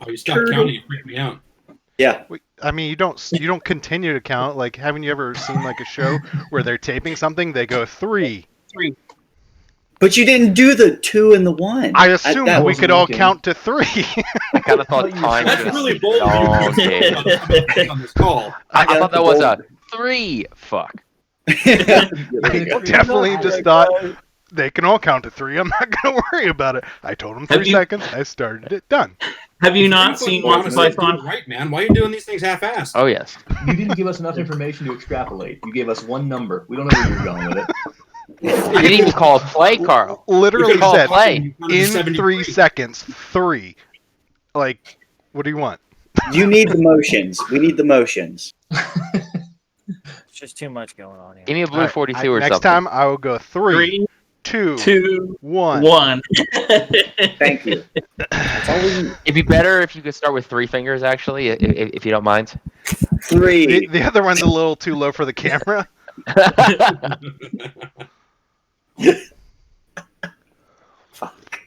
Oh, you stopped counting. You freaked me out. Yeah. I mean, you don't continue to count. Like, haven't you ever seen like a show where they're taping something? They go 3. But you didn't do the 2 and the 1. I assumed we could all count to 3. I kind of thought time That's was really bold elongated. on this call. I thought that was a 3. Fuck. Definitely just thought they can all count to 3. I'm not going to worry about it. I told them 3 seconds. I started it. Done. Have you not seen Monty Python? Right, man. Why are you doing these things half-assed? Oh, yes. You didn't give us enough information to extrapolate. You gave us one number. We don't know where you're going with it. You didn't even call it play, Carl. Literally call said play. in 3 seconds, 3. Like, what do you want? You need the motions. We need the motions. It's just too much going on here. Give me a blue 42 or next something. time I will go 3, 2, 2, 1. 1. Thank you. It'd be better if you could start with 3 fingers, actually, if you don't mind. 3. The other one's a little too low for the camera. Fuck.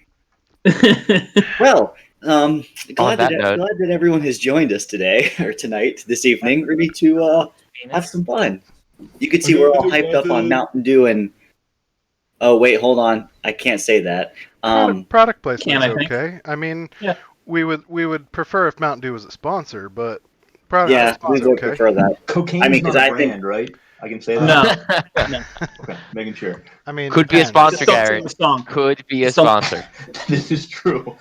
Well, glad that that everyone has joined us today or tonight, this evening, ready to have some fun. You can see we're all hyped up on Mountain Dew and. Oh wait, hold on. I can't say that. Product placement is I think? okay. I mean, Yeah. we would prefer if Mountain Dew was a sponsor, but product Yeah, we placement is would okay. prefer that. Cocaine's I mean, not 'cause a I brand, think- right? I can say that? No. Okay, making sure. I mean, Could be a depends. sponsor, Don't sing Gary. the song. Could be a Some- sponsor. This is true.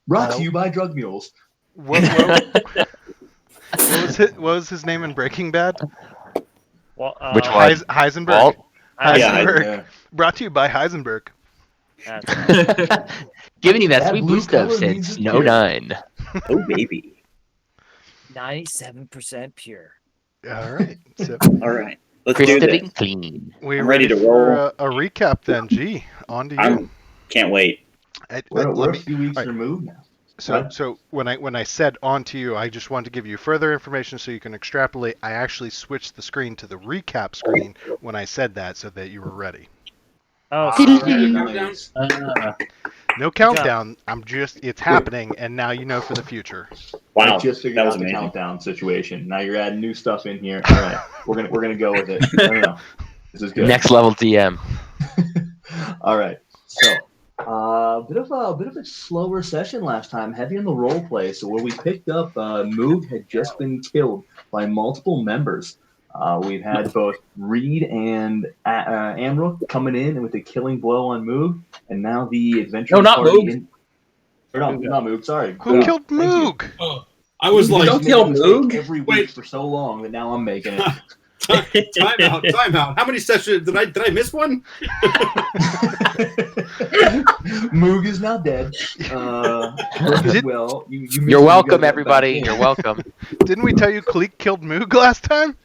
Brought to you by Drug Mules. What was his name in Breaking Bad? Well, Which one? Heisenberg. Walt? Heisenberg. Yeah. Brought to you by Heisenberg. That's Giving you that That sweet blue blue stuff color means since it's no pure. 9. Oh baby. 97% pure. All right. So All right. Let's do this. Crystalline clean. we're I'm ready to for roll. a recap then. G, on to you. I can't wait. We're Let a me- few weeks all right. removed now. So when I said on to you, I just wanted to give you further information so you can extrapolate. I actually switched the screen to the recap screen when I said that so that you were ready. Oh, Nice. No countdown. It's happening, and now you know for the future. Wow, I just figured that was out the amazing. countdown situation. Now you're adding new stuff in here. All right, we're gonna go with it. I don't know. This is good. Next level DM. All right. So, bit of a slower session last time, heavy on the role play. So where we picked up, Moog had just been killed by multiple members. We've had both Reed and Amrook coming in with a killing blow on Moog, and now the adventure. No, not party Moog. Not Moog. Sorry. Who killed Moog? I was like, Don't kill Moog. Every week Wait. for so long that now I'm making it. time out. How many sessions did I miss one? Moog is now dead. Well, you You're welcome, everybody. You're welcome. Didn't we tell you Cleek killed Moog last time?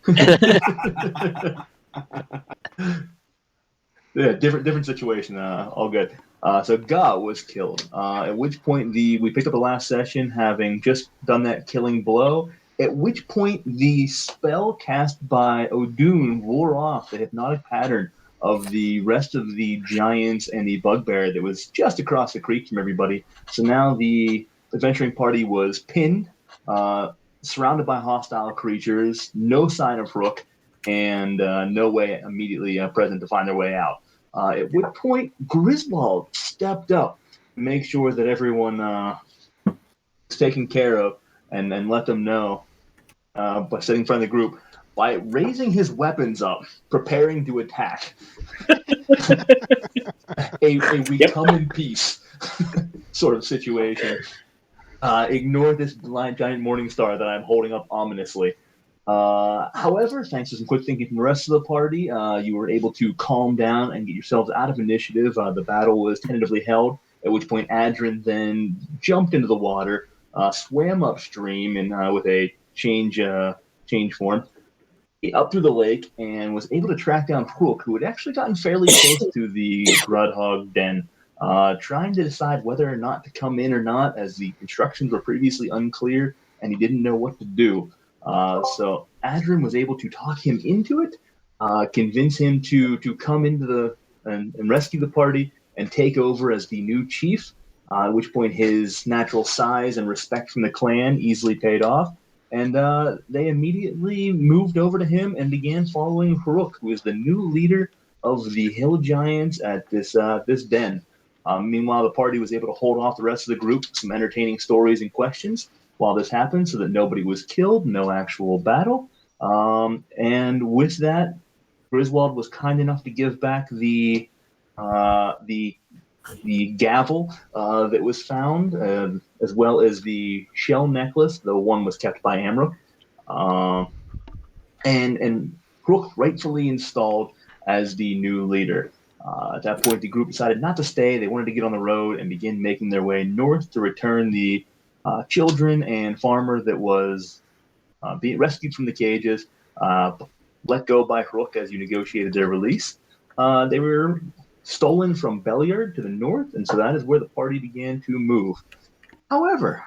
Yeah, different situation. All good. So Ga was killed. At which point we picked up the last session, having just done that killing blow. At which point the spell cast by Odun wore off the hypnotic pattern of the rest of the giants and the bugbear that was just across the creek from everybody. So now the adventuring party was pinned, surrounded by hostile creatures, no sign of Rook, and no way immediately present to find their way out. At which point Griswold stepped up to make sure that everyone was taken care of, and let them know by sitting in front of the group by raising his weapons up, preparing to attack. a we come in peace sort of situation. Ignore this giant morning star that I'm holding up ominously. However, thanks to some quick thinking from the rest of the party, you were able to calm down and get yourselves out of initiative. The battle was tentatively held, at which point Adrin then jumped into the water, swam upstream and with a change form up through the lake, and was able to track down Hook, who had actually gotten fairly close to the Grudhog den, trying to decide whether or not to come in or not, as the instructions were previously unclear and he didn't know what to do. So Adrin was able to talk him into it, convince him to come into and rescue the party and take over as the new chief. at which point his natural size and respect from the clan easily paid off. And they immediately moved over to him and began following Haruk, who is the new leader of the Hill Giants at this den. Meanwhile, the party was able to hold off the rest of the group with some entertaining stories and questions while this happened, so that nobody was killed, no actual battle. And with that, Griswold was kind enough to give back the gavel that was found, as well as the shell necklace. The one was kept by Amra, and Crook rightfully installed as the new leader. At that point, the group decided not to stay. They wanted to get on the road and begin making their way north to return the children and farmer that was being rescued from the cages, let go by Crook as you negotiated their release. They were stolen from Belliard to the north, and so that is where the party began to move. However,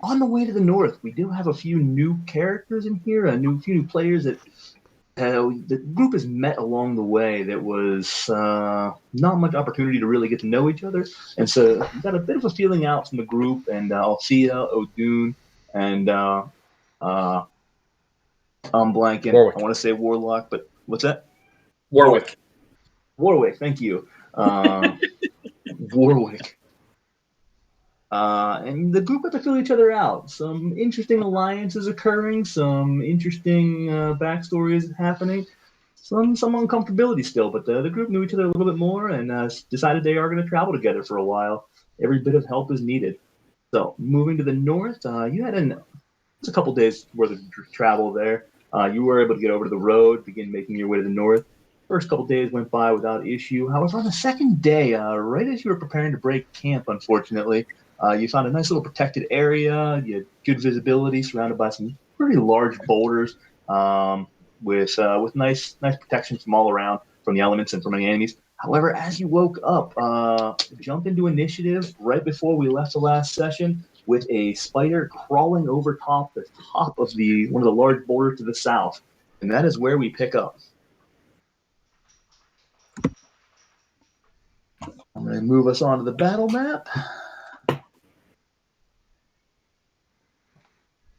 on the way to the north, we do have a few new characters in here, few new players that the group has met along the way. That was not much opportunity to really get to know each other, and so we got a bit of a feeling out from the group. And Althea, O'Doon, and I'm blanking. Warwick. I want to say Warlock, but what's that? Warwick. Warwick, thank you. Warwick. And the group got to fill each other out. Some interesting alliances occurring, some interesting backstories happening, some uncomfortability still, but the group knew each other a little bit more and decided they are going to travel together for a while. Every bit of help is needed. So, moving to the north, you had a couple days worth of travel there. You were able to get over to the road, begin making your way to the north. First couple days went by without issue. However, on the second day, right as you were preparing to break camp, unfortunately, you found a nice little protected area. You had good visibility, surrounded by some pretty large boulders, with nice protection from all around, from the elements and from any enemies. However, as you woke up, jump into initiative right before we left the last session with a spider crawling over the top of one of the large boulders to the south, and that is where we pick up. I'm going to move us onto the battle map.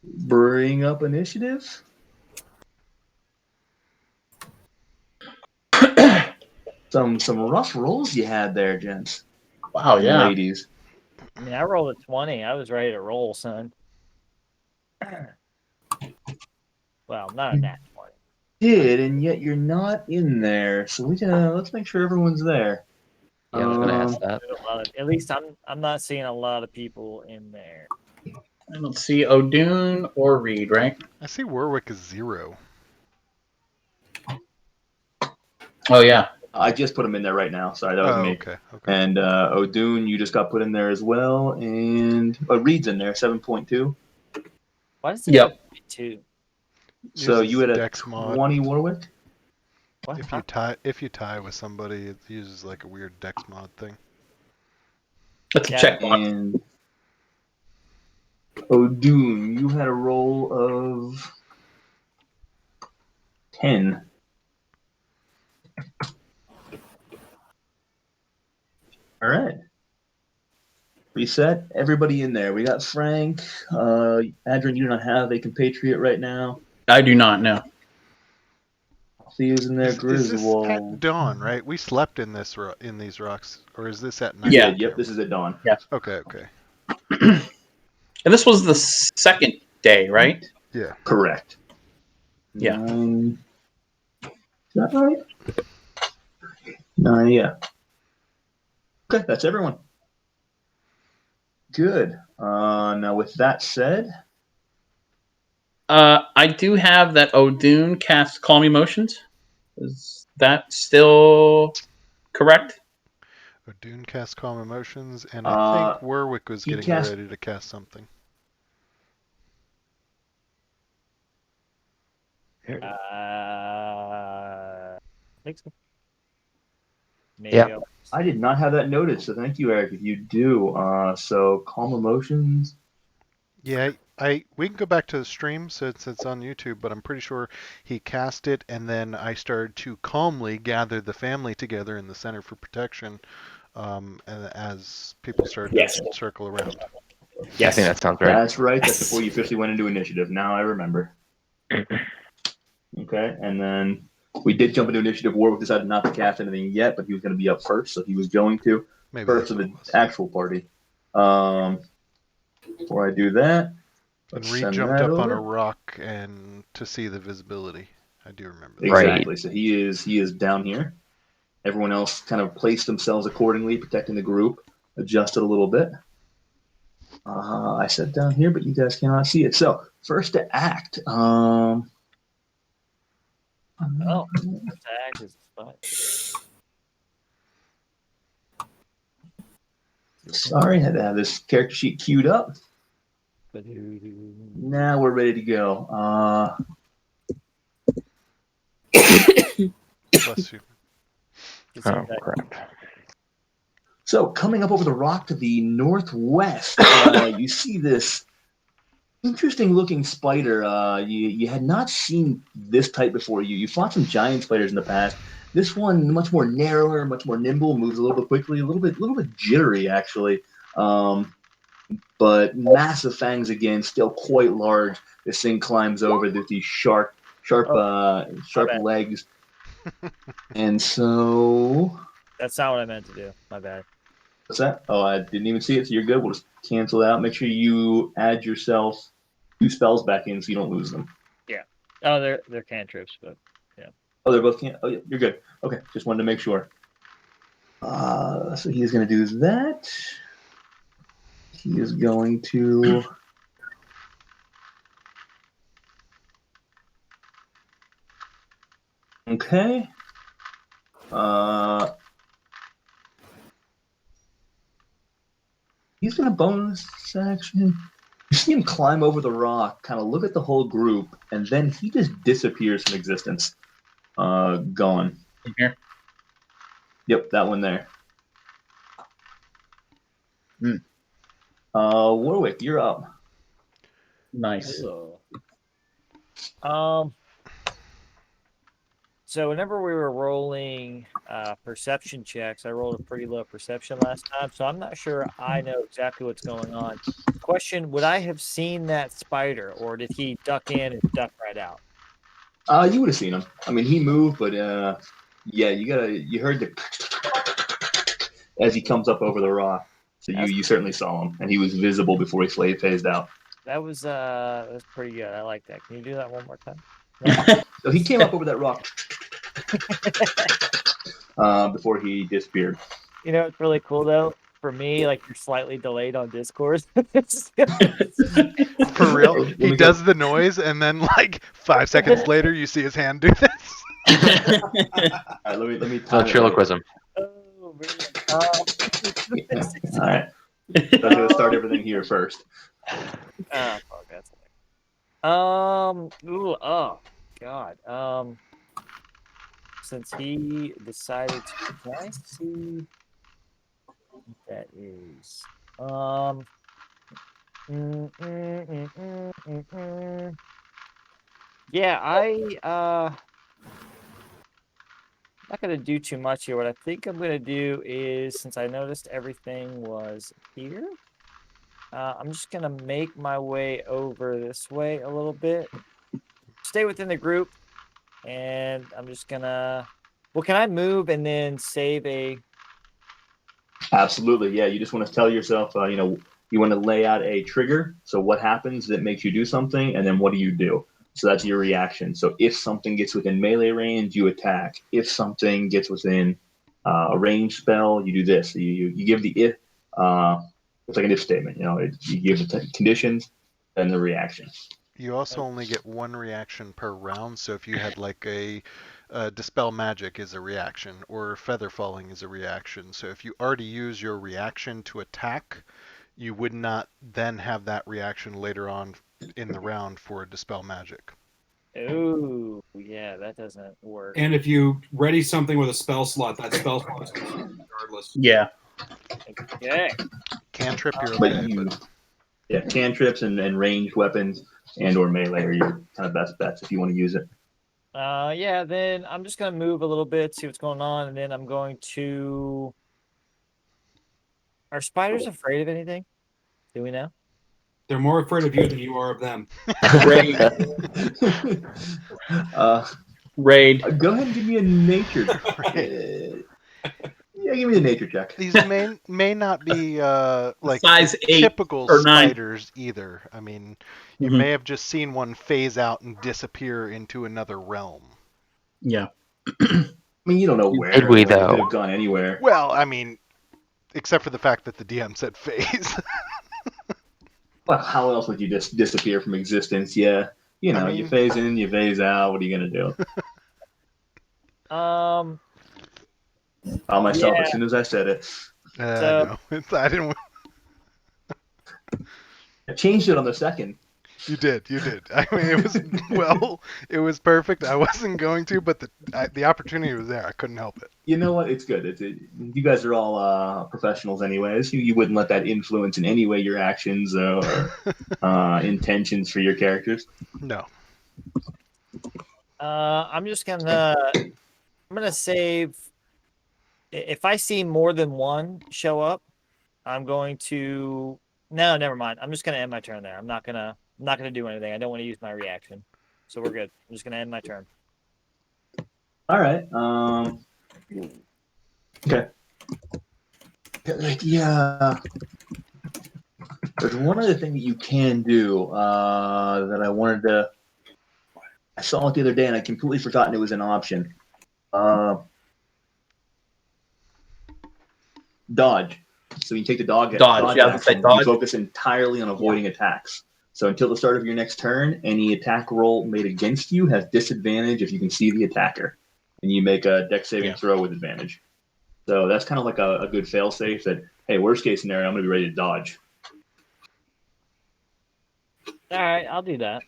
Bring up initiative. Some rough rolls you had there, gents. Wow, and yeah. ladies. I mean, I rolled a 20. I was ready to roll, son. Well, not a nat 20. Did, and yet you're not in there. So let's make sure everyone's there. Yeah, I was gonna ask that. At least I'm not seeing a lot of people in there. I don't see O'Doon or Reed, right? I see Warwick is 0. Oh, yeah. I just put him in there right now. Sorry, that was me. Okay. And O'Doon, you just got put in there as well. And Reed's in there, 7.2. Why does it Yep. 2? So Uses you had a Dex mod. 20 Warwick? What? If you tie with somebody, it uses like a weird Dex mod thing. That's a Yeah. checkbox. And O'Doon, you had a roll of 10. All right. Reset. Everybody in there. We got Frank. Adrian, you do not have a compatriot right now. I do not know. Thea's in there. Is this at Griswold. dawn, right? We slept in these rocks, or is this at night? Yeah. Yep, this is at dawn. Okay. And this was the second day, right? Yeah. Correct. Yeah. 9. Is that right? 9, yeah. Okay, that's everyone. Good. Now, with that said, I do have that O'Doon cast Calm Emotions. Is that still correct? O'Doon cast Calm Emotions, and I think Warwick was getting ready to cast something. I think so. Maybe Yeah. I did not have that noted, so thank you, Eric, if you do. So, Calm Emotions. Yeah, we can go back to the stream since it's on YouTube, but I'm pretty sure he cast it, and then I started to calmly gather the family together in the Center for Protection and as people start Yes. to circle around. I Yes. think that sounds right. That's right. That's before you officially went into initiative. Now I remember. Okay, and then we did jump into initiative. Warwick decided not to cast anything yet, but he was going to be up first, so he was going to. Maybe First that's of what the it was. actual party. Before I do that, And let's Reed send jumped that up on a over. rock and to see the visibility. I do remember that. Right. Exactly. So he is down here. Everyone else kind of placed themselves accordingly, protecting the group. Adjusted a little bit. I said down here, but you guys cannot see it. So first to act. Oh, attack is fine. Sorry, had to have this character sheet queued up. Now we're ready to go. Bless you. Oh crap! So coming up over the rock to the northwest, you see this interesting looking spider. You had not seen this type before. You fought some giant spiders in the past. This one much more narrower, much more nimble, moves a little bit quickly, a little bit jittery actually. But massive fangs again, still quite large. This thing climbs over with these sharp bad. legs. And so, That's not what I meant to do. My bad. what's that? Oh, I didn't even see it, so you're good. We'll just cancel it out. Make sure you add yourself 2 spells back in so you don't lose them. Oh, they're cantrips, but Oh, they're both can. Oh, yeah, you're good. Okay, just wanted to make sure. So he's going to do that. He is going to. Okay. He's going to bonus action. You see him climb over the rock, kind of look at the whole group, and then he just disappears from existence. Gone. Here. Yep, that one there. Hmm. Warwick, you're up. Nice. So whenever we were rolling perception checks, I rolled a pretty low perception last time, so I'm not sure I know exactly what's going on. Question: would I have seen that spider, or did he duck in and duck right out? You would have seen him. I mean, he moved, but yeah, you heard the as he comes up over the rock. So you certainly saw him, and he was visible before he phased out. That was pretty good. I like that. Can you do that one more time? So he came up over that rock before he disappeared. You know, it's really cool though. For me, like you're slightly delayed on Discord. For real, Let he me does the noise, and then like 5 seconds later, you see his hand do this. All right, let me. Ventriloquism. Oh man. All right. So I'm gonna start everything here first. Fuck, that's ooh, oh god. Since he decided to, can I see what that is? Yeah, I'm not gonna do too much here. What I think I'm gonna do is, since I noticed everything was here, I'm just gonna make my way over this way a little bit. Stay within the group, and I'm just gonna. Well, can I move and then save a? Absolutely, yeah. You just want to tell yourself, you want to lay out a trigger. So what happens that makes you do something, and then what do you do? So that's your reaction. So if something gets within melee range, you attack. If something gets within a range spell, you do this. So you give the if. It's like an if statement. You give the conditions and the reaction. You also only get 1 reaction per round, so if you had like a Dispel Magic is a reaction, or Feather Falling is a reaction, so if you already use your reaction to attack, you would not then have that reaction later on in the round for a Dispel Magic. Ooh, yeah, that doesn't work. And if you ready something with a spell slot, that spell slot is regardless. Yeah. Okay. Cantrip, you're But okay. yeah, cantrips and ranged weapons and or melee are your kind of best bets if you want to use it. Yeah, then I'm just gonna move a little bit, see what's going on, and then I'm going to Are spiders afraid of anything? Do we know? They're more afraid of you than you are of them. Raid. Raid. Go ahead and give me a nature. Yeah, give me the nature check. These may not be like Size the 8 typical or 9. spiders either. I mean, you Mhm. may have just seen one phase out and disappear into another realm. Yeah. I mean, you don't know where. Did we, It though? could have gone anywhere. Well, I mean, except for the fact that the DM said phase. Well, how else would you just disappear from existence? Yeah, you know, you mean- phase in, you phase out. What are you gonna do? I'll myself Yeah. as soon as I said it. So- No, I didn't. I changed it on the second. You did. I mean, it was perfect. I wasn't going to, but the opportunity was there. I couldn't help it. You know what? It's good. You guys are all professionals, anyways. You wouldn't let that influence in any way your actions or intentions for your characters. No. I'm gonna save. If I see more than one show up, I'm going to. No, never mind. I'm just gonna end my turn there. I'm not gonna do anything. I don't want to use my reaction, so we're good. I'm just gonna end my turn. All right. Okay. Yeah. There's one other thing that you can do that I wanted to. I saw it the other day and I completely forgotten it was an option. Dodge. So you take the dodge Yeah, action, dodge. you focus entirely on avoiding attacks. So until the start of your next turn, any attack roll made against you has disadvantage if you can see the attacker. And you make a dex saving throw with advantage. So that's kind of like a good fail safe that, hey, worst case scenario, I'm going to be ready to dodge. All right, I'll do that.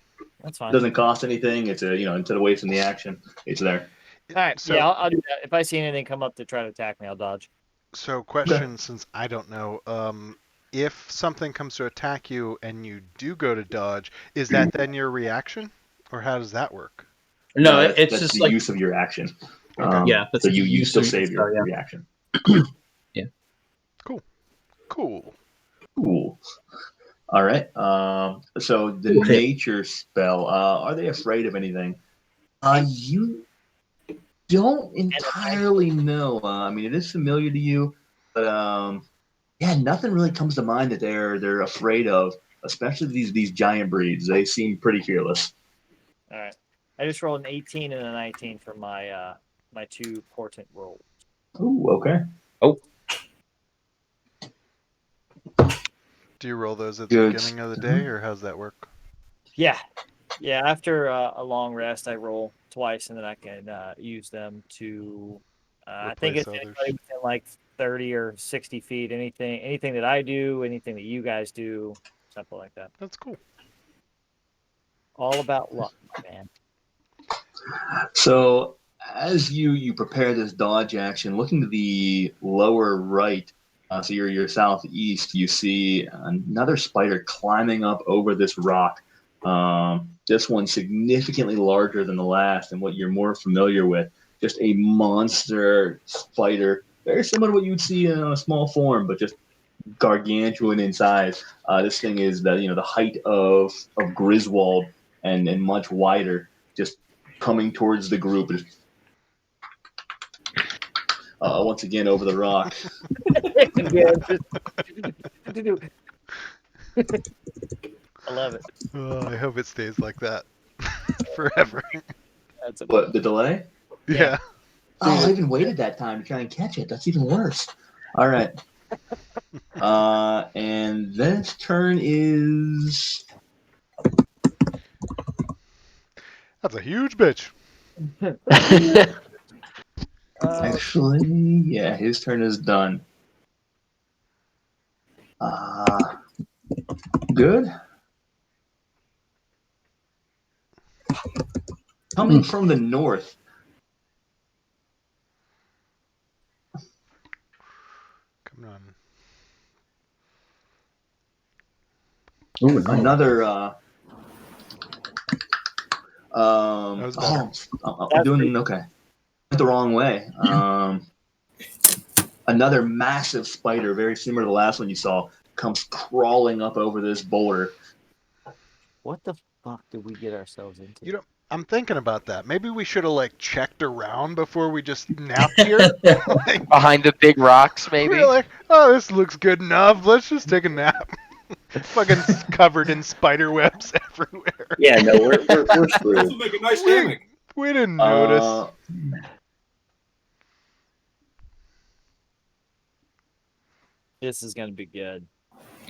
That's fine. It doesn't cost anything. It's instead of wasting the action, it's there. All right, So- yeah, I'll do that. If I see anything come up to try to attack me, I'll dodge. So, question, since I don't know, if something comes to attack you and you do go to dodge, is that then your reaction, or how does that work? No, That's it's just the like use of your action. Okay. yeah. That's So the you use still of save your your reaction. Cool. Cool. All right. So the nature spell. Are they afraid of anything? You don't entirely know. I mean, it is familiar to you, but yeah, nothing really comes to mind that they're afraid of. Especially these giant breeds. They seem pretty fearless. All right, I just rolled an 18 and a 19 for my my 2 portent rolls. Ooh, okay. Do you roll those at the Good. beginning of the day, or how's that work? Yeah. After a long rest, I roll twice, and then I can use them to. I think it's Replace others. anybody within like 30 or 60 feet. Anything that I do, anything that you guys do, something like that. That's cool. All about luck, man. So as you prepare this dodge action, looking to the lower right, so your southeast, you see another spider climbing up over this rock. This one significantly larger than the last and what you're more familiar with. Just a monster spider, very similar to what you would see in a small form, but just gargantuan in size. This thing is the height of Griswold and much wider. Just coming towards the group. Once again over the rock. I love it. Oh, I hope it stays like that forever. That's a What, the delay? Yeah. Oh, I even waited that time to try and catch it. That's even worse. All right. And then its turn is... That's a huge bitch. Actually, yeah, his turn is done. Good. Coming from the north. Come on. Ooh, nice. Another. was better. I'm doing okay. Went the wrong way. another massive spider, very similar to the last one you saw, comes crawling up over this boulder. What the fuck did we get ourselves into? You know, I'm thinking about that. Maybe we should have like checked around before we just napped here. Like, Behind the big rocks, maybe. we're like, oh, this looks good enough. Let's just take a nap. Fucking covered in spider webs everywhere. Yeah, no, we're This screwed. will make a nice hammock. We didn't notice. This is gonna be good.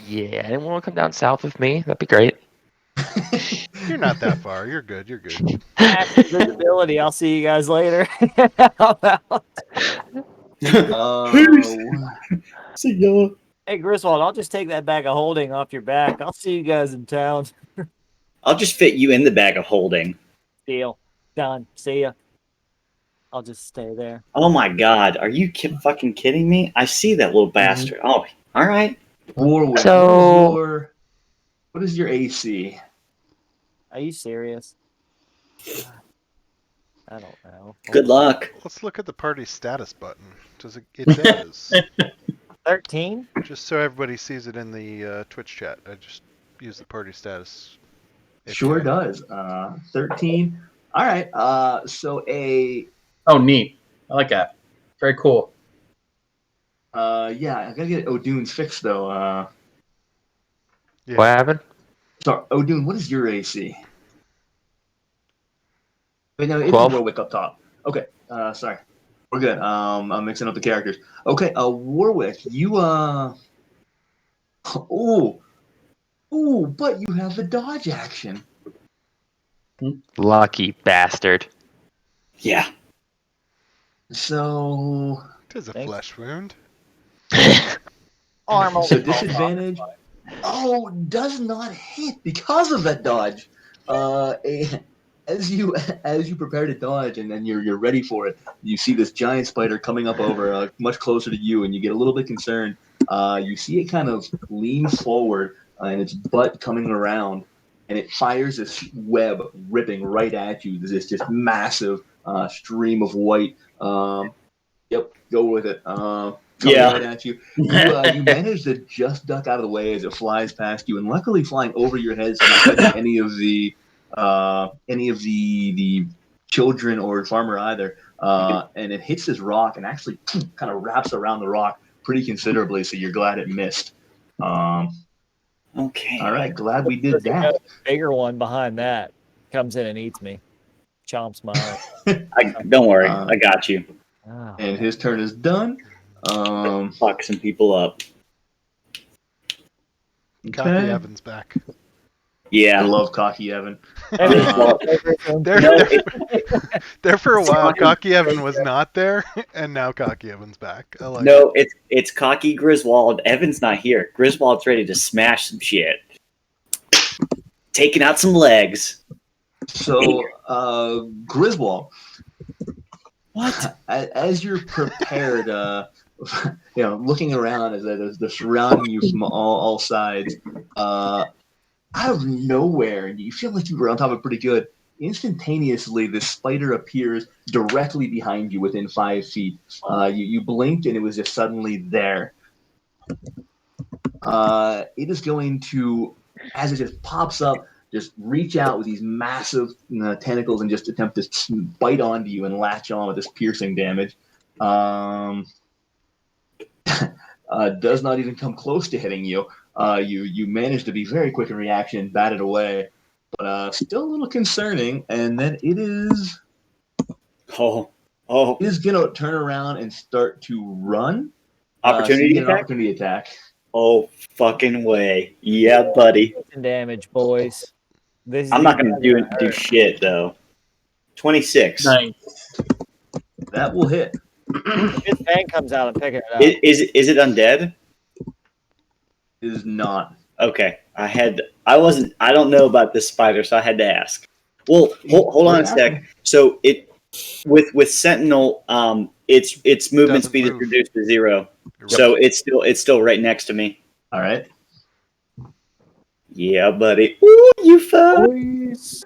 Yeah, anyone want to come down south with me? That'd be great. You're not that far. You're good. You're good. Active visibility. I'll see you guys later. I'm out. See ya. Hey Griswold, I'll just take that bag of holding off your back. I'll see you guys in town. I'll just fit you in the bag of holding. Deal. Done. See ya. I'll just stay there. Oh my god, are you fucking kidding me? I see that little bastard. Oh, all right. Warwick, So- what is your AC? Are you serious? I don't know. Good luck. Let's look at the party status button. Does it does. 13? Just so everybody sees it in the Twitch chat. I just use the party status. Sure API. does. 13. All right. So Oh, neat. I like that. Very cool. yeah, I gotta get O'Dune's fixed though. Yeah. What happened? Sorry, O'Dune, what is your AC? Wait, no, it's 12. Warwick up top. Okay. Sorry. We're good. I'm mixing up the characters. Okay. Warwick, you oh, but you have the dodge action. Lucky bastard. Yeah. So It is a Thanks. flesh wound. Arm So disadvantage. Oh, does not hit because of that dodge. As you prepare to dodge and then you're ready for it, you see this giant spider coming up over much closer to you, and you get a little bit concerned. You see it kind of lean forward and its butt coming around, and it fires this web ripping right at you. There's this just massive stream of white. Yep, go with it. Coming Yeah. right at you. You manage to just duck out of the way as it flies past you, and luckily flying over your head, so not touching any of the children or farmer either. And it hits this rock and actually kind of wraps around the rock pretty considerably. So you're glad it missed. Okay. All right, glad we did that. Bigger one behind that comes in and eats me. Chomps my arm. Don't worry, I got you. Oh, And his turn is done. Fuck some people up. Cocky Okay. Evan's back. I Yeah. love Cocky Evan. Well, There, No, there, there for a while, Cocky Evan was not there, and now Cocky Evan's back. I like it. no, it's cocky Griswold. Evan's not here. Griswold's ready to smash some shit. Taking out some legs. So, Griswold, What? as you're prepared, looking around as they're surrounding you from all sides, out of nowhere, and you feel like you were on top of it pretty good. Instantaneously, this spider appears directly behind you within 5 feet. You blinked, and it was just suddenly there. It is going to, as it just pops up, just reach out with these massive tentacles and just attempt to bite onto you and latch on with this piercing damage. Does not even come close to hitting you. You manage to be very quick in reaction, bat it away, but still a little concerning. And then it is Oh. gonna turn around and start to run. Opportunity so you get an attack? opportunity attack. Oh, fucking way. Yeah, buddy. damage, boys. This is I'm not the- going to do shit, though. 26. Nice. That will hit. If his fang comes out, I'm picking it up. Is it undead? It is not. Okay. I don't know about this spider, so I had to ask. Well, hold on a sec. So with Sentinel, its movement Doesn't speed is move. reduced to 0. You're So it's still right next to me. All right. Yeah, buddy. Ooh, you fuck. Boys.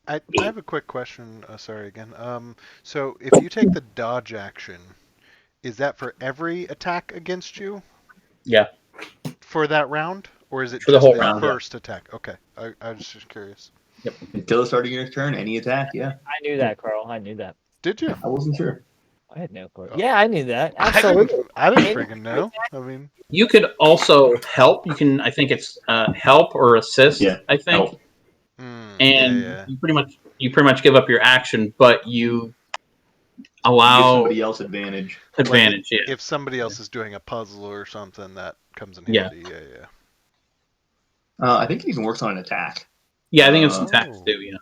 I have a quick question. Sorry again. So if you take the dodge action, Is that for every attack against you Yeah, for that round? Or is it For the just whole a round, yeah. first attack? Okay. I was just curious. Until the start of your turn, any attack. Yeah, I knew that, Carl. I knew that. Did you? I wasn't sure. I had no clue. Oh. Yeah, I knew that. Absolutely. I didn't freaking know. I mean, you could also help. You can, I think it's help or assist. Yeah, I think, help. and yeah. you pretty much give up your action, but you Give allow somebody else advantage. advantage. Yeah, If somebody else is doing a puzzle or something, that comes in Yeah. handy. Yeah. I think it even works on an attack. yeah. I think it's Oh. attacks too. Yeah,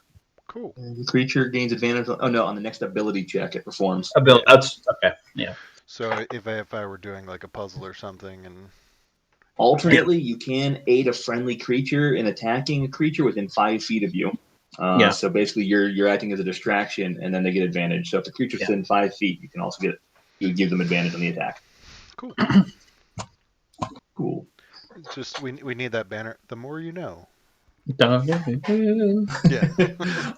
Cool. The creature gains advantage. On the next ability check it performs. That's okay. Yeah, So if I were doing like a puzzle or something, and Alternately, you can aid a friendly creature in attacking a creature within 5 feet of you. Yeah. So basically, you're acting as a distraction, and then they get advantage. So if the creature's Yeah. within 5 feet, you can also you give them advantage on the attack. cool. Cool. It's just we need that banner. The more you know. yeah. Yeah.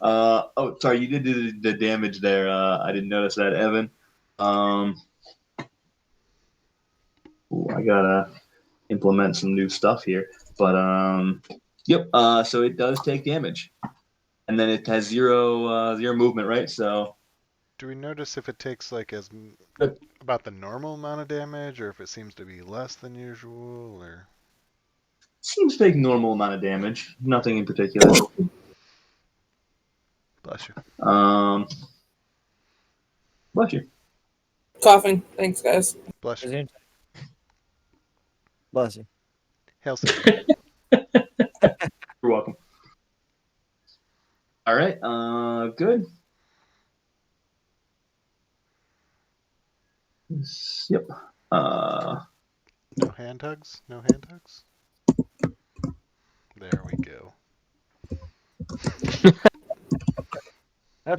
Oh, sorry, you did do the damage there. I didn't notice that, Evan. Ooh, I gotta implement some new stuff here, but yep. So it does take damage, and then it has zero movement, right? So Do we notice if it takes like about the normal amount of damage, or if it seems to be less than usual, or? seems to take normal amount of damage. Nothing in particular. Bless you. Bless you. Coughing. Thanks, guys. Bless you. Resume. Bless you. Hail Satan. You're welcome. All right. Good. Yep. No hand hugs? No hand hugs? There we go.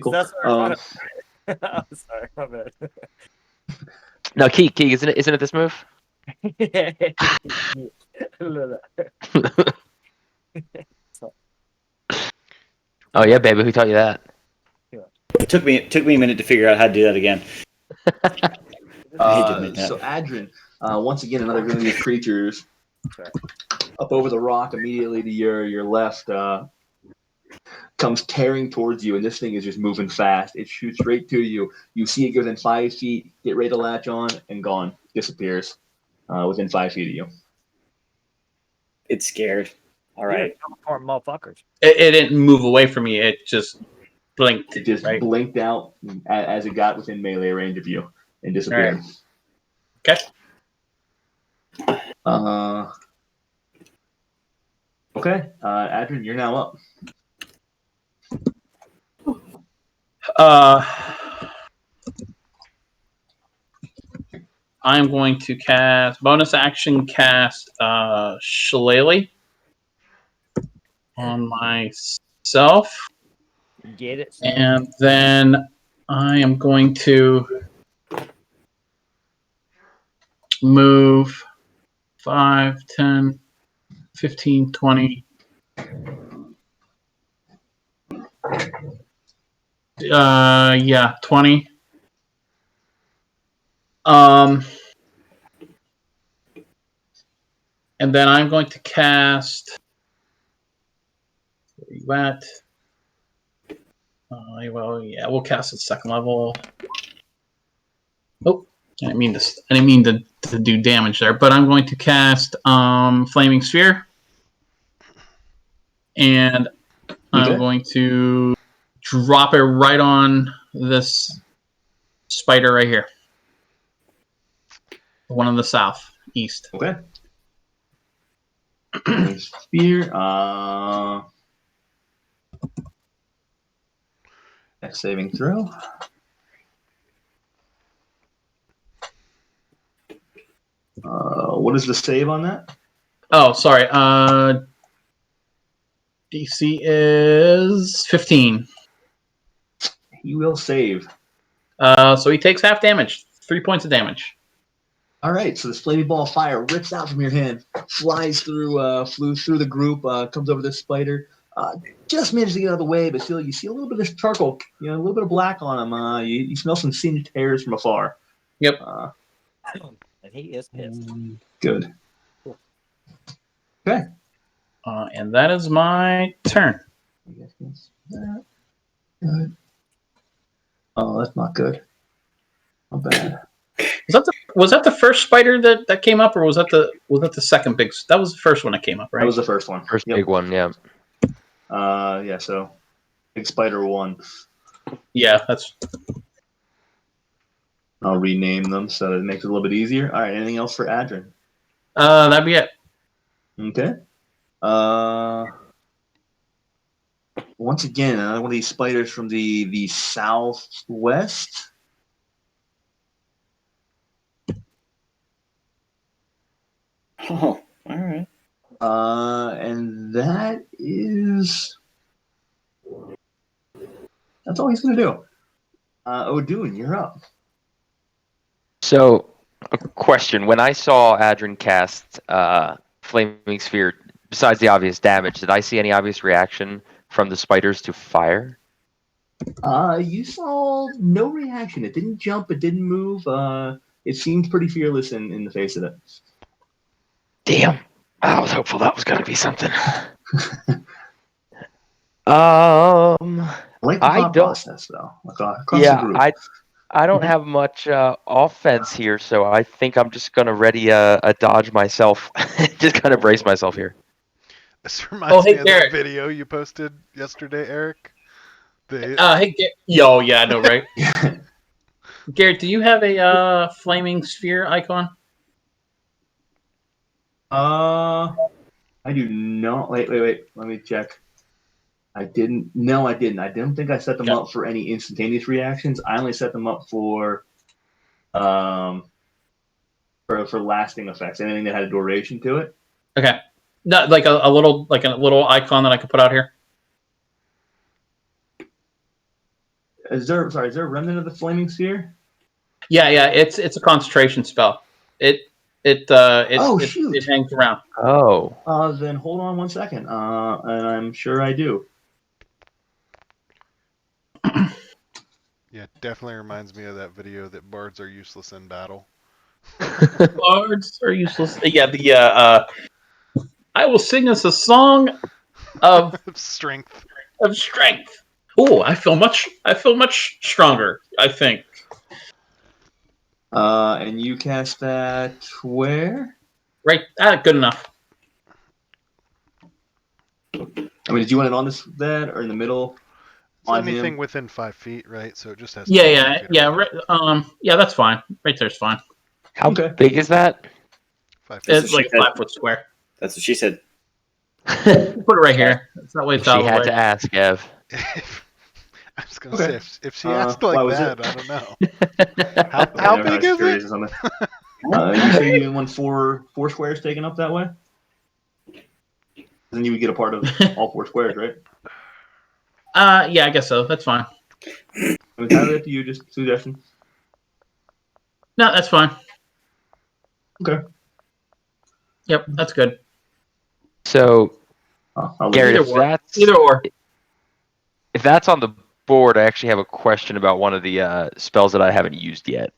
Cool. That's what I'm sorry, my bad. No, Keek, isn't it this move? Oh yeah, baby, who taught you that? It took me a minute to figure out how to do that again. I hate to admit that. So Adrian, once again, another one of these creatures up over the rock immediately to your left comes tearing towards you, and this thing is just moving fast. It shoots right to you. You see it go within 5 feet, get ready to latch on, and gone. Disappears within 5 feet of you. It's scared. All right. Motherfuckers. It didn't move away from me. It just blinked. It just right? blinked out as it got within melee range of you and disappeared. Okay. Okay, Adrian, you're now up. I'm going to cast bonus action Shillelagh on myself, Get it? and then I am going to move 5, 10, 15, 20. Yeah, 20. And then I'm going to cast. Where you at? Well, yeah, we'll cast at second level. Oh, I didn't mean to do damage there, but I'm going to cast Flaming Sphere, and I'm going to drop it right on this spider right here. The one in the southeast. Okay. Spear. Next saving throw. What is the save on that? Oh, sorry. DC is 15. He will save. So he takes half damage. 3 points of damage. All right, so this flaming ball of fire rips out from your hand, flew through the group, comes over this spider. Just managed to get out of the way, but still, you see a little bit of this charcoal, a little bit of black on him. You smell some singed hairs from afar. Yep. And he is pissed. Good. And that is my turn. You guys can see that. Good. Oh, that's not good. Not bad. Was that the first spider that came up, or was that the second big? That was the first one that came up, right? That was the first one. First Yep. big one, yeah. Yeah, so Big Spider 1. Yeah, that's. I'll rename them so that it makes it a little bit easier. All right, anything else for Adrian? That'd be it. Okay. Once again, one of these spiders from the southwest. Oh, all right. And that's all he's gonna do. O'Doon, you're up. So, a question. When I saw Adrian cast Flaming Sphere, besides the obvious damage, did I see any obvious reaction from the spiders to fire? You saw no reaction. It didn't jump. It didn't move. It seemed pretty fearless in the face of it. Damn. I was hopeful that was going to be something. I like the thought don't- process, though. Across the group. I don't have much offense here, so I think I'm just going to ready a dodge myself. Just kind of brace myself here. This reminds me of Garrett. that video you posted yesterday, Eric. Hey, yo, yeah, I know, right? Garrett, do you have a flaming sphere icon? I do not. Wait. Let me check. I didn't. No, I didn't. I didn't think I set them up for any instantaneous reactions. I only set them up for lasting effects. Anything that had a duration to it. Okay. Not like a little icon that I could put out here. Is there a remnant of the flaming sphere? Yeah, it's a concentration spell. It hangs around. Oh. Then hold on one second. And I'm sure I do. Yeah, definitely reminds me of that video that bards are useless in battle. Bards are useless. Yeah, I will sing us a song of strength. Oh, I feel much stronger, I think. And you cast that where? Right, good enough. I mean, did you want it on that or in the middle? So On anything him? within 5 feet, right? So it just has. Yeah. Yeah, that's fine. Right there's fine. How big is that? 5 feet. It's like 5 foot square. That's what she said. Put it right here. It's that way. She had to ask, Ev. I was gonna say if she asked like that, I don't know. How big is it? You say you didn't want four squares taken up that way? Then you would get a part of all 4 squares, right? Yeah, I guess so. That's fine. I mean, kind of up to you, just suggestion. No, that's fine. Okay. Yep, that's good. So, Garrett, either or. If that's on the board, I actually have a question about one of the spells that I haven't used yet.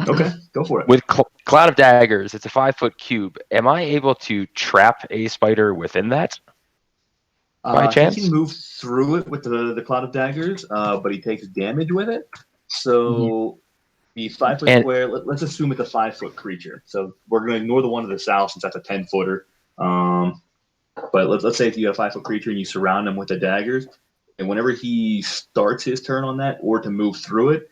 Okay, go for it. With Cloud of Daggers, it's a 5-foot cube. Am I able to trap a spider within that? By chance? He can move through it with the Cloud of Daggers, but he takes damage with it. So the 5 foot square, let's assume it's a 5 foot creature. So we're going to ignore the one to the south since that's a 10-footer. But let's say if you have a 5 foot creature and you surround him with the daggers, and whenever he starts his turn on that or to move through it,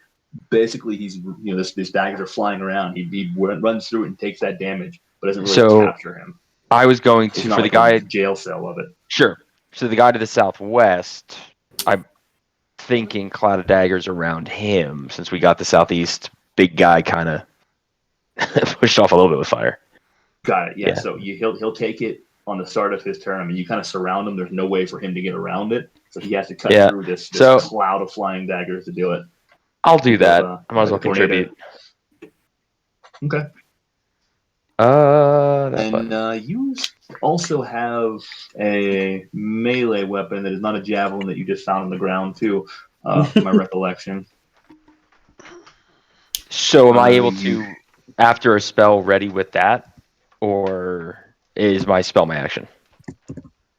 basically he's these daggers are flying around. He runs through it and takes that damage, but doesn't really capture him. I was going to for the guy jail cell of it. Sure. So the guy to the southwest, I'm thinking Cloud of Daggers around him, since we got the southeast big guy kind of pushed off a little bit with fire. Got it. Yeah. So he'll take it on the start of his turn. I mean, you kind of surround him. There's no way for him to get around it, so he has to cut through this cloud of flying daggers to do it. I'll do that. I might as well contribute. Okay. You also have a melee weapon that is not a javelin that you just found on the ground too, from my recollection. So am I able to after a spell ready with that, or is my spell my action?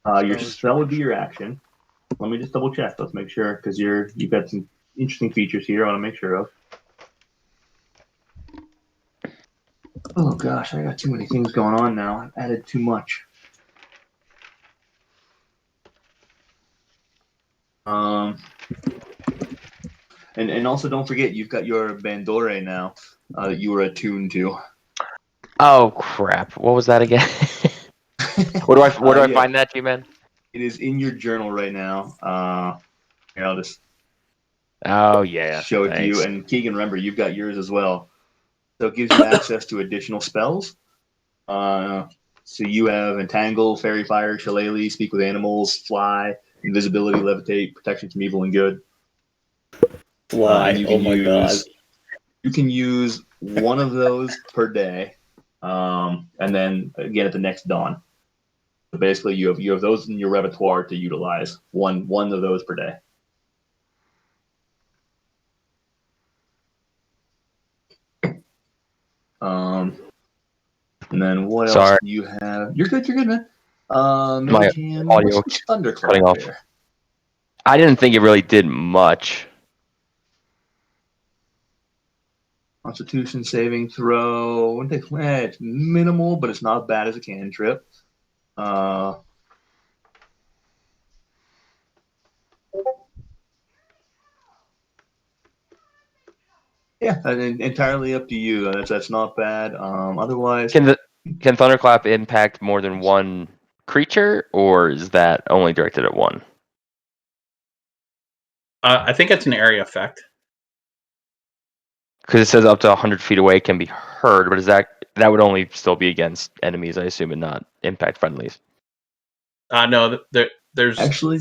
Your spell would be your action. Let me just double check. Let's make sure, because you've got some interesting features here I want to make sure of. Oh gosh, I got too many things going on now. I've added too much. And also don't forget you've got your Bandore now that you were attuned to. Oh crap! What was that again? Where do I find that, G-Man? It is in your journal right now. Here, I'll just Oh yeah. show it to you. Thanks. And Keegan, remember, you've got yours as well. So it gives you access to additional spells. So you have Entangle, Fairy Fire, Shillelagh, Speak with Animals, Fly, Invisibility, Levitate, Protection from Evil and Good. Fly. You Oh my god. You can use one of those per day, and then again at the next dawn. So basically, you have those in your repertoire to utilize. One of those per day. And then what else do you have? You're good, man. My Hand, audio what's Thunderclap cutting off. there? I didn't think it really did much. Constitution saving throw. It's minimal, but it's not as bad as a cantrip. Yeah, entirely up to you. That's not bad. Otherwise, Can Thunderclap impact more than one creature, or is that only directed at one? I think it's an area effect. Because it says up to 100 feet away can be heard, but is that would only still be against enemies, I assume, and not impact friendlies? No, there's actually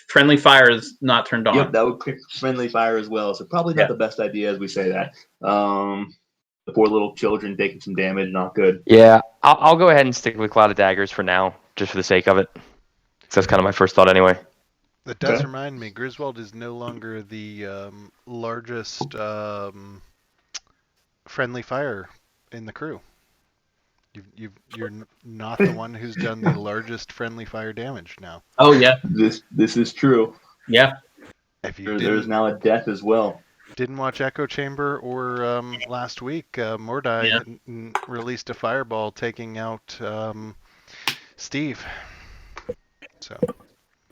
friendly fire is not turned on. Yep, that would pick friendly fire as well. So probably not the best idea as we say that. The poor little children taking some damage, not good. Yeah, I'll go ahead and stick with Cloud of Daggers for now, just for the sake of it. So that's kind of my first thought anyway. That does remind me, Griswold is no longer the largest friendly fire in the crew. You're not the one who's done the largest friendly fire damage now. Oh yeah, this is true. Yeah, there's now a death as well. Didn't watch Echo Chamber or last week, Mordai released a fireball taking out Steve. So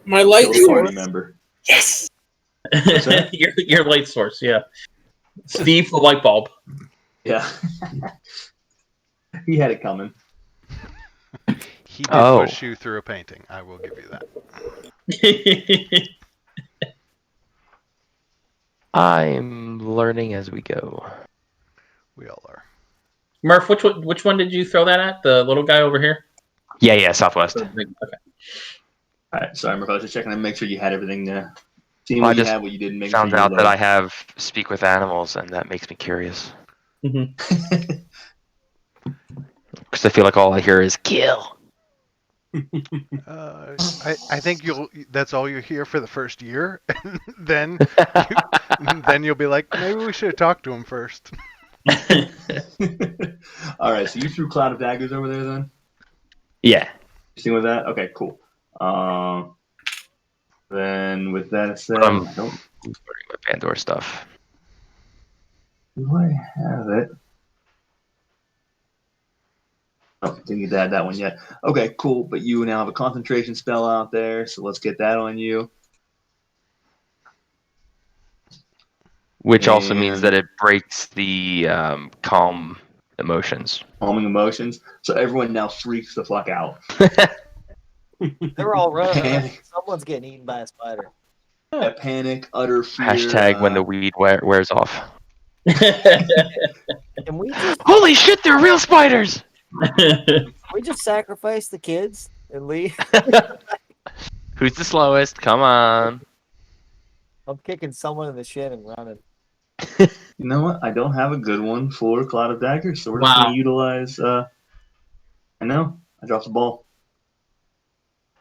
my light source. Member. Yes. your light source. Yeah, Steve the light bulb. Yeah. He had it coming. He did push you through a painting. I will give you that. I'm learning as we go. We all are. Murph, which one did you throw that at? The little guy over here? Yeah, southwest. Okay. All right, sorry, Murph. I was just checking to make sure you had everything there. Seeing what you had, what you didn't make. Found out that I have Speak with Animals, and that makes me curious. Mm-hmm. Because I feel like all I hear is kill. I think that's all you hear for the first year, and then you'll be like, maybe we should have talked to him first. All right, so you threw Cloud of Daggers over there then? Yeah. You seen with that? Okay, cool. Then with that said, I'm starting with Pandora stuff. Do I have it? Oh, didn't get that one yet. Okay, cool. But you now have a concentration spell out there, so let's get that on you. Which also means that it breaks the calm emotions. Calming emotions. So everyone now freaks the fuck out. They're all running. Someone's getting eaten by a spider. Panic, utter fear. Hashtag when the weed wears off. Can we just... Holy shit, they're real spiders! Can we just sacrifice the kids and leave? Who's the slowest? Come on. I'm kicking someone in the shin and running. You know what? I don't have a good one for Cloud of Daggers, so we're just going to utilize... I know. I dropped the ball.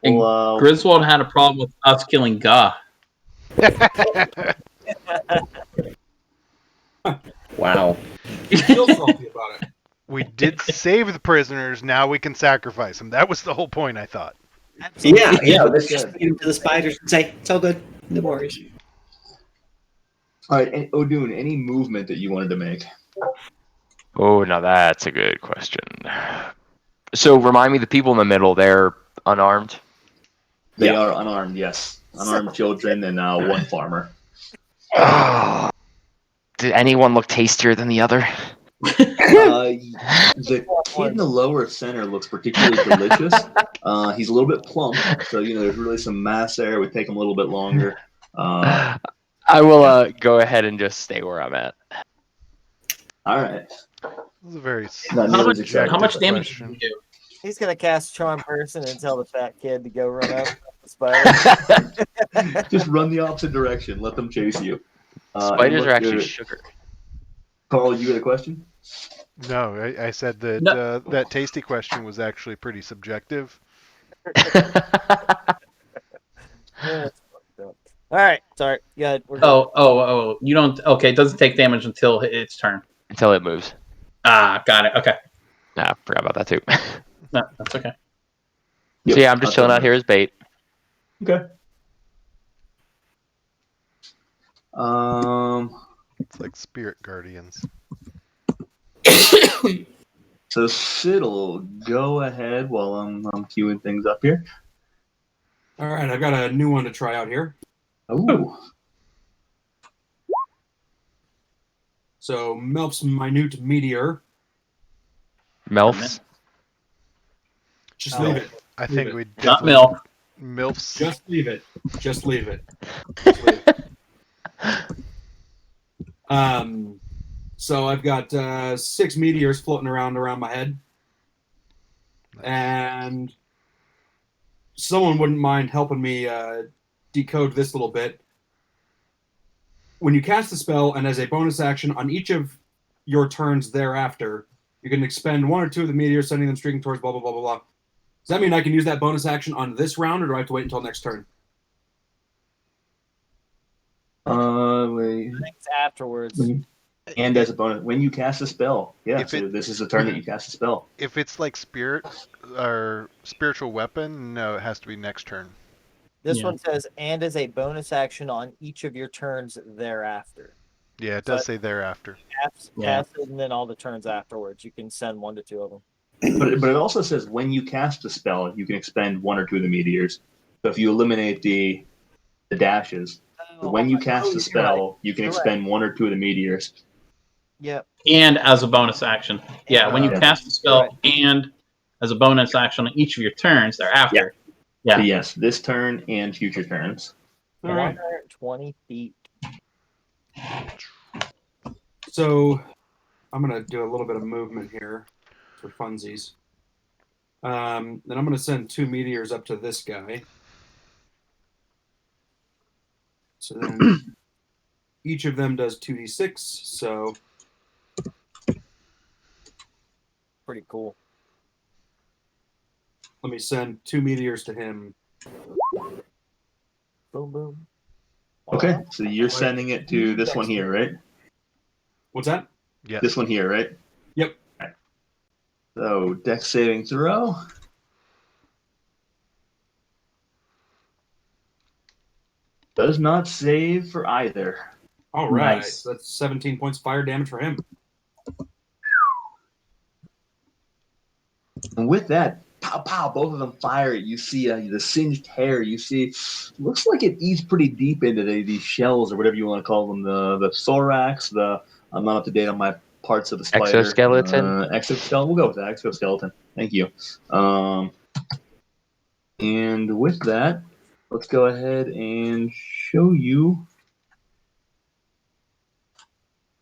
Well, Griswold had a problem with us killing Gah. Wow. You feel salty about it. did save the prisoners. Now we can sacrifice them. That was the whole point, I thought. Yeah. Let's just feed them to the spiders and say it's all good. No worries. All right, and Odun, any movement that you wanted to make? Oh, now that's a good question. So remind me, the people in the middle, they're unarmed? They are unarmed, yes. Unarmed children and one farmer. Oh, did anyone look tastier than the other? The kid in the lower center looks particularly delicious. He's a little bit plump, so there's really some mass there. It would take him a little bit longer. I will go ahead and just stay where I'm at. All right. That was a very How much damage question. did you do? He's gonna cast Charm Person and tell the fat kid to go run up the spider. Just run the opposite direction. Let them chase you. Spiders are actually sugar. Carl, you had a question? No, I said that No. that tasty question was actually pretty subjective. All right, sorry. Good. We're good. Oh, you don't. Okay, it doesn't take damage until its turn. Until it moves. Ah, got it. Okay. Nah, forgot about that too. No, that's okay. Yep, So yeah, I'm just chilling out here as bait. Okay. It's like spirit guardians. So Sid'll, go ahead while I'm queuing things up here. All right, I've got a new one to try out here. Ooh. So Melf's Minute Meteor. Melfs? Just leave it. I think we Not definitely milk. milfs. Just leave it. Just leave it. Just leave it. So I've got 6 meteors floating around my head. And someone wouldn't mind helping me decode this a little bit. When you cast a spell and as a bonus action on each of your turns thereafter, you can expend 1 or 2 of the meteors, sending them streaking towards blah, blah, blah, blah, blah. Does that mean I can use that bonus action on this round, or do I have to wait until next turn? Wait. I think it's afterwards. And as a bonus, when you cast a spell. Yeah, If so it- this is the turn that you cast a spell. If it's like spirit or spiritual weapon, no, it has to be next turn. This Yeah. one says, and as a bonus action on each of your turns thereafter. Yeah, it So does say thereafter. Cast Yeah. it, and then all the turns afterwards. You can send 1 to 2 of them. But it also says when you cast a spell, you can expend 1 or 2 of the meteors. So if you eliminate the dashes, when you cast a spell, you can You're right. expend 1 or 2 of the meteors. Yep. And as a bonus action. Yeah, when you Yeah. cast a spell Right. and as a bonus action on each of your turns thereafter. Yeah. So yes, this turn and future turns. All right. 120 feet. So I'm going to do a little bit of movement here for funsies. Then I'm going to send 2 meteors up to this guy. So then each of them does 2d6. So Pretty cool. let me send 2 meteors to him. Boom, boom. Okay, so you're sending it to this one here, right? What's that? Yeah. This one here, right? Yep. Right. So dex saving throw. Does not save for either. All right. Nice. So that's 17 points of fire damage for him. And with that, pow pow, both of them fire. You see the singed hair. You see, looks like it eats pretty deep into these shells or whatever you want to call them. The thorax. I'm not up to date on my parts of the spider. Exoskeleton? Exoskeleton. We'll go with that. Exoskeleton. Thank you. And with that, let's go ahead and show you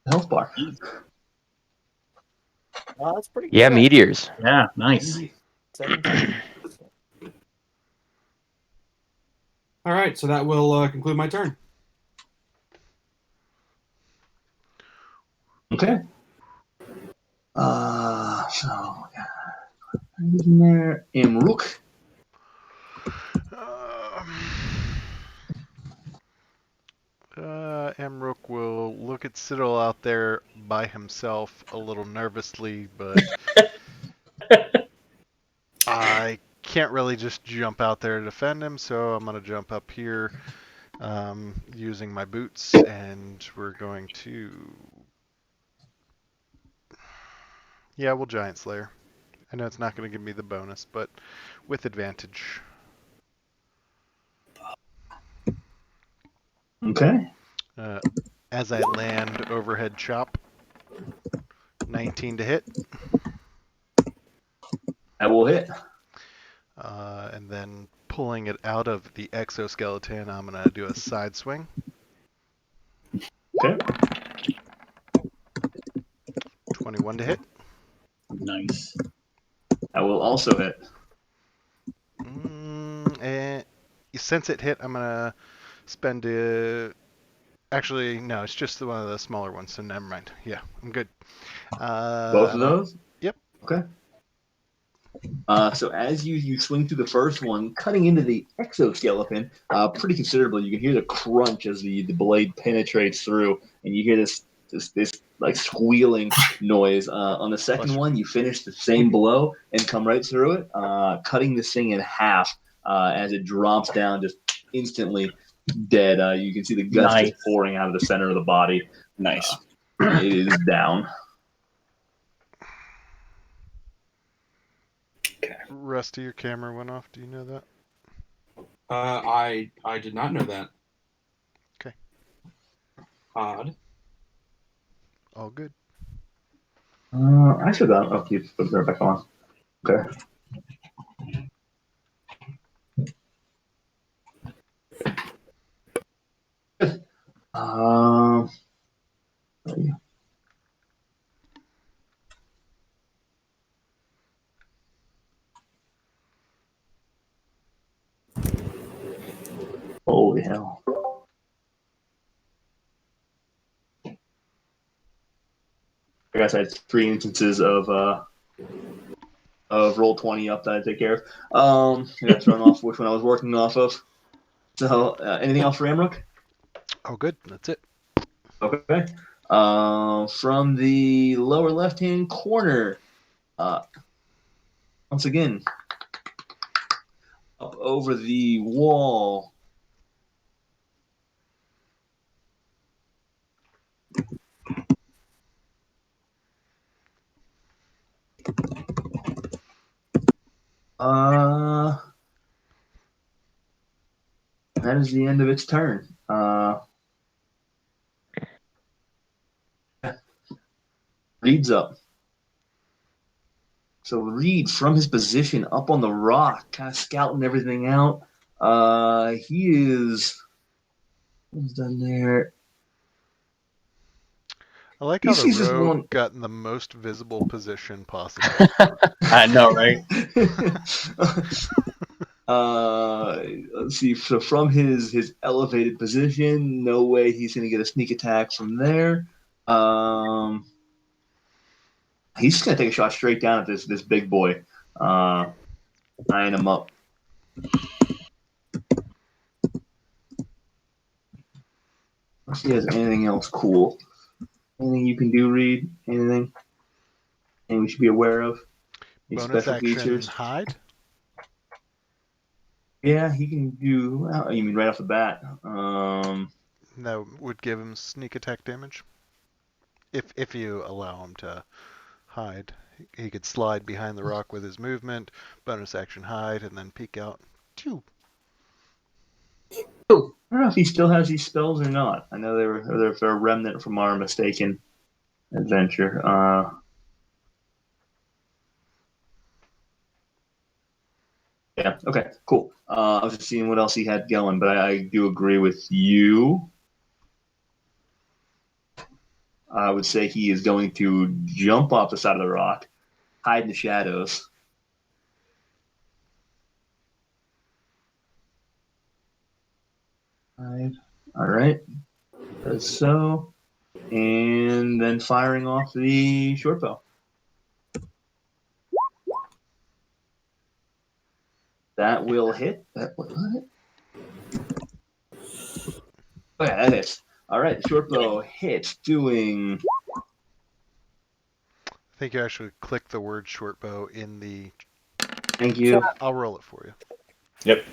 the health bar. Oh, that's pretty good. Yeah, meteors. Yeah, nice. 17. All right. So that will conclude my turn. Okay. So in there, Imruk. Emrook will look at Citadel out there by himself a little nervously, but I can't really just jump out there to defend him, so I'm going to jump up here using my boots, and we're going to... Yeah, we'll Giant Slayer. I know it's not going to give me the bonus, but with advantage. Okay. As I land overhead chop, 19 to hit. That will hit. And then pulling it out of the exoskeleton, I'm going to do a side swing. Okay. 21 to hit. Nice. That will also hit. And since it hit, I'm going to spend a... Actually, no, it's just one of the smaller ones, so never mind. Yeah, I'm good. Both of those? Yep. Okay. So as you swing through the first one, cutting into the exoskeleton pretty considerably, you can hear the crunch as the blade penetrates through, and you hear this like squealing noise. On the second one, you finish the same blow and come right through it, cutting this thing in half as it drops down just instantly dead. You can see the guts Nice. just pouring out of the center of the body. Nice. It is down. Rusty, your camera went off. Do you know that? I did not know that. Okay. Odd. All good. I should have. Oh, you put it back on. Okay. Holy hell. I guess I had 3 instances of Roll20 up that I take care of. I got thrown off which one I was working off of. So, anything else for Amrook? Oh, good. That's it. Okay. From the lower left-hand corner, once again, up over the wall. That is the end of its turn. Reed's up. So Reed, from his position up on the rock, kind of scouting everything out. He is. What's done there? I like how He's just the rogue one- got in the most visible position possible. I know, right? Let's see. So from his elevated position, no way he's going to get a sneak attack from there. He's just going to take a shot straight down at this big boy, eyeing him up. Let's see if he has anything else cool. Anything you can do, Reed? Anything? Anything we should be aware of? Any Bonus special action features? hide. Yeah, he can do. Well, you mean right off the bat? That would give him sneak attack damage. If you allow him to hide. He could slide behind the rock with his movement, bonus action hide, and then peek out. Phew. I don't know if he still has these spells or not. I know they're a remnant from our mistaken adventure. Yeah. Okay. Cool. I was just seeing what else he had going, but I do agree with you. I would say he is going to jump off the side of the rock, hide in the shadows. All right. So, and then firing off the short bow. That will hit. That will hit. Oh, yeah, that hits. All right, short bow hits, doing think you actually click the word short bow in the. Thank you. I'll roll it for you. Yep.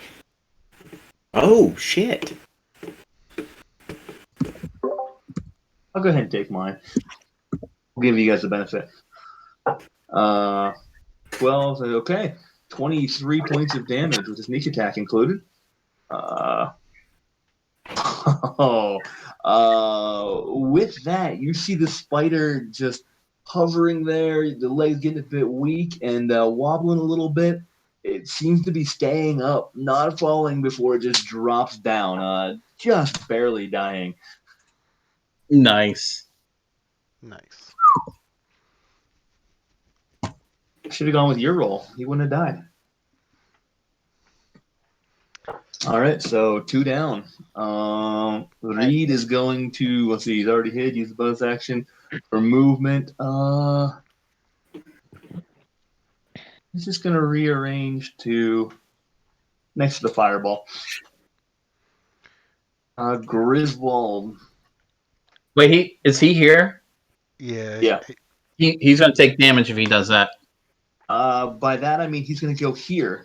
Oh shit. I'll go ahead and take mine. I'll give you guys the benefit. 12. Okay. 23 points of damage with a sneak attack included. With that, you see the spider just hovering there. The legs getting a bit weak and wobbling a little bit. It seems to be staying up, not falling before it just drops down, just barely dying. Nice. Nice. Should have gone with your roll. He wouldn't have died. All right, so 2 down. Reed is going to, let's see, he's already hit, use the bonus action for movement. He's just going to rearrange to next to the fireball. Griswold. Wait, is he here? Yeah. Yeah. He's gonna take damage if he does that. By that, I mean he's going to go here.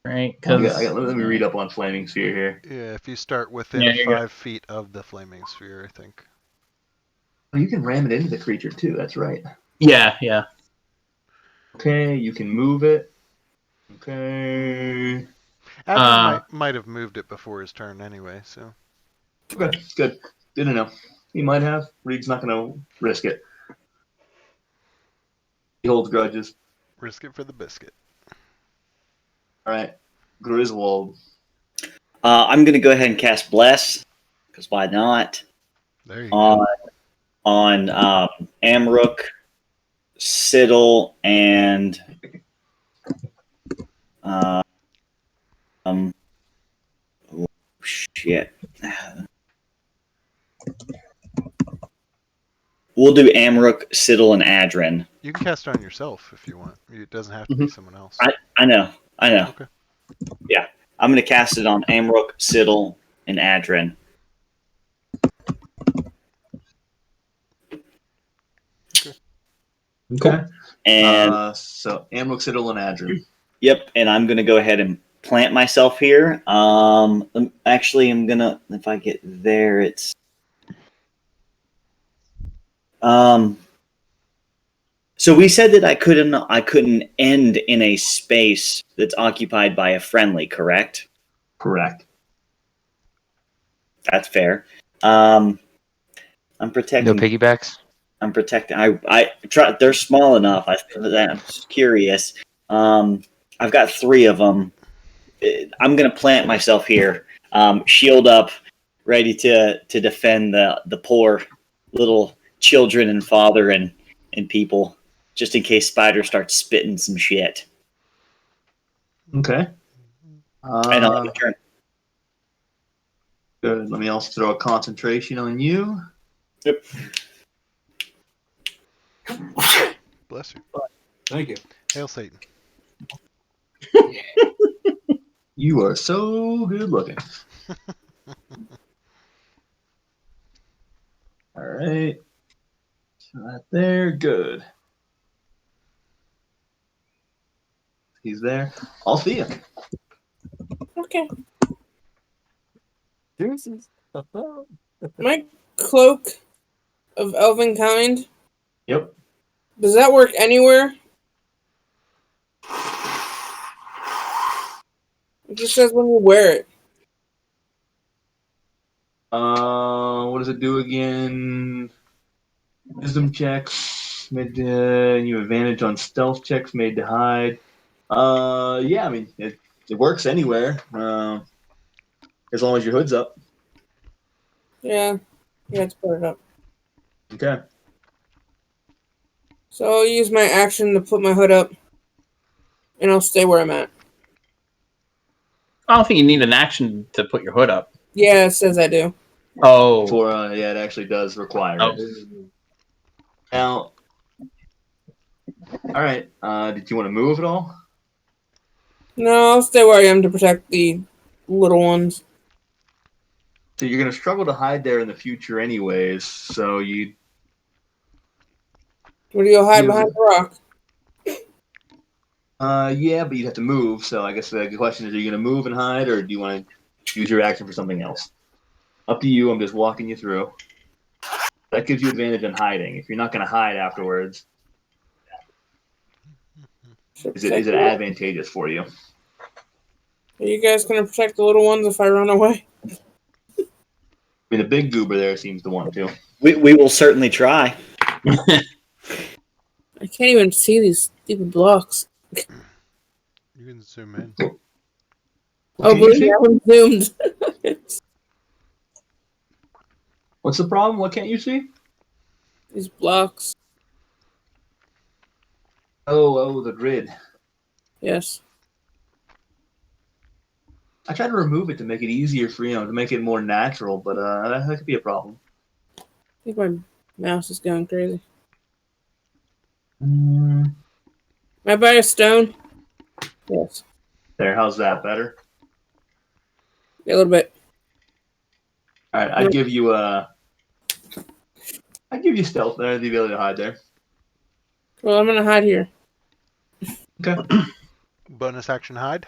Right, Let because me read up on Flaming Sphere here. Yeah, if you start within Yeah, you 5 feet of the flaming sphere, I think. Oh, you can ram it into the creature too, that's right. yeah. Okay, you can move it. Okay. Admiral might have moved it before his turn anyway, so. Okay, good. Didn't know. He might have. Reed's not going to risk it. He holds grudges. Risk it for the biscuit. All right, Griswold. I'm gonna go ahead and cast Bless, because why not? There you go. On Amrook, Siddle, and oh, shit. We'll do Amrook, Siddle, and Adrin. You can cast it on yourself if you want. It doesn't have to be someone else. I know. Okay. Yeah, I'm gonna cast it on Amrook, Siddle, and Adrin. Okay. And So Amrook, Siddle, and Adrin. yep, and I'm gonna go ahead and plant myself here. Actually, I'm gonna, if I get there, it's So we said that I couldn't end in a space that's occupied by a friendly, correct? Correct. That's fair. I'm protecting. No piggybacks. I'm protecting. I try. They're small enough. I'm curious. I've got 3 of them. I'm gonna plant myself here. Shield up, ready to defend the poor little children and father and people, just in case Spider starts spitting some shit. Okay. And I'll have a turn. Good. Let me also throw a concentration on you. Yep. Bless you. Thank you. Hail Satan. You are so good looking. All right. Right there. Good. He's there. I'll see you. Okay. Deuces. My Cloak of Elvenkind, Yep. does that work anywhere? It just says when you wear it. What does it do again? Wisdom checks. Made you advantage on stealth checks made to hide. Yeah, I mean it works anywhere. As long as your hood's up. Yeah. Let's put it up. Okay. So I'll use my action to put my hood up, and I'll stay where I'm at. I don't think you need an action to put your hood up. Yeah, it says I do. Oh, For yeah, it actually does require it. Now, all right. Did you want to move at all? No, I'll stay where I am to protect the little ones. So you're going to struggle to hide there in the future anyways, so you... Where do you go hide Yeah. behind the rock? Yeah, but you'd have to move, so I guess the question is, are you going to move and hide, or do you want to use your action for something else? Up to you, I'm just walking you through. That gives you advantage on hiding. If you're not going to hide afterwards, is it advantageous for you? Are you guys gonna protect the little ones if I run away? I mean, the big goober there seems to want to. We will certainly try. I can't even see these stupid blocks. You can zoom in. Oh, Can you believe see? me, I haven't zoomed. What's the problem? What can't you see? These blocks. Oh, the grid. Yes. I tried to remove it to make it easier for to make it more natural, but that could be a problem. I think my mouse is going crazy. Mm. May I buy a stone? Yes. There, how's that better? Yeah, a little bit. All right, I'd give you stealth there, the ability to hide there. Well, I'm gonna hide here. Okay. Bonus action hide.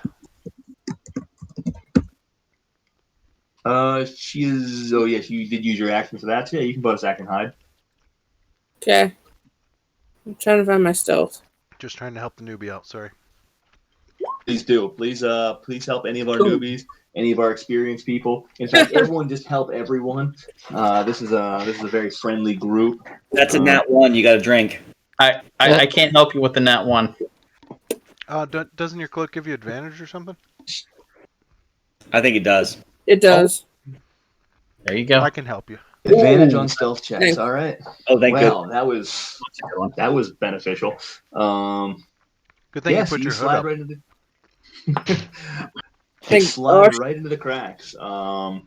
She is. Oh yes, you did use your action for that. So yeah, you can bonus action hide. Okay. I'm trying to find my stealth. Just trying to help the newbie out. Sorry. Please do. Please help any of our newbies, any of our experienced people. In fact, everyone just help everyone. This is a very friendly group. That's a nat 1. You got to drink. I can't help you with the nat 1. Doesn't your cloak give you advantage or something? I think it does. It does. There you go. I can help you. Advantage on stealth checks. Thanks. All right. Oh, thank Wow, goodness. that was beneficial. Good thing Yes, you put your hood slide up. right into Thank slide gosh. right into the cracks. Not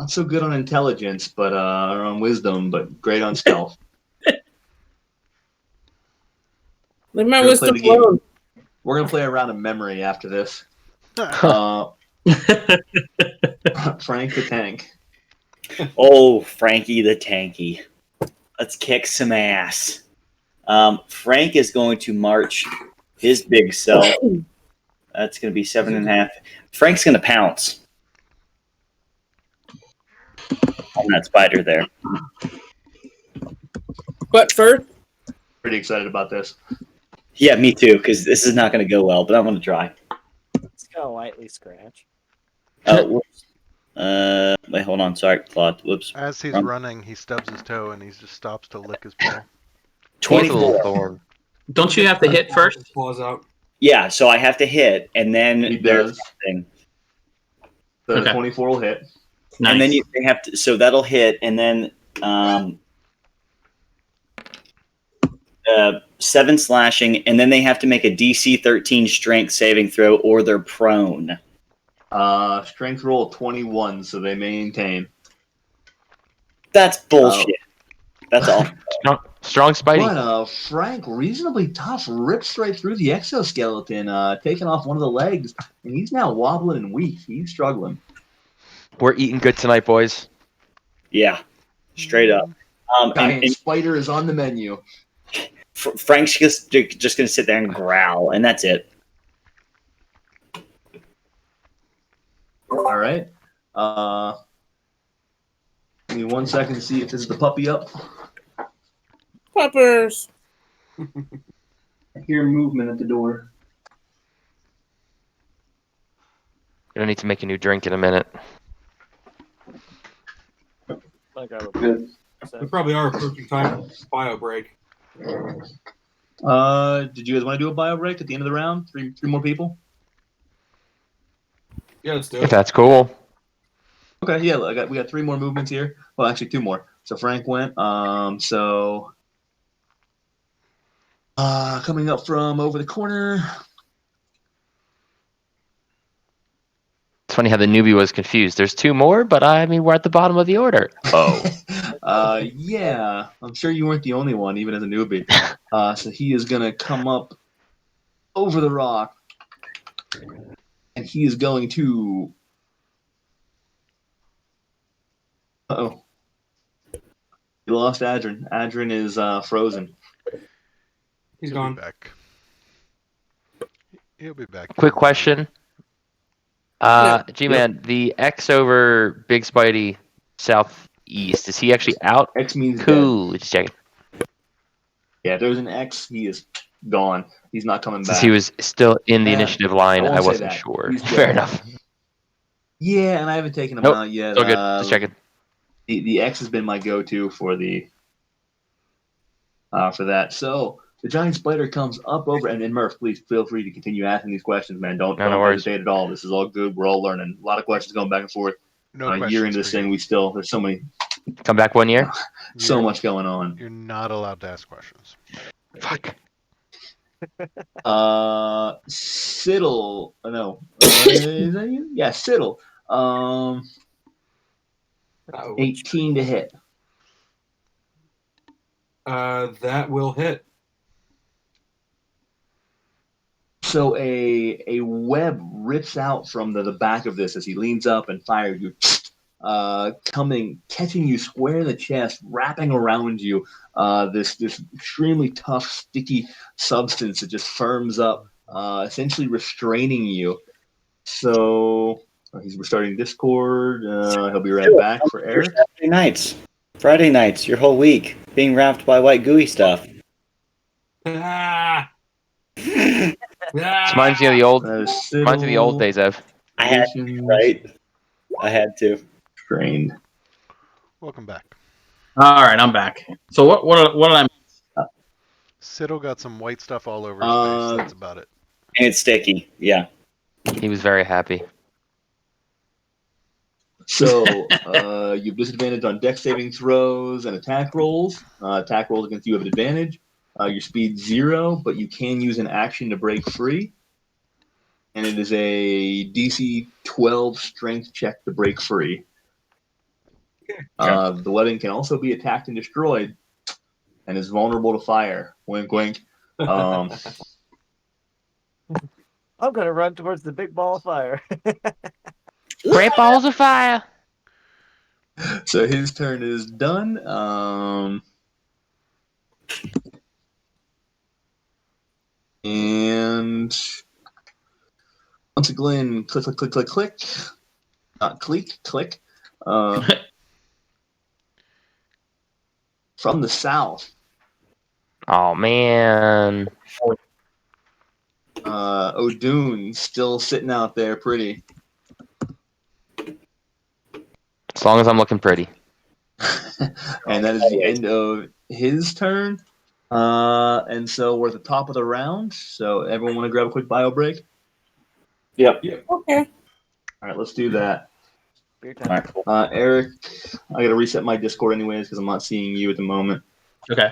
so good on intelligence, but or on wisdom, but great on stealth. Leave my We're gonna play wisdom the game. alone. We're gonna play a round of memory after this. Frank the Tank. Oh, Frankie the Tanky. Let's kick some ass. Frank is going to march his big self. That's going to be 7.5. Frank's going to pounce on that spider there. But first, Pretty excited about this. Yeah, me too, because this is not going to go well, but I'm going to try. It's gonna lightly scratch. Whoops. Wait, hold on. Sorry, Claude. Whoops. As he's Wrong. running, he stubs his toe and he just stops to lick his paw. 24. Thorn. Don't you have to hit first? Claws out. Yeah, so I have to hit, and then He there's does. something. The Okay. 24 will hit. Nice. And then they have to, so that'll hit, and then 7 slashing, and then they have to make a DC 13 strength saving throw, or they're prone. Strength roll 21, so they maintain. That's bullshit. That's all. Strong Spidey. But Frank, reasonably tough, ripped straight through the exoskeleton, taking off one of the legs, and he's now wobbling and weak. He's struggling. We're eating good tonight, boys. Yeah, straight up. And Spider is on the menu. Frank's just going to sit there and growl, and that's it. All right. Give me 1 second to see if this is the puppy up. poppers. I hear movement at the door. Gonna need to make a new drink in a minute. Like I would Good. We probably are approaching time for bio break. Did you guys want to do a bio break at the end of the round? Three more people? Yeah, let's do If it. that's cool. Okay, yeah, we got 3 more movements here. Well, actually 2 more. So Frank went. Coming up from over the corner. It's funny how the newbie was confused. There's 2 more, but I mean we're at the bottom of the order. Oh. Yeah, I'm sure you weren't the only one, even as a newbie. So he is gonna come up over the rock, and he is going to Oh, you lost Adrin. Adrin is frozen. He's He'll gone. be back. He'll be back. Quick in time. question. G-Man, the X over Big Spidey southeast, is he actually out? X means dead. Cool. Just checking. Yeah, if there's an X, he is gone. He's not coming Since back. he was still in the Uh, initiative line, I won't I say wasn't that. sure. He's Fair dead. enough. Yeah, and I haven't taken him Nope. out yet. It's all good. Just checking. The X has been my go-to for the for that. So the giant spider comes up over, and Murph, please feel free to continue asking these questions, man. Don't No worries. hesitate at all. This is all good. We're all learning. A lot of questions going back and forth. No A questions year into this for you. thing, there's so many, Come back 1 year? so You're- much going on. You're not allowed to ask questions. Fuck. Siddle. No, is that you? Yeah, Siddle. 18 to hit. That will hit. So a web rips out from the back of this as he leans up and fires you, catching you square in the chest, wrapping around you. This extremely tough, sticky substance that just firms up, essentially restraining you. So he's restarting Discord. He'll be right back for Eric. Friday nights, your whole week being wrapped by white gooey stuff. Ah! This reminds me of the old days, Ev. I had to, right? I had to. Trained. Welcome back. All right, I'm back. So what did I? Siddle got some white stuff all over his face. That's about it. And it's sticky. Yeah. He was very happy. So you have disadvantage on dex saving throws and attack rolls. Attack rolls against you have an advantage. Your speed's 0, but you can use an action to break free. And it is a DC 12 strength check to break free. The weapon can also be attacked and destroyed and is vulnerable to fire. Wink, wink. I'm going to run towards the big ball of fire. Great balls of fire. So his turn is done. And once again, click, click, click, click, click. Not click, click. From the south, Oh man. O'Doon still sitting out there pretty. As long as I'm looking pretty. And that is the end of his turn. And so we're at the top of the round. So everyone want to grab a quick bio break? Yep. Okay. All right, let's do that. Beer All time. right, cool. Eric, I got to reset my Discord anyways because I'm not seeing you at the moment. Okay.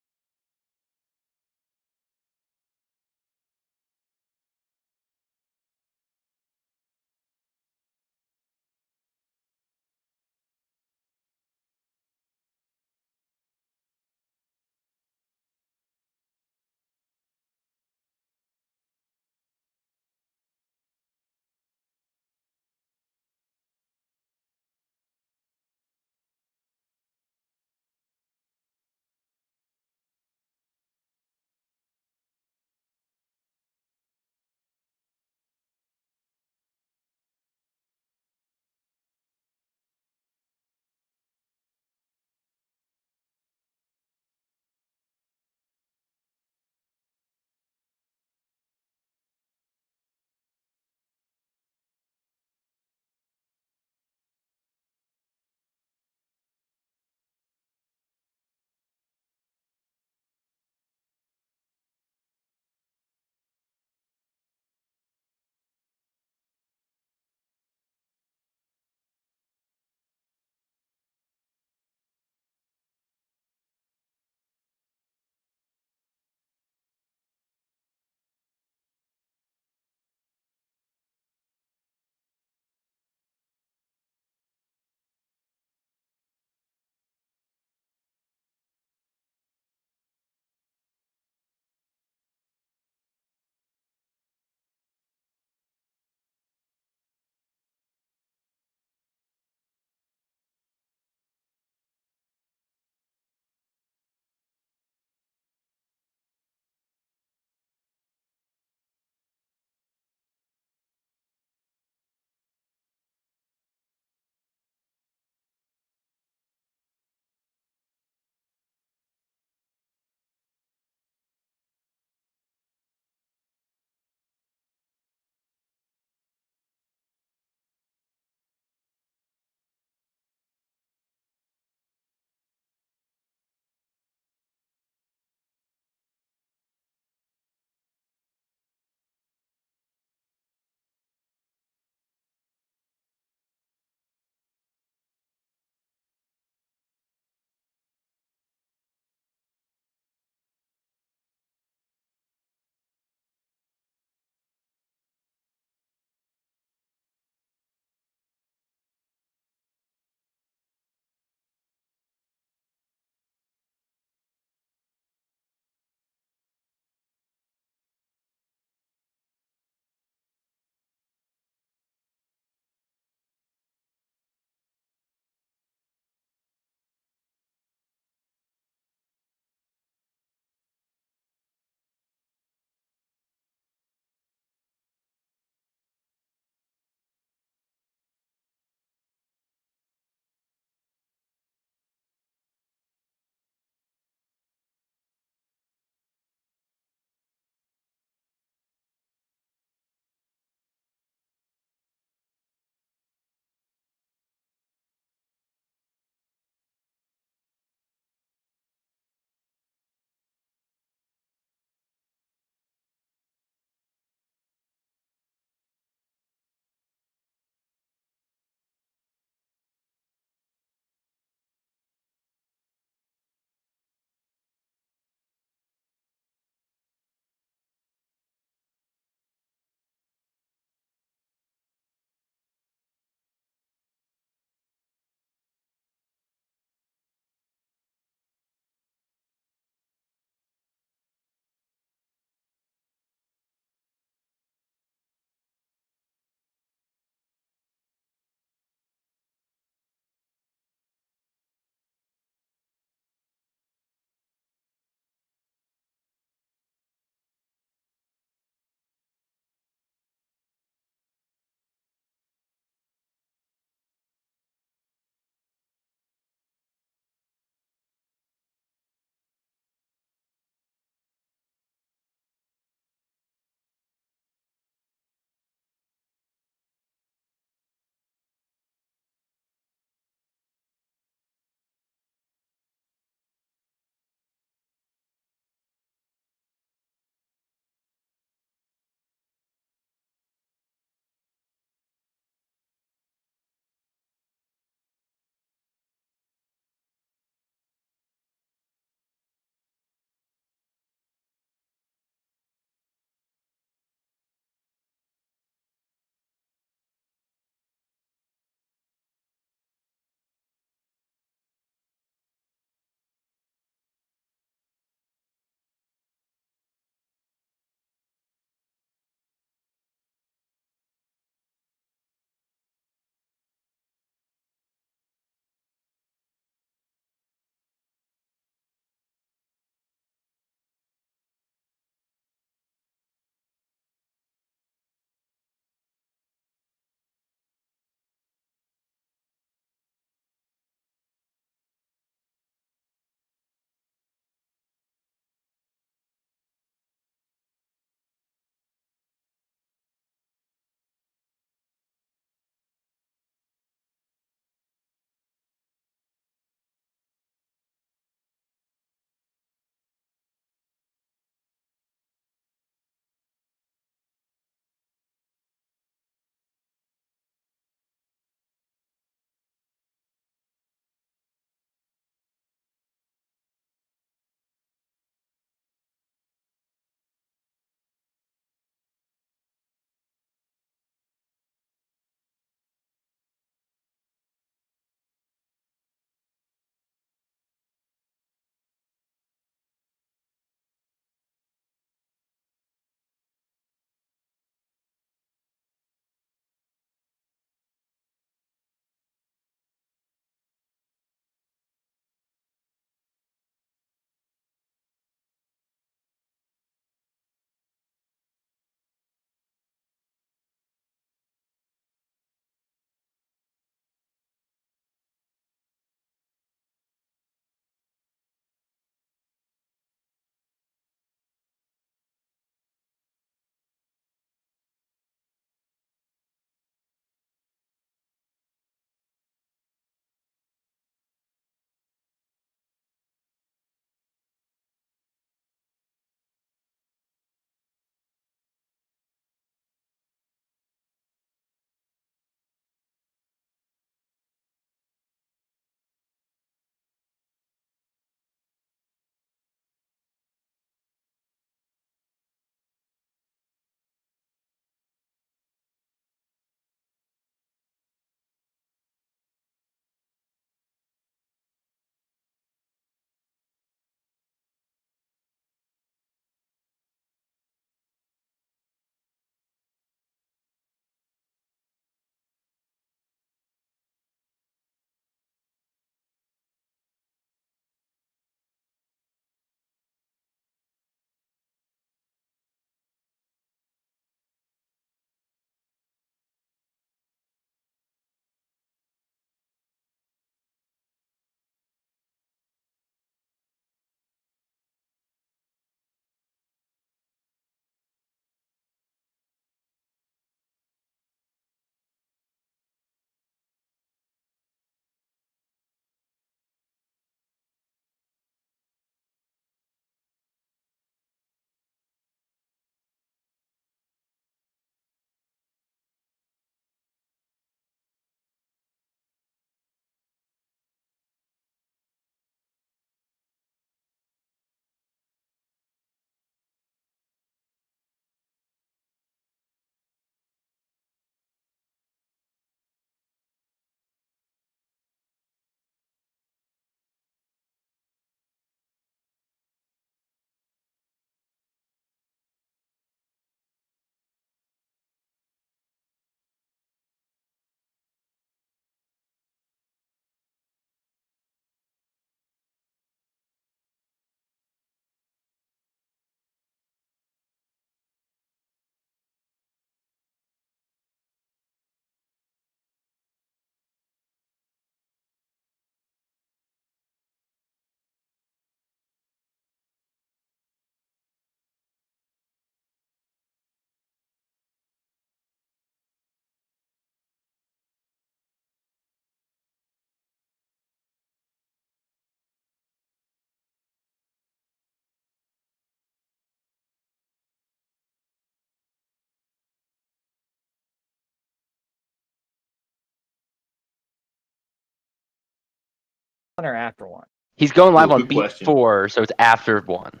or after 1? He's going live on Good beat question. 4, so it's after 1.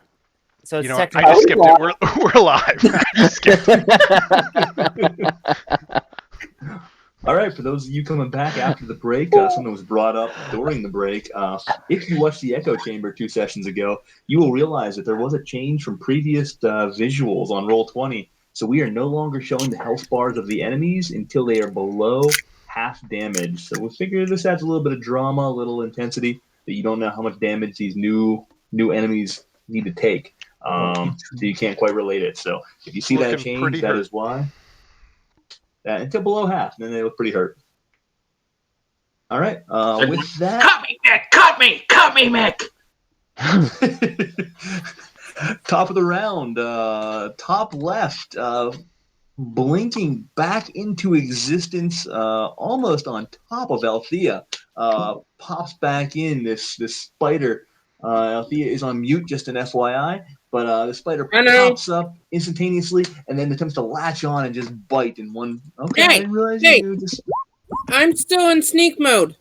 So it's You know what? I technically just skipped it. We're live. I just skipped it. All right, for those of you coming back after the break, something was brought up during the break. If you watched the Echo Chamber 2 sessions ago, you will realize that there was a change from previous visuals on Roll20. So we are no longer showing the health bars of the enemies until they are below half damage. So we figure this adds a little bit of drama, a little intensity, that you don't know how much damage these new enemies need to take. So you can't quite relate it. So if you see that Looking pretty change, that hurt. is why. Until below half, and then they look pretty hurt. All right. With that, Cut me, Mick! Cut me! Cut me, Mick! top of the round, top left, blinking back into existence, almost on top of Althea, pops back in. This spider. Althea is on mute, just an FYI. But the spider pops up instantaneously and then attempts to latch on and just bite in one. Okay, I didn't realize you just. I'm still in sneak mode.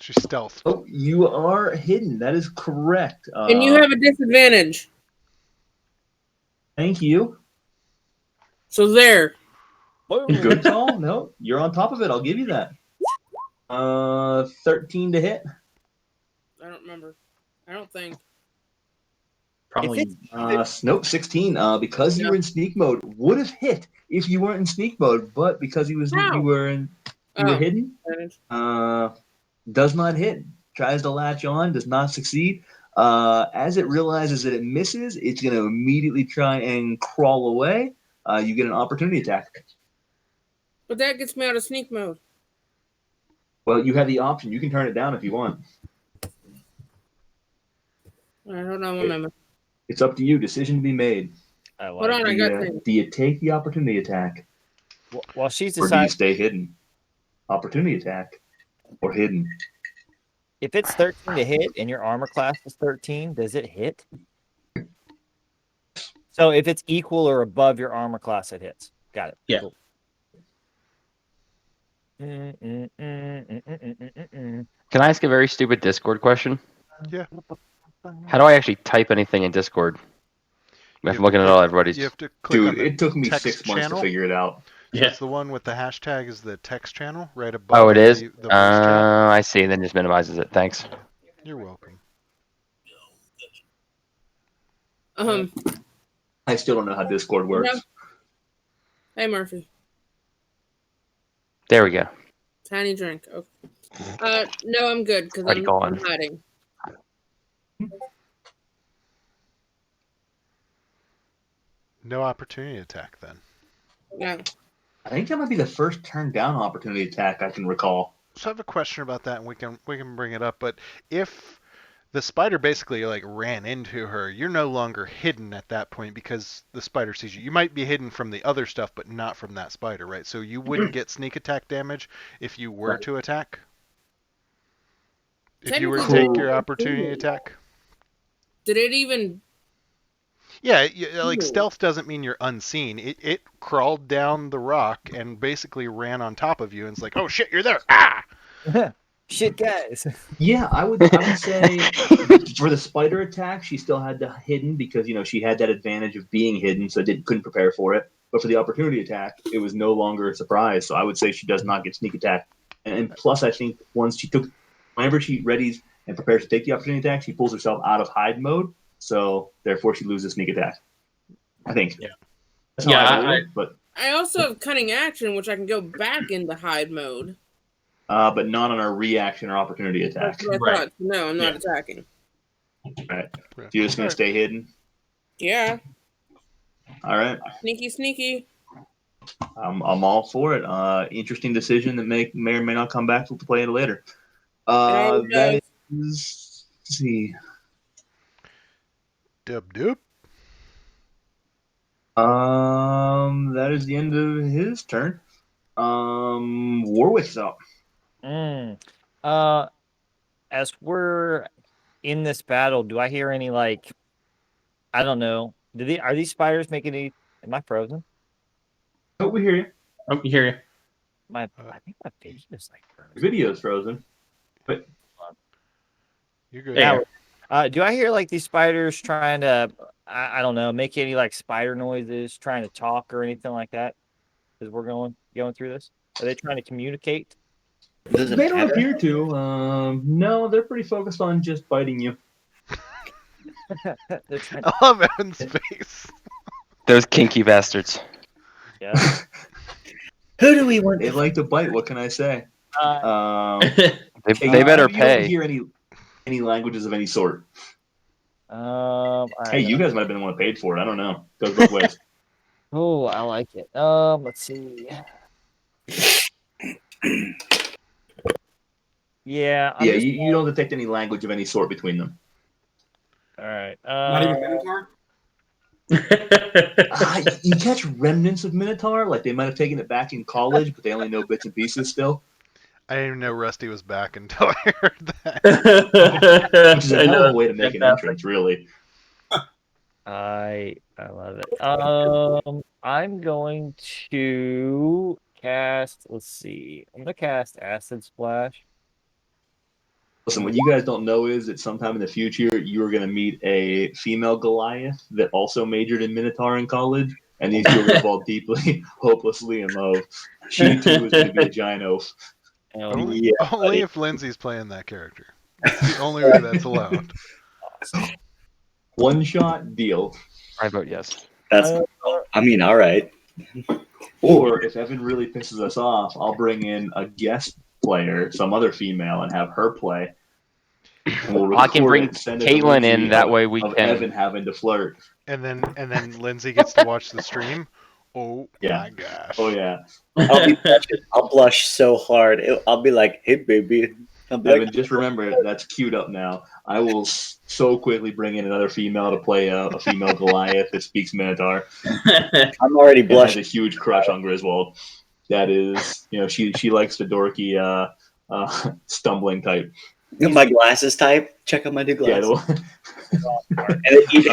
She's stealth. Oh, you are hidden. That is correct. And you have a disadvantage. Thank you. So there. Good call. No, you're on top of it. I'll give you that. 13 to hit. I don't remember. I don't think. Probably. Nope, 16. Because you were in sneak mode, would have hit if you weren't in sneak mode, but because you were hidden, does not hit. Tries to latch on, does not succeed. As it realizes that it misses, it's going to immediately try and crawl away. You get an opportunity attack. But that gets me out of sneak mode. Well, you have the option. You can turn it down if you want. All right, hold on one moment. It's up to you. Decision to be made. Hold on, I got things. Do you take the opportunity attack? While she's Or do you deciding, stay hidden? Opportunity attack or hidden? if it's 13 to hit and your armor class is 13, does it hit? So if it's equal or above your armor class, it hits. Got it. Yeah. Cool. Can I ask a very stupid Discord question? Yeah. How do I actually type anything in Discord? I'm looking at all everybody's. You have to click on the it took me text 6 months channel. to figure it out. So Yeah. it's the one with the hashtag is the text channel right above. Oh, it is? The voice chat. I see. Then just minimizes it. Thanks. You're welcome. I still don't know how Discord works. No. Hey, Murphy. There we go. Tiny drink. Okay. No, I'm good because Already I'm gone. hiding. No opportunity attack then. Yeah. I think that might be the first turn down opportunity attack I can recall. So I have a question about that, and we can bring it up. But if the spider basically like ran into her, you're no longer hidden at that point because the spider sees you. You might be hidden from the other stuff, but not from that spider, right? So you wouldn't get sneak attack damage if you were to attack. If you were to take your opportunity attack. Did it even? Yeah, like stealth doesn't mean you're unseen. It crawled down the rock and basically ran on top of you and it's like, oh shit, you're there. Ah! Shit, guys. Yeah, I would say for the spider attack, she still had the hidden because she had that advantage of being hidden, so couldn't prepare for it. But for the opportunity attack, it was no longer a surprise. So I would say she does not get sneak attack. And plus, I think whenever she readies and prepares to take the opportunity attack, she pulls herself out of hide mode. So therefore, she loses sneak attack. I think. Yeah. That's how I but I also have cunning action, which I can go back into hide mode. But not on a reaction or opportunity attack. That's what I thought. No, I'm not attacking. All right. So you're just gonna stay hidden. Yeah. All right. Sneaky. I'm all for it. Interesting decision that may or may not come back to play it later. That is. Let's see. Dub. That is the end of his turn. Warwick's up. As we're in this battle, do I hear any I don't know. Are these spiders making any? Am I frozen? Oh, we hear you. Oh, we hear you. I think my video's frozen. Your video's frozen. But You're good. There. Do I hear like these spiders trying to, I don't know, make any like spider noises, trying to talk or anything like that? As we're going through this, are they trying to communicate? Does it They don't matter? appear to. No, they're pretty focused on just biting you. They're trying I love Evan's face. Those kinky bastards. yeah. Who do we want? They like to bite. What can I say? They Hey, better you don't pay. hear any languages of any sort. All Hey, right. you guys might have been the one who paid for it. I don't know. Goes both ways. Oh, I like it. Let's see. Yeah. I'm Yeah, just- you don't detect any language of any sort between them. All right. Not even Minotaur? You catch remnants of Minotaur, like they might have taken it back in college, but they only know bits and pieces still. I didn't even know Rusty was back until I heard that. Which is a hell of a way to make an entrance, really. I love it. I'm going to cast. Let's see. I'm gonna cast Acid Splash. Listen, what you guys don't know is that sometime in the future you are going to meet a female Goliath that also majored in Minotaur in college, and these two are going to fall deeply, hopelessly in love. She too is going to be a giant oaf. Only, Yeah, only buddy. if Lindsay's playing that character. That's the only way that's allowed. One shot deal. I vote yes. That's. I mean, all right. Or if Evan really pisses us off, I'll bring in a guest player, some other female, and have her play. And we'll I can record bring it and send it to Caitlin in, Lindsay that of- way we of can- Evan having to flirt. And then Lindsay gets to watch the stream. Oh Yeah. my gosh. Oh yeah, I'll blush so hard. I'll be like, "Hey, baby." I'll be Evan, like, just remember that's queued up now. I will so quickly bring in another female to play a female Goliath that speaks Minotaur. I'm already And has blushing. a huge crush on Griswold. That is, she likes the dorky, stumbling type. My glasses type. Check out my new Yeah, glasses. the And then you-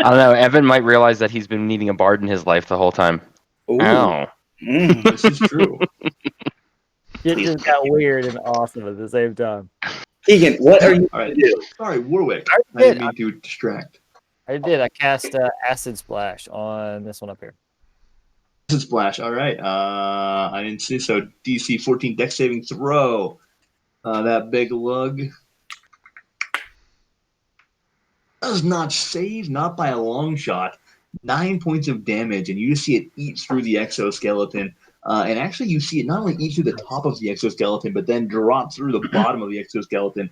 I don't know. Evan might realize that he's been needing a bard in his life the whole time. Ooh. Ow. Mm. this is true. It just got weird and awesome at the same time. Keegan, what are you All right, going to do? sorry, Warwick. I I didn't did. mean to distract. I did. I cast Acid Splash on this one up here. This is Splash. All right. I didn't see. So DC 14 dex saving throw. That big lug does not save, not by a long shot. 9 points of damage, and you see it eat through the exoskeleton. And actually, you see it not only eat through the top of the exoskeleton, but then drop through the bottom of the exoskeleton,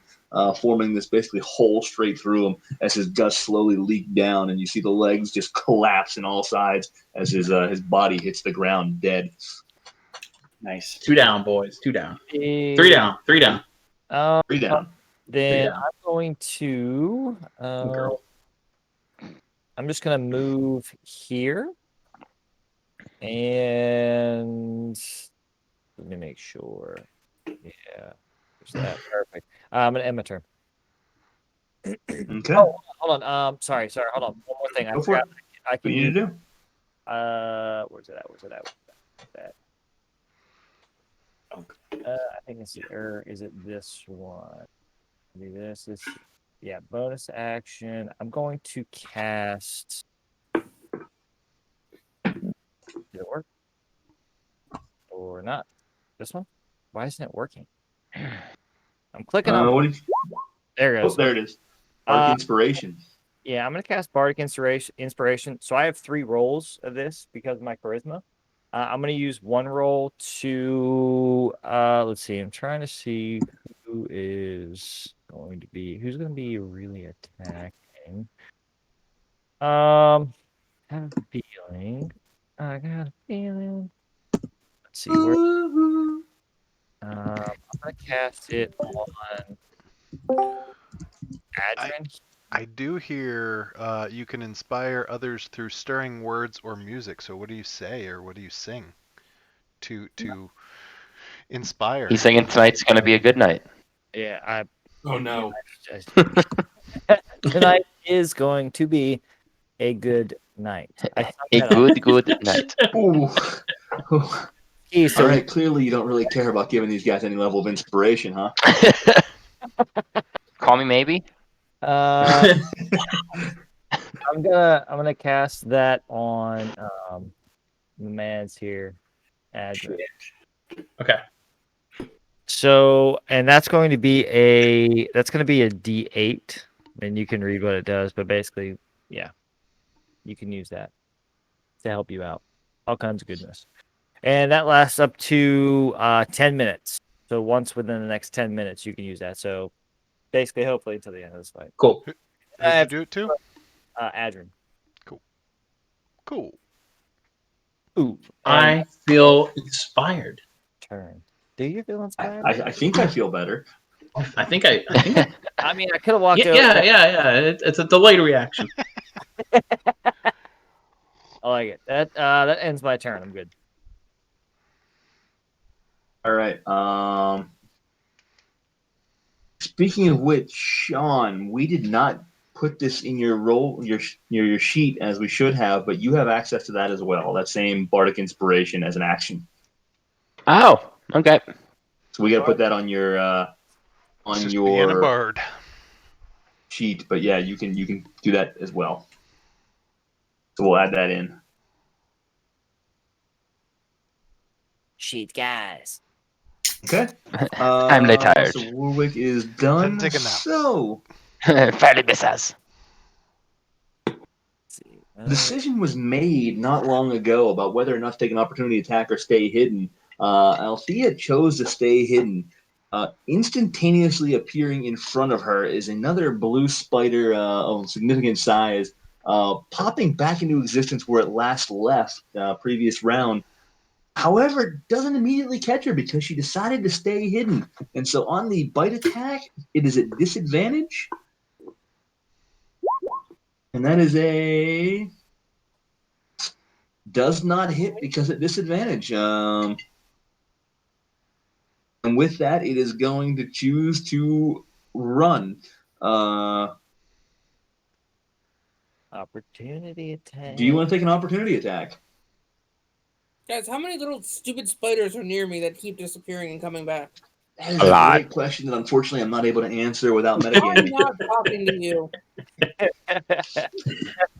forming this basically hole straight through him as his guts slowly leak down, and you see the legs just collapse in all sides as his body hits the ground dead. Nice. 2 down, boys. 2 down. Three 3 down. 3 down. 3 down. Then Yeah. I'm going to. Girl. I'm just gonna move here, and let me make sure. Yeah, there's that. Perfect. I'm gonna end my turn. Okay. Oh, hold on. Sorry. Hold on. One more thing. I Go for forgot. I What do can you need to do? Where's it at? Where's that? I think it's or is it this one? Do this. Yeah, bonus action. I'm going to cast. Did it work? Or not? This one? Why isn't it working? I'm clicking on. What did you, There it oh, goes. there it is. Arc Uh, Inspiration. Yeah, I'm gonna cast Bardic Inspiration. So I have 3 rolls of this because of my charisma. I'm gonna use 1 roll to let's see. I'm trying to see who's going to be really attacking. I have a feeling. I got a feeling. Let's see where. I'm gonna cast it on Adrian. I do hear you can inspire others through stirring words or music. So what do you say or what do you sing to inspire? He's singing tonight's going to be a good night. Yeah, Oh no. tonight is going to be a good night. I thought A that up. good night. Ooh. Gee, so All right, clearly you don't really care about giving these guys any level of inspiration, huh? Call me maybe. I'm gonna cast that on the man's here, Adrian. Okay. So, and that's going to be a D8, and you can read what it does, but basically, yeah, you can use that to help you out. All kinds of goodness, and that lasts up to 10 minutes. So once within the next 10 minutes, you can use that. So basically, hopefully, until the end of this fight. Cool. Who'd you do it to? Adrian. Cool. Ooh, I feel inspired. turn. Do you feel inspired? I think I feel better. I think I I mean, I could have walked yeah, over. yeah. It's a delayed reaction. I like it. That ends my turn. I'm good. All right. Speaking of which, Sean, we did not put this in your your sheet as we should have, but you have access to that as well. That same bardic inspiration as an action. Oh, okay. So we got to put that on your It's just being a bard. sheet. But yeah, you can do that as well. So we'll add that in. Sheet, guys. Okay. I'm late tired. So Warwick is done. Take a nap. So Fairly misses. the decision was made not long ago about whether or not to take an opportunity attack or stay hidden. Althea chose to stay hidden. Instantaneously appearing in front of her is another blue spider of significant size, popping back into existence where it last left previous round. However, doesn't immediately catch her because she decided to stay hidden. And so on the bite attack, it is at disadvantage. And that is a does not hit because at disadvantage. And with that, it is going to choose to run. Opportunity attack. Do you want to take an opportunity attack? Guys, how many little stupid spiders are near me that keep disappearing and coming back? That is A a lot. great question that unfortunately I'm not able to answer without I'm metagaming. not talking to you.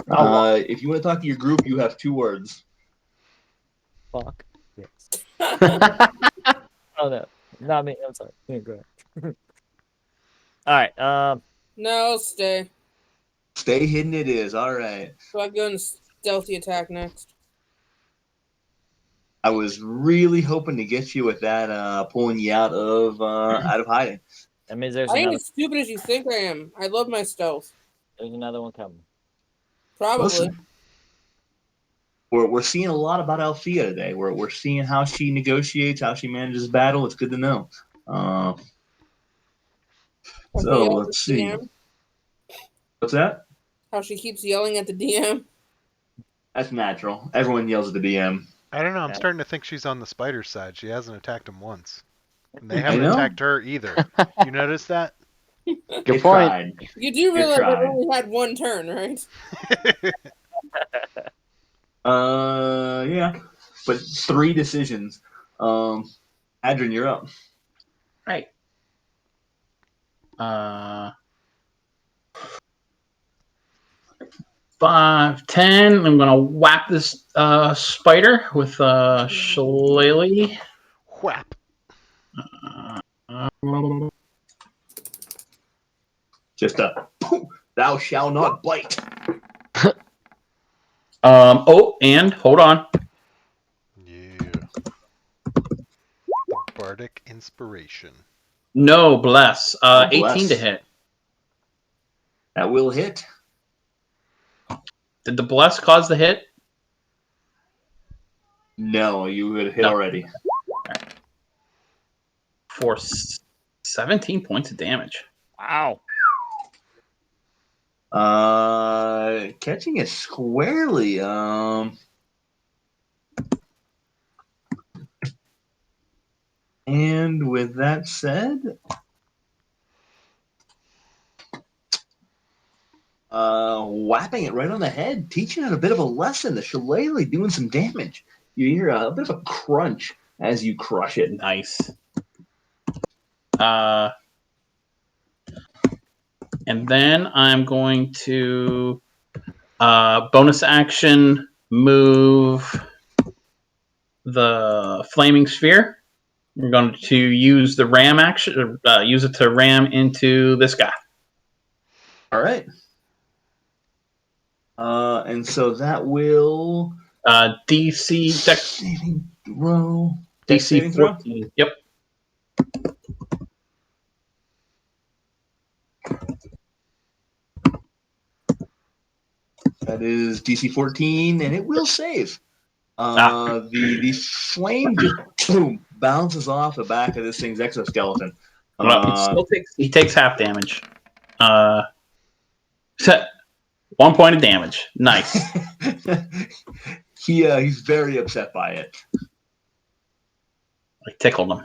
If you want to talk to your group, you have 2 words. Fuck. Yes. Oh no, not me. I'm sorry. Yeah, go ahead. All right. No, stay. Stay hidden it is. All right. So I go and stealthy attack next. I was really hoping to get you with that, pulling you out of hiding. That means there's I ain't another. as stupid as you think I am. I love my stealth. There's another one coming. Probably. Listen, we're seeing a lot about Althea today. We're seeing how she negotiates, how she manages battle. It's good to know. So let's see. DM. What's that? How she keeps yelling at the DM. That's natural. Everyone yells at the DM. I don't know. I'm Yeah. starting to think she's on the spider side. She hasn't attacked him once. And they I haven't know. attacked her either. You notice that? Good They point. tried. You do realize tried. I've only had one turn, right? Yeah. But 3 decisions. Adrian, you're up. Right. 5, 10. I'm gonna whap this spider with shillelagh. Whap. Just a thou shalt not bite. Oh, and hold on. Yeah. Bardic inspiration. No, bless. 18 Bless. to hit. That will hit. Did the bless cause the hit? No, you would hit No. already. For 17 points of damage. Wow. Catching it squarely. And with that said, whapping it right on the head, teaching it a bit of a lesson. The shillelagh doing some damage. You hear a bit of a crunch as you crush it. Nice. And then I'm going to bonus action move the flaming sphere. We're going to use the ram action, use it to ram into this guy. All right. And so that will DC dex saving throw. Dex DC saving throw? 14. Yep. That is DC 14, and it will save. The flame just boom bounces off the back of this thing's exoskeleton. Well, he takes half damage. 1 point of damage. Nice. He's very upset by it. I tickled him.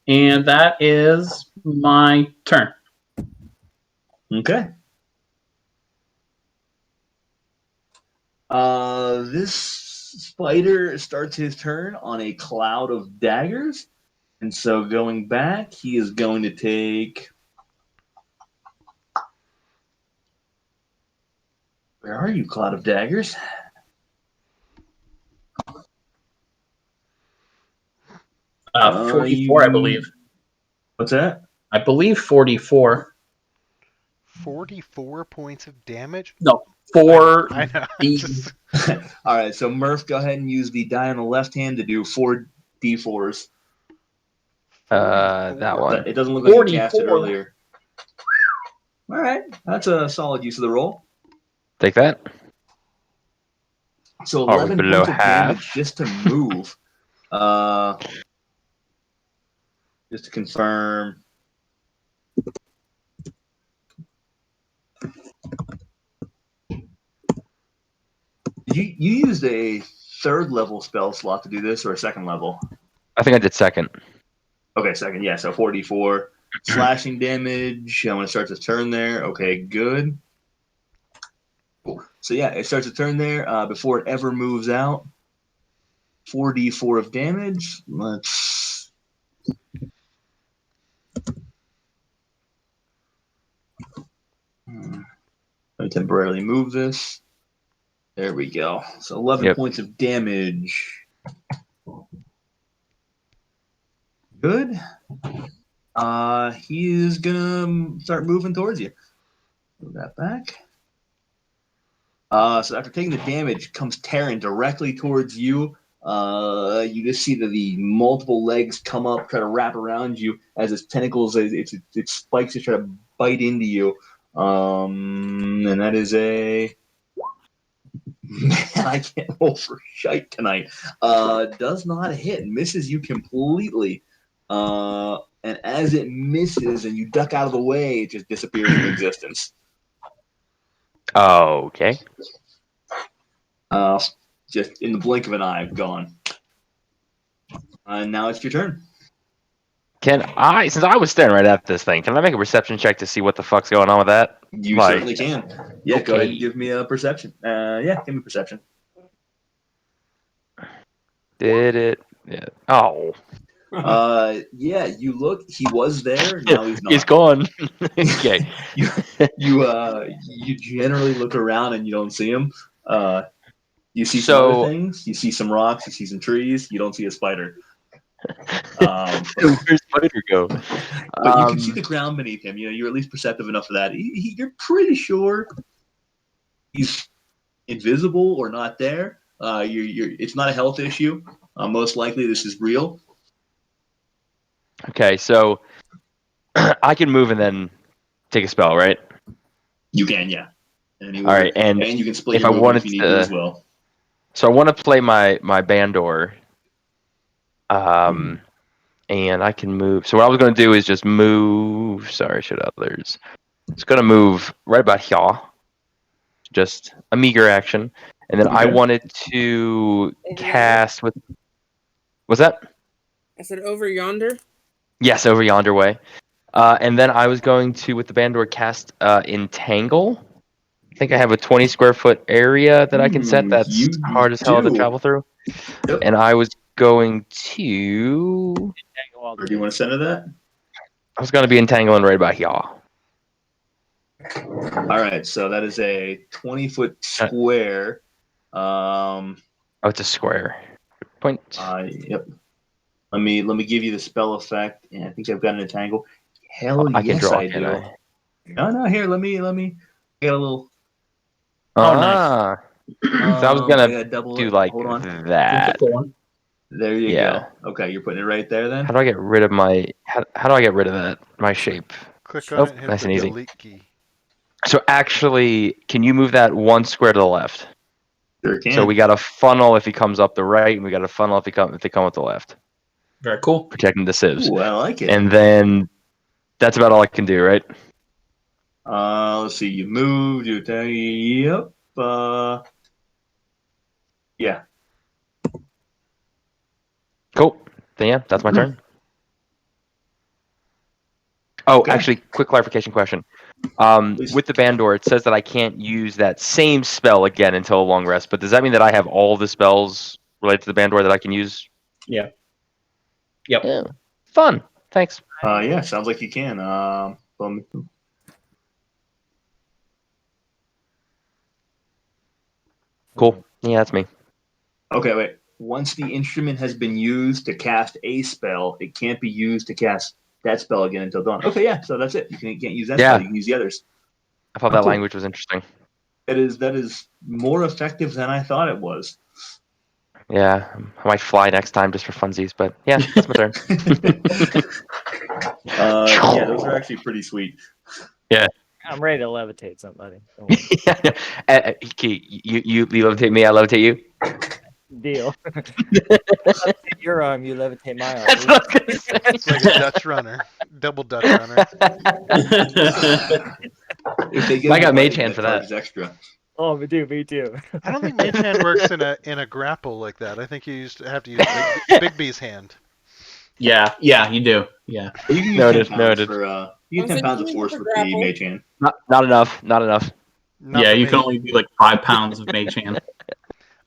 And that is my turn. Okay. This spider starts his turn on a cloud of daggers. And so going back, he is going to take... Where are you, cloud of daggers? Uh, 44, I believe. What's that? I believe 44. 44 points of damage? No, 4. I know. D- All right, so Murph, go ahead and use the die on the left hand to do 4 d4s. That one. It doesn't look like you cast it 44. earlier. All right, that's a solid use of the roll. Take that. So Are we 11 below points of damage half? just to move. Just to confirm. You used a 3rd level spell slot to do this, or a 2nd level? I think I did second. Okay, 2nd, yeah, so 44. Slashing damage. I'm going to start the turn there. Okay, good. Cool. So yeah, it starts a turn there before it ever moves out. 4d4 of damage. Let's... Let me temporarily move this. There we go. So 11 points of damage. Good. He is going to start moving towards you. Move that back. So after taking the damage, comes tearing directly towards you. You just see that the multiple legs come up, try to wrap around you as its tentacles, its spikes to try to bite into you. And that is a... Man, I can't roll for shite tonight. Does not hit. Misses you completely. And as it misses and you duck out of the way, it just disappears into existence. Oh, okay. Just in the blink of an eye, gone. Now it's your turn. Can I, since I was staring right at this thing, can I make a perception check to see what the fuck's going on with that? You certainly can. Yeah, go ahead and give me a perception. Yeah, give me perception. Did it? Yeah. Oh. Yeah, you look. He was there. Now he's not. He's gone. Okay. You generally look around and you don't see him. You see some other things. You see some rocks. You see some trees. You don't see a spider. Where's Spider go? But you can see the ground beneath him. You know, you're at least perceptive enough for that. You're pretty sure he's invisible or not there. It's not a health issue. Most likely, this is real. Okay, so I can move and then take a spell, right? You can, yeah. Anywhere. All right, and you can split if your I wanted if you need to as well. So I want to play my Bandor. And I can move. So what I was going to do is just move. Sorry, should others. It's going to move right about here. Just a meager action. And then I wanted to cast with... What's that? I said over yonder? Yes, over yonder way. And then I was going to, with the Bandor, cast Entangle. I think I have a 20 square foot area that I can set. That's hard as hell to travel through. Yep. And I was going to I'll Or do you want to center that? I was going to be entangling right by here. All right, so that is a 20-foot square. Oh, it's a square. Point. Yep. Let me give you the spell effect, and I think I've got an entangle. Hell I can yes, draw, I can do. I? No, here, let me. I got a little. Oh, nice. So I was I gonna got double do it. like Hold on. Flip that. the coin. There you Yeah. go. Okay, you're putting it right there then. How do I get rid of my? How do I get rid of that? My shape. Click Oh, on it and hit nice the and easy. delete key. So actually, can you move that one square to the left? Sure can. So we got a funnel if he comes up the right, and we got a funnel if they come up the left, Very cool. protecting the sieves. Ooh, I like it. And then that's about all I can do, right? Let's see. You moved. You attack. Yep. Yeah. Cool. Then yeah, that's my turn. Oh, Okay. actually, quick clarification question. Please. With the Bandor, it says that I can't use that same spell again until a long rest. But does that mean that I have all the spells related to the Bandor that I can use? Yeah. Yep. Yeah. Fun. Thanks. Yeah. Sounds like you can. Cool. Yeah, that's me. Okay. Wait. Once the instrument has been used to cast a spell, it can't be used to cast that spell again until dawn. Okay. Yeah. So that's it. You can't use that Yeah. spell. You can use the others. I thought that language was interesting. That is more effective than I thought it was. Yeah, I might fly next time just for funsies, but yeah, that's my turn. Yeah, those are actually pretty sweet. I'm ready to levitate somebody. Don't worry. Key, you levitate me, I levitate you. Deal. Levitate your arm, you levitate my arm. That's what I was gonna say. It's like a Dutch runner, double Dutch runner. If they get I got the mage button, hand for that. charges extra. Oh, me too, me too. I don't think Mage Hand works in a grapple like that. I think you have to use Big B's hand. yeah, you do. Yeah. You can use Noted, 10 pounds noted. for you get 10 pounds of force with the grapple. mage hand. Not enough. Not enough. Not Yeah, for you me. can only do like 5 pounds of mage hand.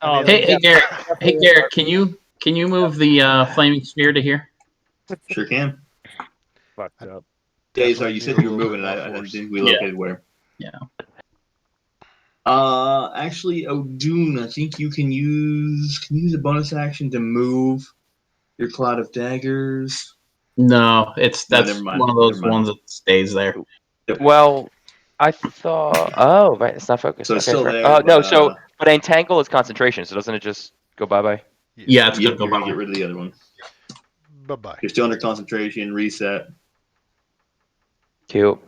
Oh, mean, Hey, yeah. Garrett, can you move the flaming sphere to here? Sure can. Fucked up. Yeah, so you said you were Definitely moving, need a and little I bit more think we located where. Yeah. Actually, O'Doon, I think you can use a bonus action to move your cloud of daggers. No, that's never mind, one of those never mind. ones that stays there. Well, I thought. Oh, right, it's not focused. So it's Okay, still fair. there, No, but, but entangle is concentration, so doesn't it just go bye bye? Yeah, it's Yep, gonna you're go gonna by. get rid of the other one. Bye-bye. You're still under concentration. Reset. Cute.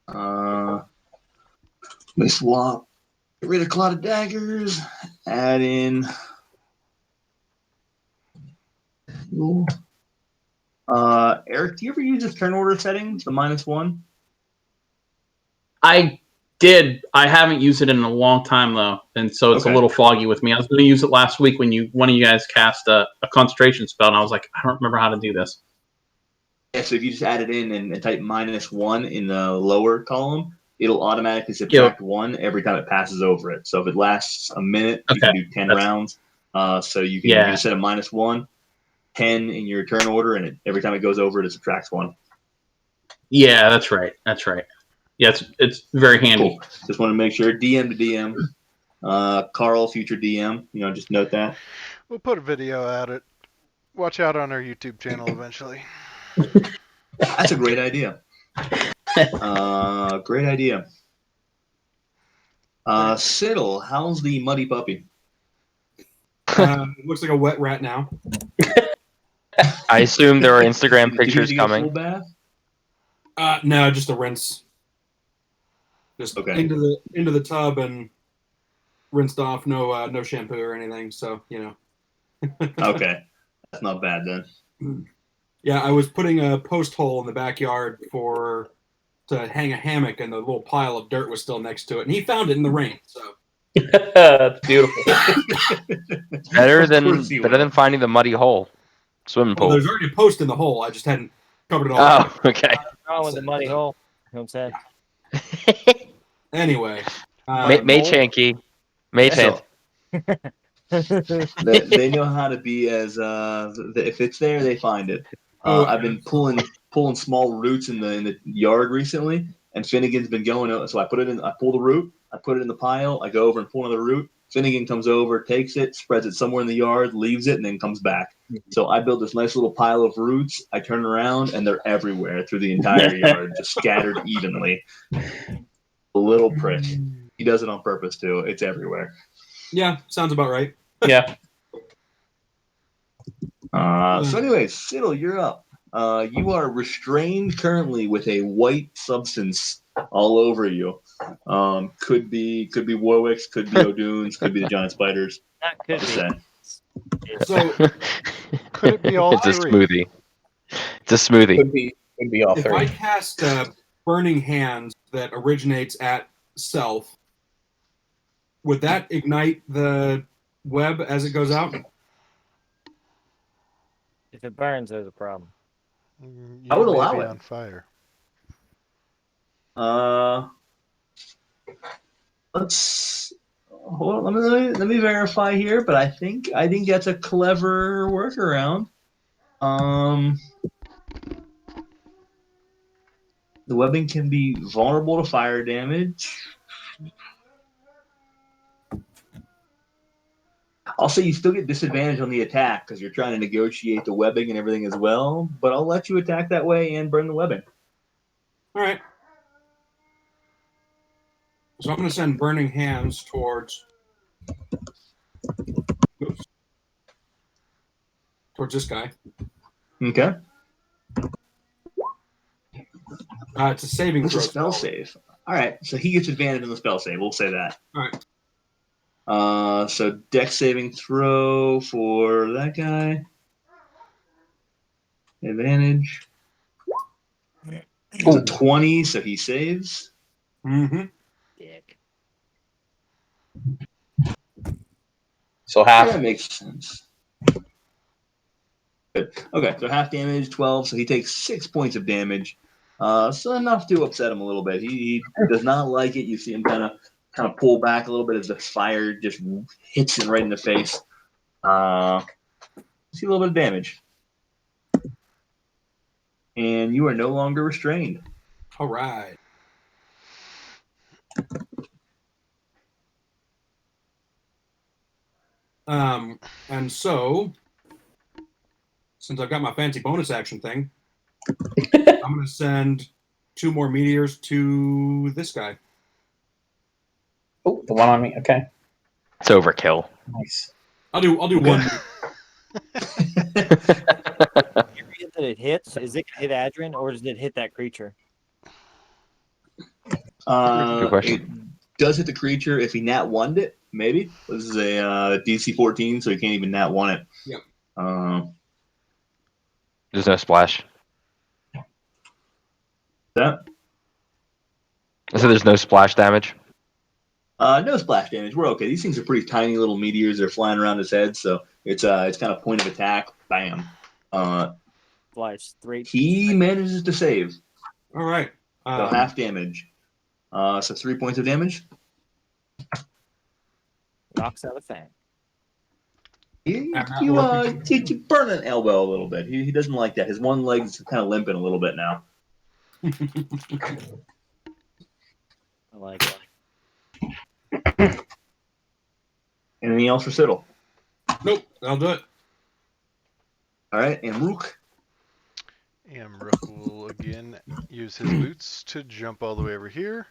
Let me swap. Get rid of cloud of daggers. Add in. Eric, do you ever use this turn order settings, the -1? I did. I haven't used it in a long time though, and so it's Okay. a little foggy with me. I was going to use it last week when one of you guys cast a concentration spell, and I was like, I don't remember how to do this. Yeah, so if you just add it in and type -1 in the lower column, it'll automatically subtract 1 every time it passes over it. So if it lasts a minute, you can do 10 rounds. So you can just set a -1, 10 in your turn order, and every time it goes over it, it subtracts 1. Yeah, that's right. Yeah, it's very handy. Cool. Just want to make sure DM to DM. Carl, future DM, just note that. We'll put a video at it. Watch out on our YouTube channel eventually. That's a great idea. Great idea. Siddle, how's the muddy puppy? Looks like a wet rat now. I assume there are Instagram Did you pictures get a full coming. bath? No, just a rinse. Just Okay. into the tub and rinsed off. No shampoo or anything. So Okay, that's not bad then. Yeah, I was putting a post hole in the backyard to hang a hammock, and the little pile of dirt was still next to it, and he found it in the rain. So That's beautiful. Better than finding the muddy hole, swimming well, pool. there's already a post in the hole. I just hadn't covered it all up. Oh, okay. Wrong with the muddy hole. You know what I'm saying? Anyway, Mage hand, Key. Mage hand. They know how to be as if it's there, they find it. I've been pulling small roots in the yard recently, and Finnegan's been going. So I pull the root, I put it in the pile, I go over and pull another root. Finnegan comes over, takes it, spreads it somewhere in the yard, leaves it, and then comes back. So I built this nice little pile of roots. I turn around, and they're everywhere through the entire yard, just scattered evenly. A little prick. He does it on purpose, too. It's everywhere. Yeah, sounds about right. Yeah. So anyways, Siddle, you're up. You are restrained currently with a white substance all over you. Could be Warwicks, could be O'Dunes, could be the giant spiders. That could Just be. saying. So Could it be all It's a three? smoothie. It's a smoothie. Could be all if I three. cast Burning Hands that originates at Self, would that ignite the web as it goes out? If it burns, there's a problem. I would You may allow be it. on fire. Let's hold on. Let me verify here, but I think that's a clever workaround. The webbing can be vulnerable to fire damage. I'll say you still get disadvantage on the attack because you're trying to negotiate the webbing and everything as well, but I'll let you attack that way and burn the webbing. All right. So I'm going to send Burning Hands towards this guy. Okay. It's a saving It's throw. a spell save. All right, so he gets advantage on the spell save. We'll say that. All right. So dex saving throw for that guy. Advantage. It's a 20, so he saves. Mm-hmm. Dick. So half. That makes sense. Good. Okay, so half damage, 12, so he takes 6 points of damage. So enough to upset him a little bit. He does not like it. You see him kind of pull back a little bit as the fire just hits him right in the face. See a little bit of damage. And you are no longer restrained. All right. And so, since I've got my fancy bonus action thing, I'm going to send 2 more meteors to this guy. Oh, the one on me. Okay. It's overkill. Nice. I'll do one. Area that it hits, is it gonna hit Adrian or does it hit that creature? Good question. It does hit the creature if he nat 1'd it, maybe. This is a DC 14, so he can't even nat 1 it. Yep. There's no splash. That? So there's no splash damage. No splash damage. We're okay. These things are pretty tiny little meteors. They're flying around his head, so it's kind of point of attack. Bam. Fly straight. He manages to save. All right. So half damage. So 3 points of damage. Knocks out a fang. You burn an elbow a little bit. He doesn't like that. His one leg's kind of limping a little bit now. I like it. Anything else for Siddle? Nope. I'll do it. All right, and Rook. Amrook will again use his boots to jump all the way over here.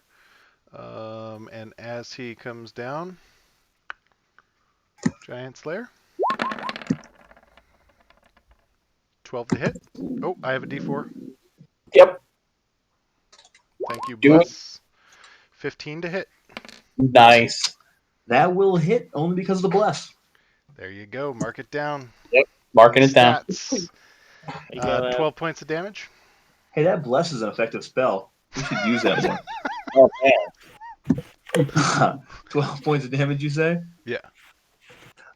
And as he comes down, Giant Slayer. 12 to hit. Oh, I have a D4. Yep. Thank you, Do it. Bless. 15 to hit. Nice. That will hit only because of the bless. There you go. Mark it down. Marking it down. Stats. You go, 12 points of damage. Hey, that bless is an effective spell. We should use that more. Oh, man. 12 points of damage, you say? Yeah.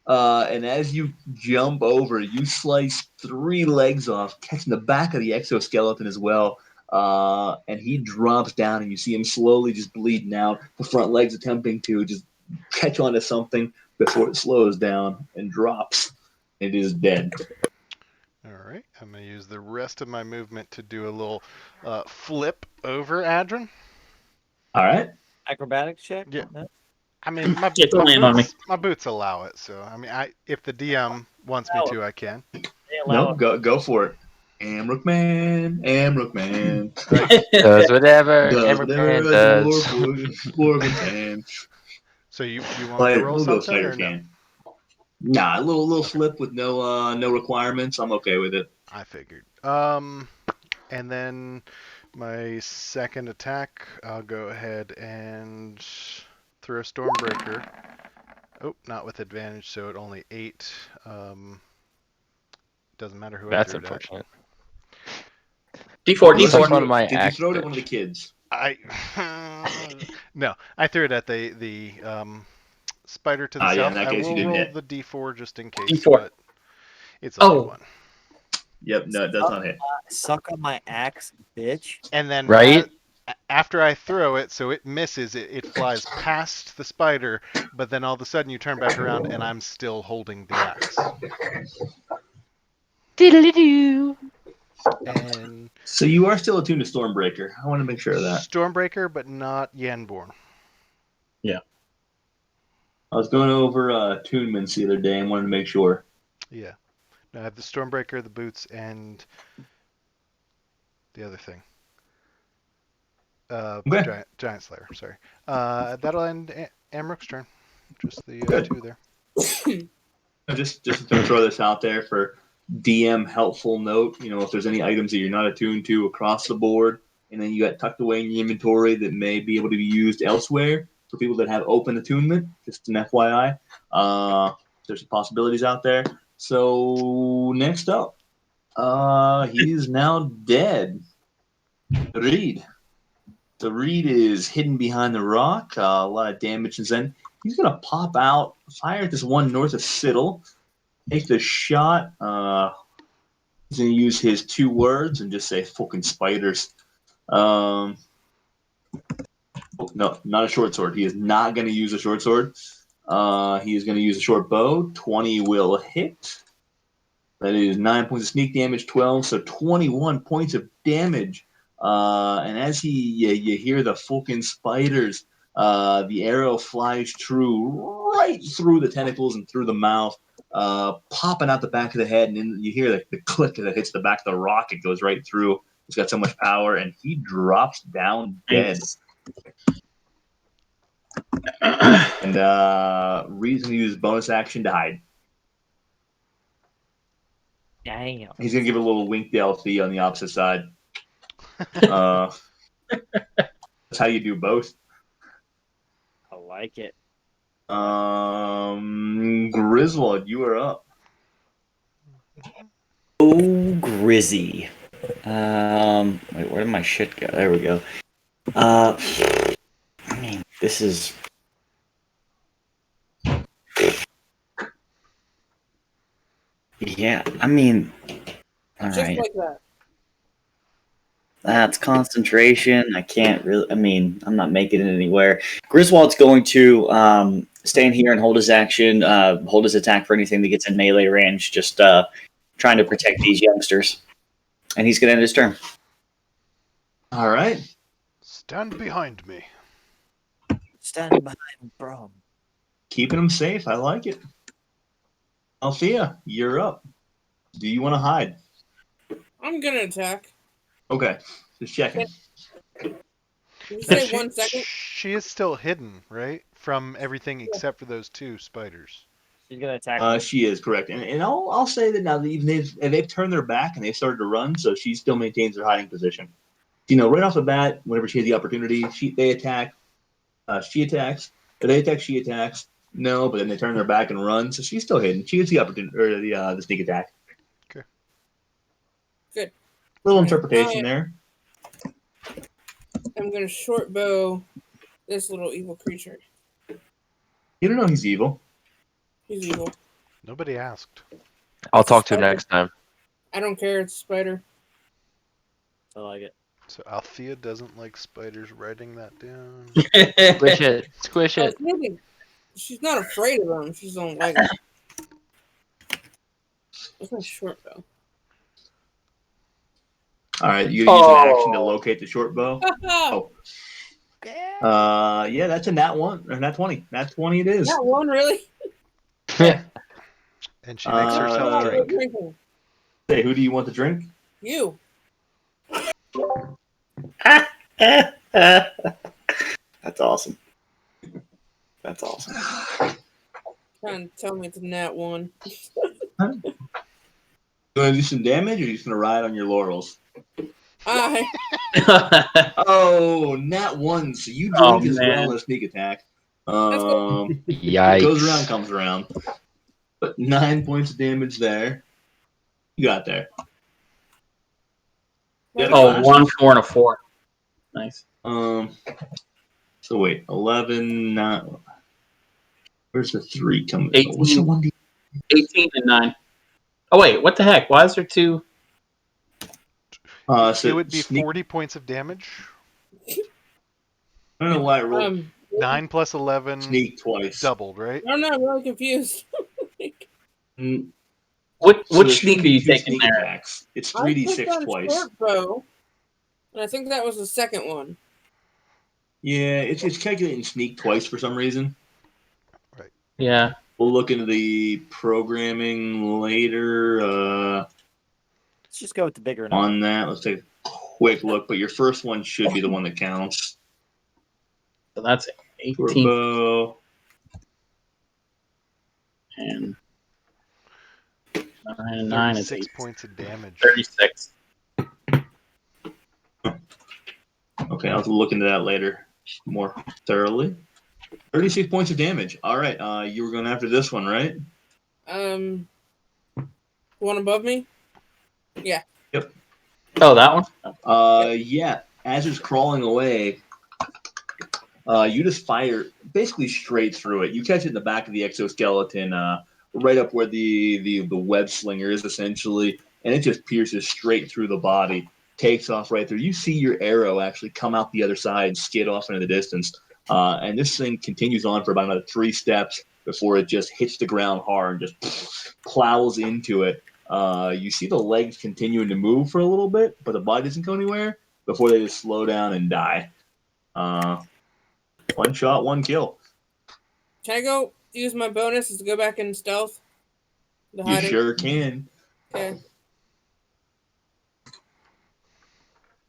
And as you jump over, you slice 3 legs off, catching the back of the exoskeleton as well. And he drops down, and you see him slowly just bleeding out. The front legs attempting to just catch onto something before it slows down and drops. It is dead. All right, I'm going to use the rest of my movement to do a little flip over Adrin. All right. Acrobatics check? Yeah. No? I mean, Don't land on me. my boots allow it, so I mean, if the DM wants me to, I can. They allow No, go for it. Amrook man. Right. Does whatever Does Emmerich whatever a does. dwarf can. So you want me to roll We'll go something spider or no? can. Nah, a little flip with no requirements. I'm okay with it. I figured. And then my second attack, I'll go ahead and throw Stormbreaker. Oh, not with advantage, so it only 8. Doesn't matter who That's I threw it at. unfortunate. D4, Unless you D4. One threw of my Did you axe throw it at one of the bitch. kids? No, I threw it at the spider to the Yeah, south. in that I case, you will didn't roll hit. the D4 just in case, D4. but it's only Oh. 1. Yep, no, it does not hit. Suck on my axe, bitch. And then Right? after I throw it, so it misses, it flies past the spider, but then all of a sudden you turn back around and I'm still holding the axe. Diddly-doo. And So you are still attuned to Stormbreaker. I want to make sure of that. Stormbreaker, but not Yenborn. I was going over attunements the other day and wanted to make sure. Yeah. No, I have the Stormbreaker, the boots, and the other thing. Okay. Giant Slayer, sorry. That'll end Amrook's turn. Just the Good. 2 there. Just to throw this out there for DM helpful note, if there's any items that you're not attuned to across the board, and then you got tucked away in your inventory that may be able to be used elsewhere for people that have open attunement, just an FYI. There's some possibilities out there. So next up, he's now dead. Reed. The Reed is hidden behind the rock. A lot of damage, and then he's gonna pop out, fire at this one north of Siddle. Take the shot. He's gonna use his 2 words and just say "fucking spiders." No, not a short sword. He is not gonna use a short sword. He is gonna use a short bow. 20 will hit. That is 9 points of sneak damage, 12, so 21 points of damage. And as you hear the fucking spiders, the arrow flies right through the tentacles and through the mouth. Popping out the back of the head, and then you hear the click that hits the back of the rock. It goes right through. It's got so much power, and he drops down dead. And Reed's going to use bonus action to hide. Damn. He's going to give a little wink to LT on the opposite side. That's how you do both. I like it. Griswold, you are up. Oh, Grizzy. Wait, where did my shit go? There we go. I mean, this is. Yeah, I mean, all Just right. like that. That's concentration. I can't really. I mean, I'm not making it anywhere. Griswold's going to stand here and hold his action, hold his attack for anything that gets in melee range. Just trying to protect these youngsters, and he's going to end his turn. All right. Stand behind me. Stand behind, bro. Keeping him safe. I like it. Althea, you're up. Do you want to hide? I'm gonna attack. Okay. Just checking. Did you say 1 second? She is still hidden, right? From everything except for those 2 spiders. She's gonna attack. She is correct, and I'll say that now that even they've turned their back and they started to run, so she still maintains her hiding position. Right off the bat, whenever she has the opportunity, they attack. She attacks. If they attack, she attacks. No, but then they turn their back and run, so she's still hidden. She gets the opportunity or the sneak attack. Okay. Good. Little interpretation there. I'm gonna short bow this little evil creature. You don't know he's evil. He's evil. Nobody asked. I'll talk to him next time. I don't care. It's a spider. I like it. So Althea doesn't like spiders. Writing that down. Squish it. Squish it. She's not afraid of them. She just don't like them. That's my short bow. All right, you use an action to locate the short bow. Oh, Yeah, that's a nat 1 or nat 20. Nat 20 it is. that one really? And she makes herself Uh, drink. Drinking. Hey, who do you want to drink? You. That's awesome. That's awesome. Trying to tell me it's a nat 1. You want to do some damage, or are you just going to ride on your laurels? Oh, nat 1. So you drink as well as sneak attack. Yikes. Goes around, comes around. But 9 points of damage there. You got there. You got Oh, classes? 1, 4, and a 4. Nice. So wait, 11, 9. Where's the 3 coming? 18. What's the 1d? 18 and 9. Oh, wait, what the heck? Why is there 2? So It would be sneak. 40 points of damage. I don't know why I rolled 9 plus 11 sneak twice. doubled, right? I'm not really confused. Mm, Which so there's sneak gonna are be you two taking sneak there? attacks. It's I took 3d6 that twice. short bow, and I think that was the second one. Yeah, it's calculating sneak twice for some reason. Yeah. We'll look into the programming later Let's just go with the bigger number. on that. Let's take a quick look. But your first one should be the one that counts. So that's 18 Turbo. and 9 is 36 8. points of damage. 36. Okay, I'll look into that later more thoroughly. 36 points of damage. All right, you were going after this one, right? The one above me? Yeah. Yep. Oh, that one? Yeah. As it's crawling away, you just fire basically straight through it. You catch it in the back of the exoskeleton, right up where the web slinger is, essentially, and it just pierces straight through the body, takes off right through. You see your arrow actually come out the other side and skid off into the distance. And this thing continues on for about another 3 steps before it just hits the ground hard and just plows into it. You see the legs continuing to move for a little bit, but the body doesn't go anywhere before they just slow down and die. 1 shot, 1 kill. Can I go use my bonuses to go back in stealth? You sure can. Okay.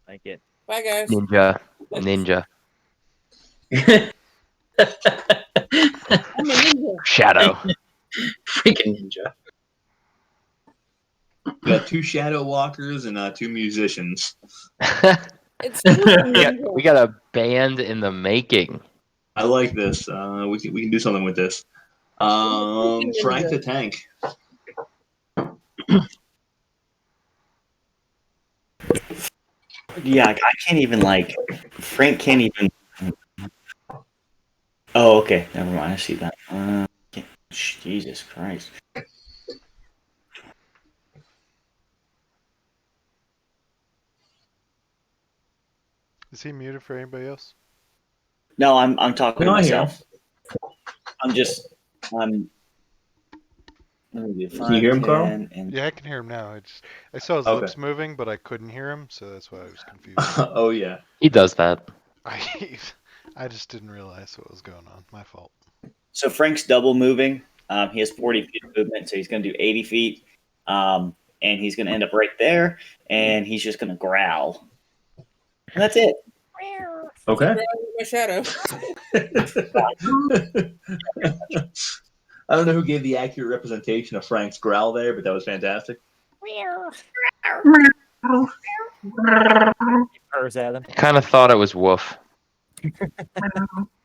Like it. Bye, guys. Ninja. I'm a ninja. Shadow. Freaking ninja. We got 2 shadow walkers and 2 musicians. It's true, ninja. we got a band in the making. I like this. We can do something with this. Frank the Tank. Yeah, I can't even Frank can't even. Oh, okay. Never mind. I see that. Jesus Christ. Is he muted for anybody else? No, I'm talking to No, I hear myself. I'm just Can you hear him, Carl? Yeah, I can hear him now. I saw his Okay. lips moving, but I couldn't hear him, so that's why I was confused. Oh yeah. He does that. I just didn't realize what was going on. My fault. So Frank's double moving. He has 40 feet of movement, so he's going to do 80 feet. And he's going to end up right there, and he's just going to growl. And that's it. Okay. My shadow. I don't know who gave the accurate representation of Frank's growl there, but that was fantastic. Purrs at him. Kind of thought it was Woof.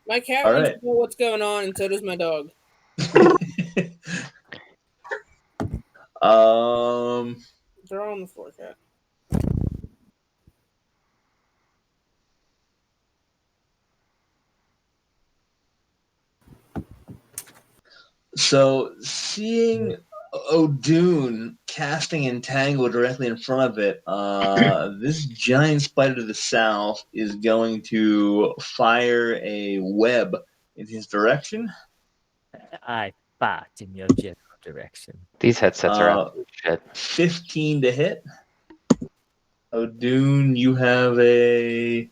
My cat All wants right. to know what's going on, and so does my dog. They're all on the floor, cat. So seeing O'Doon casting Entangle directly in front of it, this giant spider to the south is going to fire a web in his direction. I fart in your general direction. These headsets are absolute shit. 15 to hit. O'Doon, you have a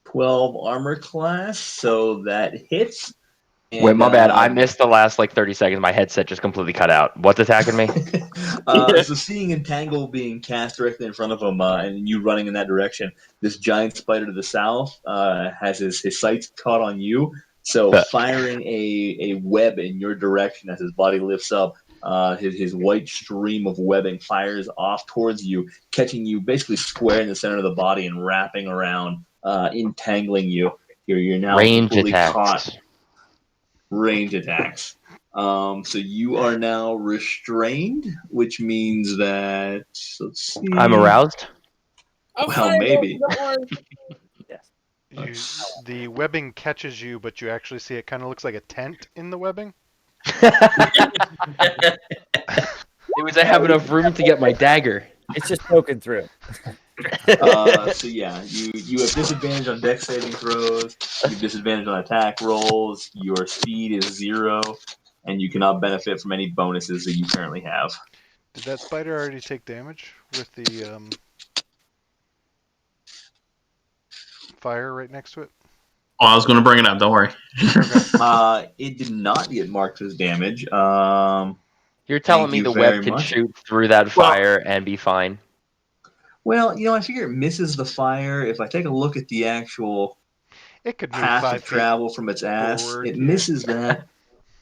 12 armor class, so that hits. Wait, my bad. I missed the last 30 seconds. My headset just completely cut out. What's attacking me? So seeing Entangle being cast directly in front of him and you running in that direction, this giant spider to the south has his sights caught on you. So firing a web in your direction as his body lifts up, his white stream of webbing fires off towards you, catching you basically square in the center of the body and wrapping around, entangling you. You're now Range completely attacks. caught. Range attacks. So you are now restrained, which means that let's see. I'm aroused. Well, maybe. Yes. The webbing catches you, but you actually see it kind of looks like a tent in the webbing. It was I have enough room to get my dagger. It's just poking through. So yeah, you have disadvantage on dex saving throws. You have disadvantage on attack rolls. Your speed is 0, and you cannot benefit from any bonuses that you currently have. Did that spider already take damage with the fire right next to it? Oh, I was going to bring it up. Don't worry. It did not get marked as damage. You're telling me the web can shoot through that fire and be fine? Well, I figure it misses the fire. If I take a look at the actual it could move path 5 of travel from its ass, forward, it misses that.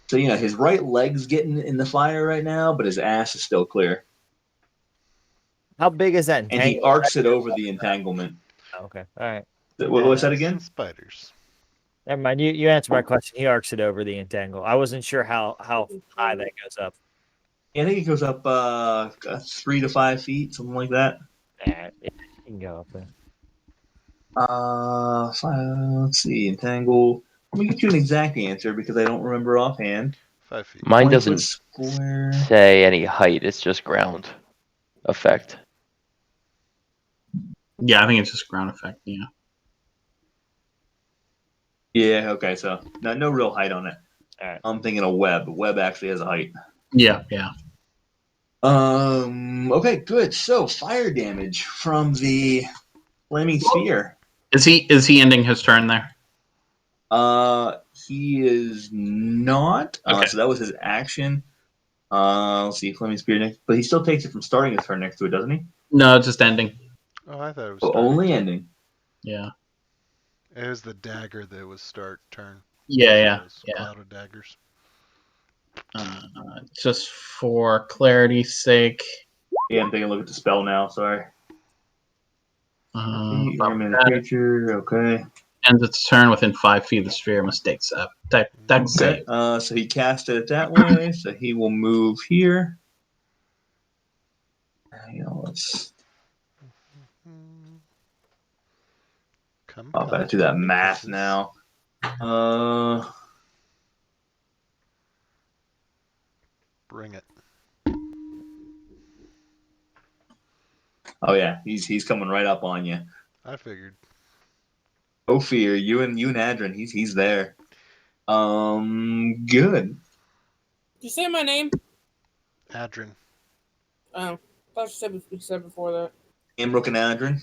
So, his right leg's getting in the fire right now, but his ass is still clear. How big is that And he arcs it over the entanglement. Okay, all right. What was that again? Spiders. Never mind. You answered my question. He arcs it over the entangle. I wasn't sure how high that goes up. Yeah, I think it goes up 3 to 5 feet, something like that. Yeah, you can go up there. Let's see, entangle. Let me get you an exact answer because I don't remember offhand. 5 feet. Mine doesn't say any height. It's just ground effect. Yeah, I think it's just ground effect. Yeah. Yeah. Okay. So no real height on it. All right. I'm thinking a web. Web actually has a height. Yeah. Okay. Good. So fire damage from the flaming sphere. Is he ending his turn there? He is not. Okay. So that was his action. Let's see, flaming spear next, but he still takes it from starting his turn next to it, doesn't he? No, it's just ending. Oh, I thought it was So only ending. Yeah. It was the dagger that was start turn. Yeah. Cloud of daggers. Just for clarity's sake. Yeah, I'm taking a look at the spell now. Sorry. Creature. Okay. Ends its turn within 5 feet of the sphere. Mistakes up. Dex save. So he cast it that way. So he will move here. Let's. I'll gotta do that math now. Bring it. Oh yeah, he's coming right up on you. I figured. No fear, you and Adrian. He's there. Good. Did you say my name? Adrian. Oh, I thought you said before that. Amrook and Adrian.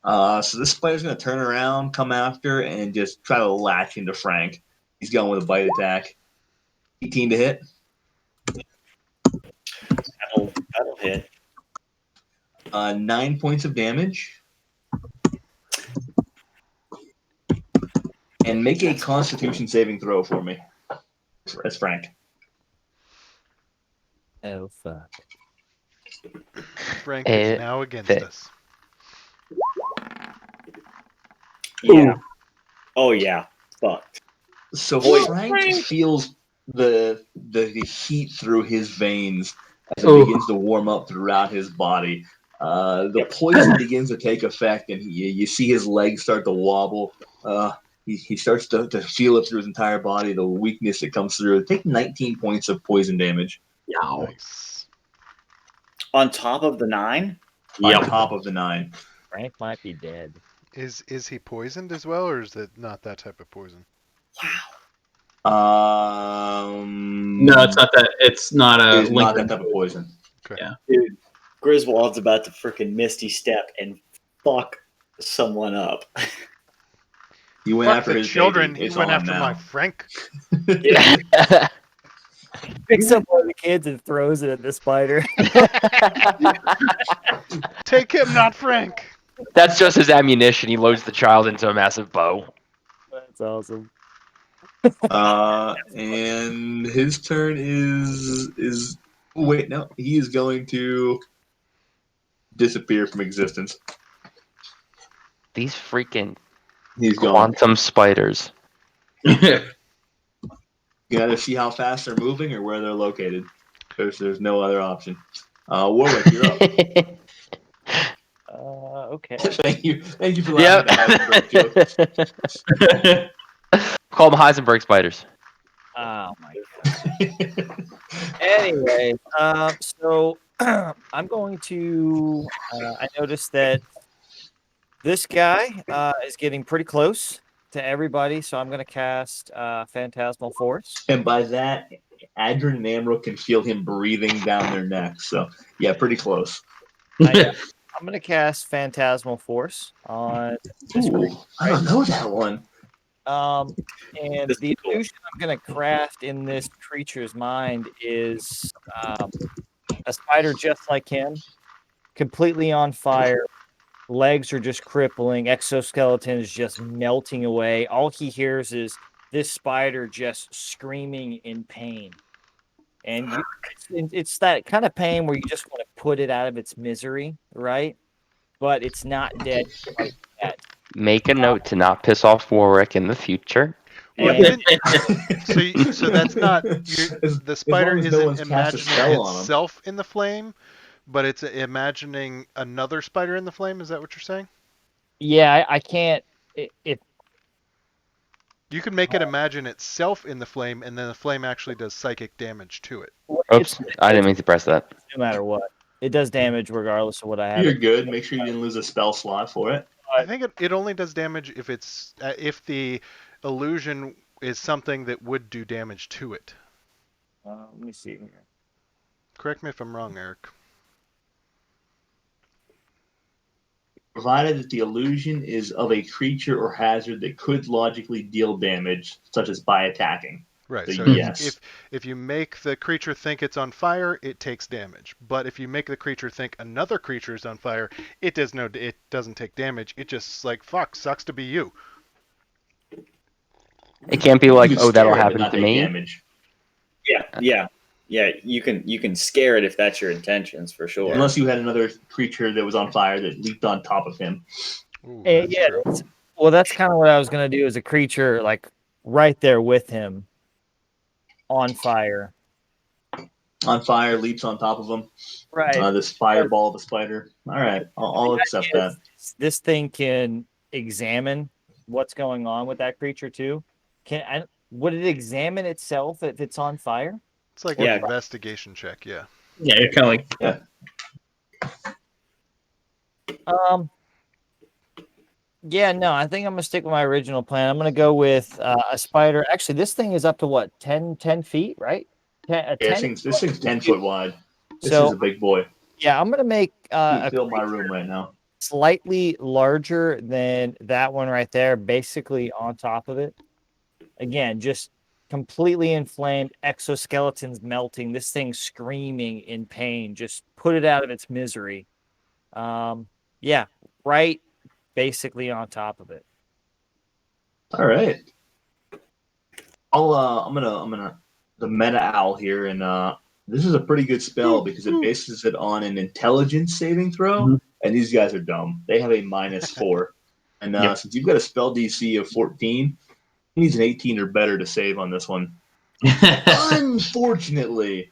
So this spider's gonna turn around, come after, and just try to latch into Frank. He's going with a bite attack. 18 to hit. That'll hit. 9 points of damage. And make a Constitution saving throw for me. That's Frank. Oh fuck. Frank is now against us. Yeah. Oh yeah. Fucked. So Frank feels the heat through his veins as it begins to warm up throughout his body. The poison begins to take effect, and you see his legs start to wobble. He starts to feel it through his entire body, the weakness that comes through. Take 19 points of poison damage. Nice. On top of the 9? On top of the 9. Frank might be dead. Is he poisoned as well, or is it not that type of poison? No, it's not that. It's not a. It's not that type of poison. Okay. Dude, Griswold's about to freaking Misty Step and fuck someone up. He went Fuck after the his children. baby. He It's went on after now. my Frank. Picks up one of the kids and throws it at the spider. Take him, not Frank. That's just his ammunition. He loads the child into a massive bow. That's awesome. And his turn is wait, no, he is going to disappear from existence. These freaking He's gone. quantum spiders. You gotta see how fast they're moving or where they're located. There's no other option. Warwick, you're up. Okay. Thank you for Yep. laughing at that joke. Call them Heisenberg spiders. Oh my god. Anyway, so I'm going to. I noticed that this guy is getting pretty close to everybody, so I'm going to cast Phantasmal Force. And by that, Adrian and Amro can feel him breathing down their necks. So yeah, pretty close. I'm going to cast Phantasmal Force on this creature. I don't know that one. And the illusion I'm going to craft in this creature's mind is a spider just like him, completely on fire. Legs are just crippling. Exoskeleton is just melting away. All he hears is this spider just screaming in pain. And it's that kind of pain where you just want to put it out of its misery, right? But it's not dead quite yet. Make a note to not piss off Warwick in the future. Well, And- so that's not the spider long as no isn't one's cast a spell imagining on 'em. itself in the flame, but it's imagining another spider in the flame. Is that what you're saying? Yeah, I can't. If You can make it imagine itself in the flame, and then the flame actually does psychic damage to it. Oops, I didn't mean to press that. no matter what, it does damage regardless of what I have. You're good. Make sure you didn't lose a spell slot for it. I think it only does damage if it's if the illusion is something that would do damage to it. Let me see here. Correct me if I'm wrong, Eric. Provided that the illusion is of a creature or hazard that could logically deal damage, such as by attacking. Right. So So yes. if you make the creature think it's on fire, it takes damage. But if you make the creature think another creature is on fire, it doesn't take damage. It just like fuck, sucks to be you. It can't be like, You can oh, that'll scare it, but happen not to take me. Damage. Yeah. You can scare it if that's your intentions for sure. Unless you had another creature that was on fire that leaped on top of him. Ooh, And that's true. well, that's kind of what I was gonna do. As a creature, like right there with him, on fire. On fire, leaps on top of him. Right. This fireball of a spider. All right, I'll accept that. This thing can examine what's going on with that creature too. Would it examine itself if it's on fire? It's like Yeah. an investigation check, yeah. Yeah, you're kind of like. Yeah, no, I think I'm gonna stick with my original plan. I'm gonna go with a spider. Actually, this thing is up to what, 10 feet, right? This thing's 10 foot wide. This So- is a big boy. Yeah, I'm gonna make a Fill my room right now. slightly larger than that one right there, basically on top of it. Again, just completely inflamed, exoskeletons melting, this thing screaming in pain. Just put it out of its misery. Yeah, right, basically on top of it. All right. I'm gonna the meta owl here, and this is a pretty good spell because it bases it on an intelligence saving throw, Mhm. and these guys are dumb. They have a -4, and Yep. since you've got a spell DC of 14, he needs an 18 or better to save on this one. Unfortunately,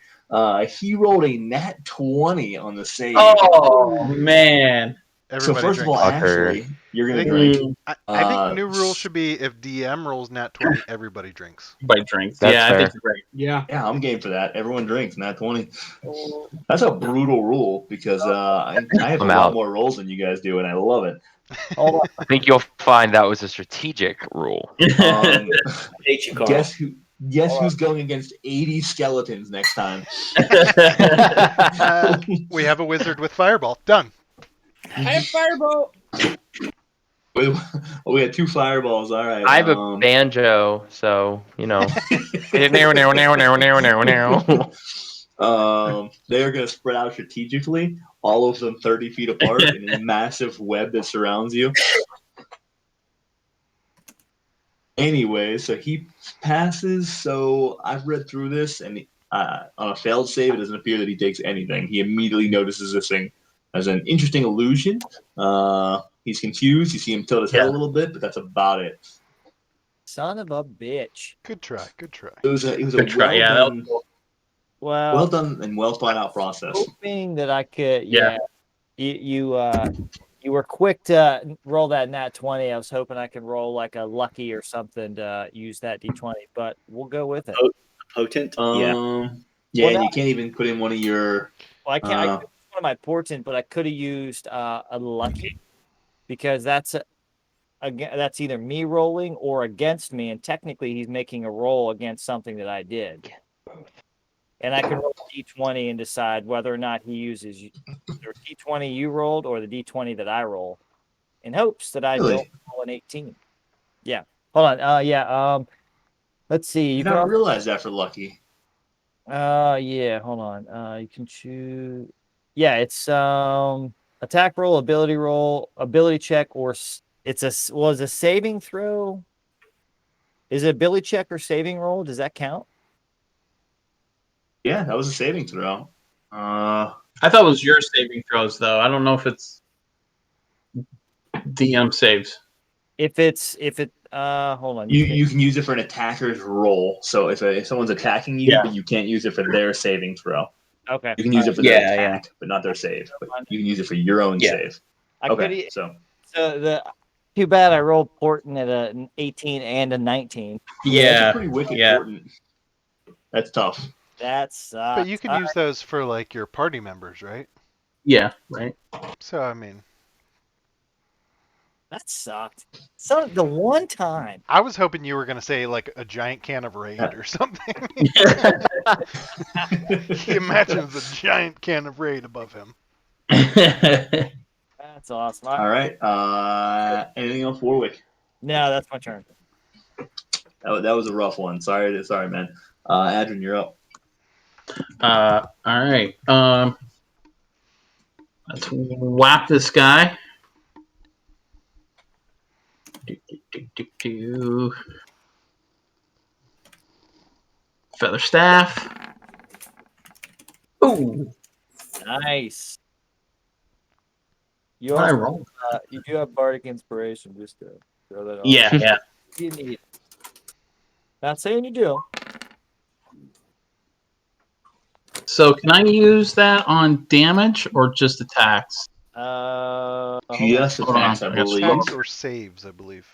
he rolled a nat 20 on the save. Oh man. So Everybody first of all, drinks. Fucker. actually, you're gonna Think- drink. I think new rule should be if DM rolls nat 20, everybody drinks. Everybody drinks. That's yeah, I fair. think you're right. Yeah. Yeah, I'm game for that. Everyone drinks, nat 20. That's a brutal rule because I have a I'm lot out. more rolls than you guys do, and I love it. Hold on. I think you'll find that was a strategic rule. Um, Hate you, Carl. guess who? Guess who's going against 80 skeletons next time? We have a wizard with fireball. Done. I have fireball. We had 2 fireballs. All right. I have a banjo, so you know. They are going to spread out strategically, all of them 30 feet apart in a massive web that surrounds you. Anyway, so he passes. So I've read through this, and on a failed save, it doesn't appear that he takes anything. He immediately notices this thing as an interesting illusion. He's confused. You see him tilt his head a little bit, but that's about it. Son of a bitch. Good try. Good try. It was a Good try. well Yeah, done, Well, and well thought out process. hoping that I could. Yeah. You were quick to roll that nat 20. I was hoping I could roll like a lucky or something to use that d20, but we'll go with it. Potent? Yeah, Well, and that- you can't even put in one of your. Well, I can't. I could use one of my portent, but I could have used a lucky because that's either me rolling or against me, and technically he's making a roll against something that I did. And I can roll d20 and decide whether or not he uses the d20 you rolled or the d20 that I roll, in hopes that I don't roll an 18. Yeah. Hold on. Let's see. You You did can not also, realize that for lucky. yeah. Hold on. You can choose. Yeah, it's attack roll, ability check, or it's a saving throw. Is it ability check or saving roll? Does that count? Yeah, that was a saving throw. I thought it was your saving throws, though. I don't know if it's DM saves. Hold on. You can use it for an attacker's roll. So if someone's attacking you, but you can't use it for their saving throw. Okay. You can use it for their attack, but not their save. But you can use it for your own save. Too bad I rolled portent at an 18 and a 19. That's a pretty wicked portent. That's tough. That sucks. But you can use those for like your party members, right? Yeah, right. So I mean, that sucked. So the one time I was hoping you were going to say like a giant can of Raid or something. He imagines a giant can of Raid above him. That's awesome. All right. Anything else, Warwick? No, that's my turn. That was a rough one. Sorry, man. Adrian, you're up. All right. Let's whap this guy. Feather staff. Ooh, nice. You I also, rolled. You do have bardic inspiration, just to throw that on. Yeah. You need it. Not saying you do. So can I use that on damage or just attacks? Just attacks, I believe. Attacks or saves, I believe.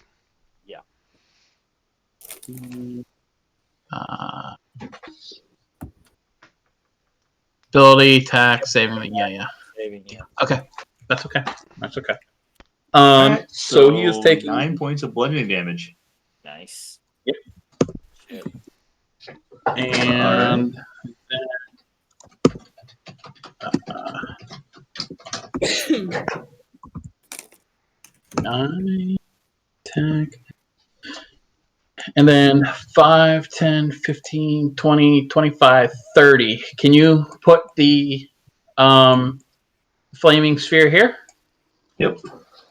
Yeah. Ability, attack, saving. Yeah. Saving, yeah. Okay, that's okay. Right, so he is taking 9 points of bludgeoning damage. Nice. Yep. And then, 9 attack. And then 5, 10, 15, 20, 25, 30. Can you put the flaming sphere here? Yep.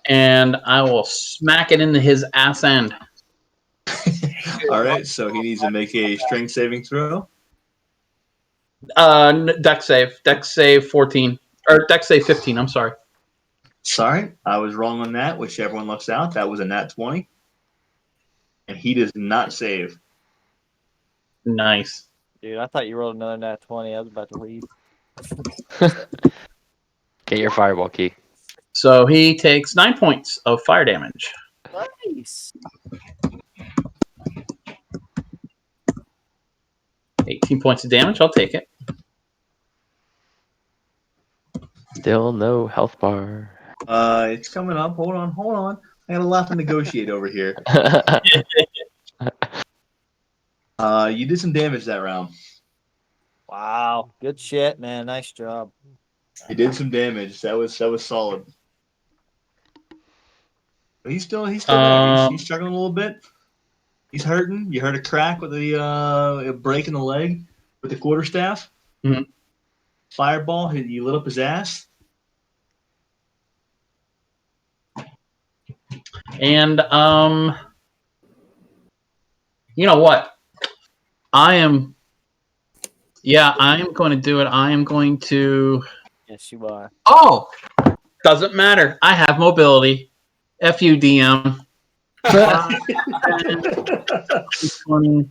And I will smack it into his ass end. All right, so he needs to make a strength saving throw. Dex save 14. Or Dex save 15, I'm sorry. Sorry, I was wrong on that, which everyone looks out. That was a nat 20. And he does not save. Nice. Dude, I thought you rolled another nat 20. I was about to leave. Get your fireball key. So he takes 9 points of fire damage. Nice. 18 points of damage. I'll take it. Still no health bar. It's coming up. Hold on. I got a lot to negotiate over here. You did some damage that round. Wow, good shit, man. Nice job. You did some damage. That was solid. But he's still there. He's struggling a little bit. He's hurting. You heard a crack with the break in the leg with the quarterstaff. Mhm. Fireball. You lit up his ass. And you know what? I am going to do it. I am going to. Yes, you are. Oh, doesn't matter. I have mobility. FUDM. 20,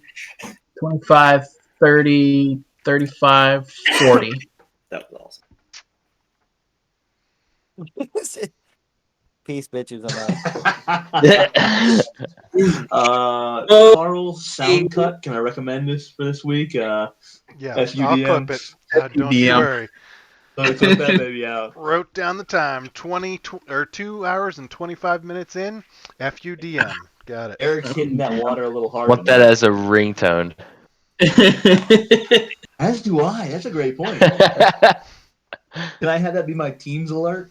25, 30, 35, 40. That was Peace, bitches. Carl Sound Cut. Can I recommend this for this week? Yeah, FUDM. I'll clip it. Don't you worry. So clip that baby out. Wrote down the time. 2 hours and 25 minutes in. FUDM. Got it. Eric's hitting that water a little harder. Want that as a ringtone. As do I. That's a great point. Can I have that be my team's alert?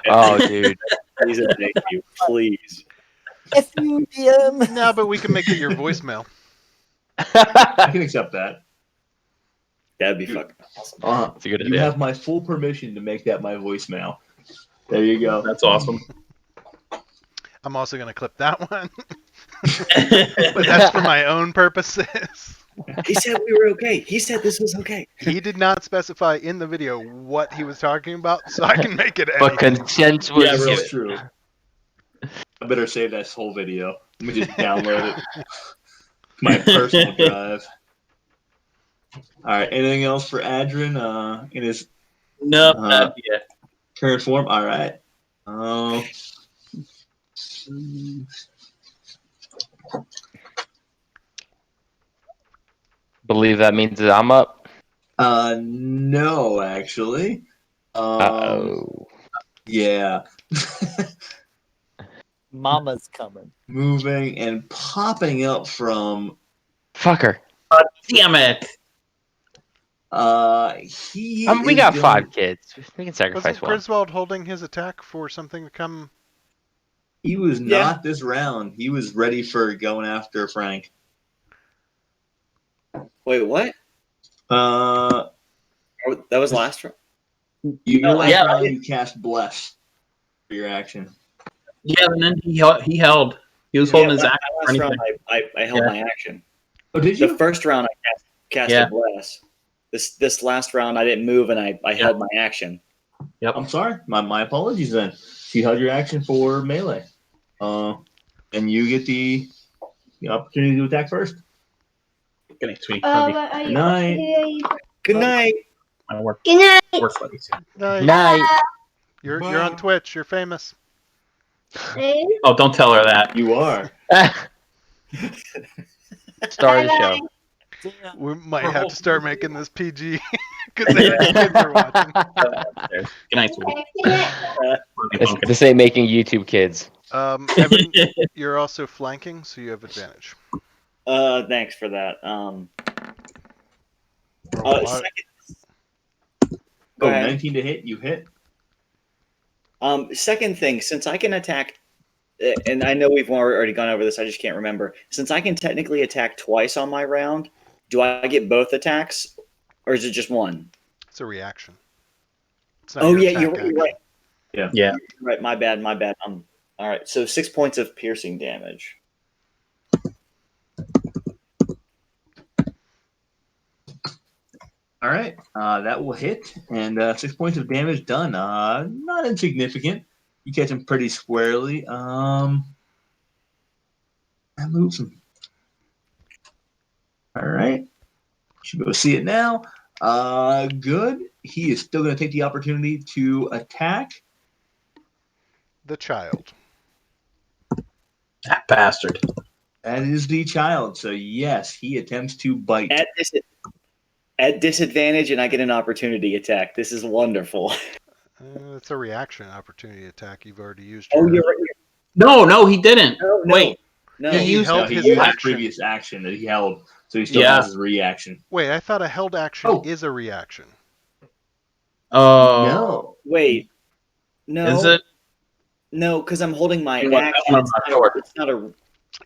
Oh, dude. Please and thank you. Please. FUDM. No, but we can make it your voicemail. I can accept that. That'd be fucking awesome. It's a good You idea. have my full permission to make that my voicemail. There you go. That's awesome. I'm also going to clip that one. But that's for my own purposes. He said we were okay. He said this was okay. He did not specify in the video what he was talking about, so I can make it But anything. consent was Yeah, given. that's true. I better save that whole video. Let me just download it. My personal drive. All right. Anything else for Adrian in his Nope. yeah. current form? All right. Believe that means that I'm up. No, actually. Uh-oh. Yeah. Mama's coming. Moving and popping up from Fucker. Damn it. he. We is got going- 5 kids. We can sacrifice Wasn't one. Griswold holding his attack for something to come? He was Yeah. not this round. He was ready for going after Frank. Wait, what? Uh, Oh, that was last round? your last Yeah. round you cast Bless for your action. Yeah, and then he held. He was holding his Yeah, action. last or round anything. I held Yeah. my action. Oh, did The you? first round I cast Yeah. a bless. This last round I didn't move and I held my action. I'm sorry. My apologies then. You held your action for melee. And you get the opportunity to attack first. Good night, sweetie. Good night. Good night. My work. Good night. Work buddies. Nice. Night. You're on Twitch. You're famous. Oh, don't tell her that. You are. Star of the show. We might have to start making this PG because the kids are watching. Good night, sweetie. This ain't making YouTube kids. Evan, you're also flanking, so you have advantage. Thanks for that. Second. Go Oh, ahead. 19 to hit. You hit. Second thing, since I can attack, and I know we've already gone over this, I just can't remember. Since I can technically attack twice on my round, do I get both attacks, or is it just one? It's a reaction. It's not Oh your yeah, attack you're action. right. Yeah. Yeah. You're right. My bad. All right. So 6 points of piercing damage. All right. That will hit. And 6 points of damage done. Not insignificant. You catch him pretty squarely. That moves him. All right. Should go see it now. Good. He is still going to take the opportunity to attack. The child. That bastard. That is the child. So, yes, he attempts to bite. At disadvantage, and I get an opportunity attack. This is wonderful. It's a reaction opportunity attack. You've already used. Oh, your- you're right. No, he didn't. No, Wait. no. He used held He his used his action. previous action that he held. So he still has his reaction. Wait, I thought a held action is a reaction. Oh. No. Wait. No. Is it? No, because I'm holding my You know what, that action. one I'm not sure. It's not a.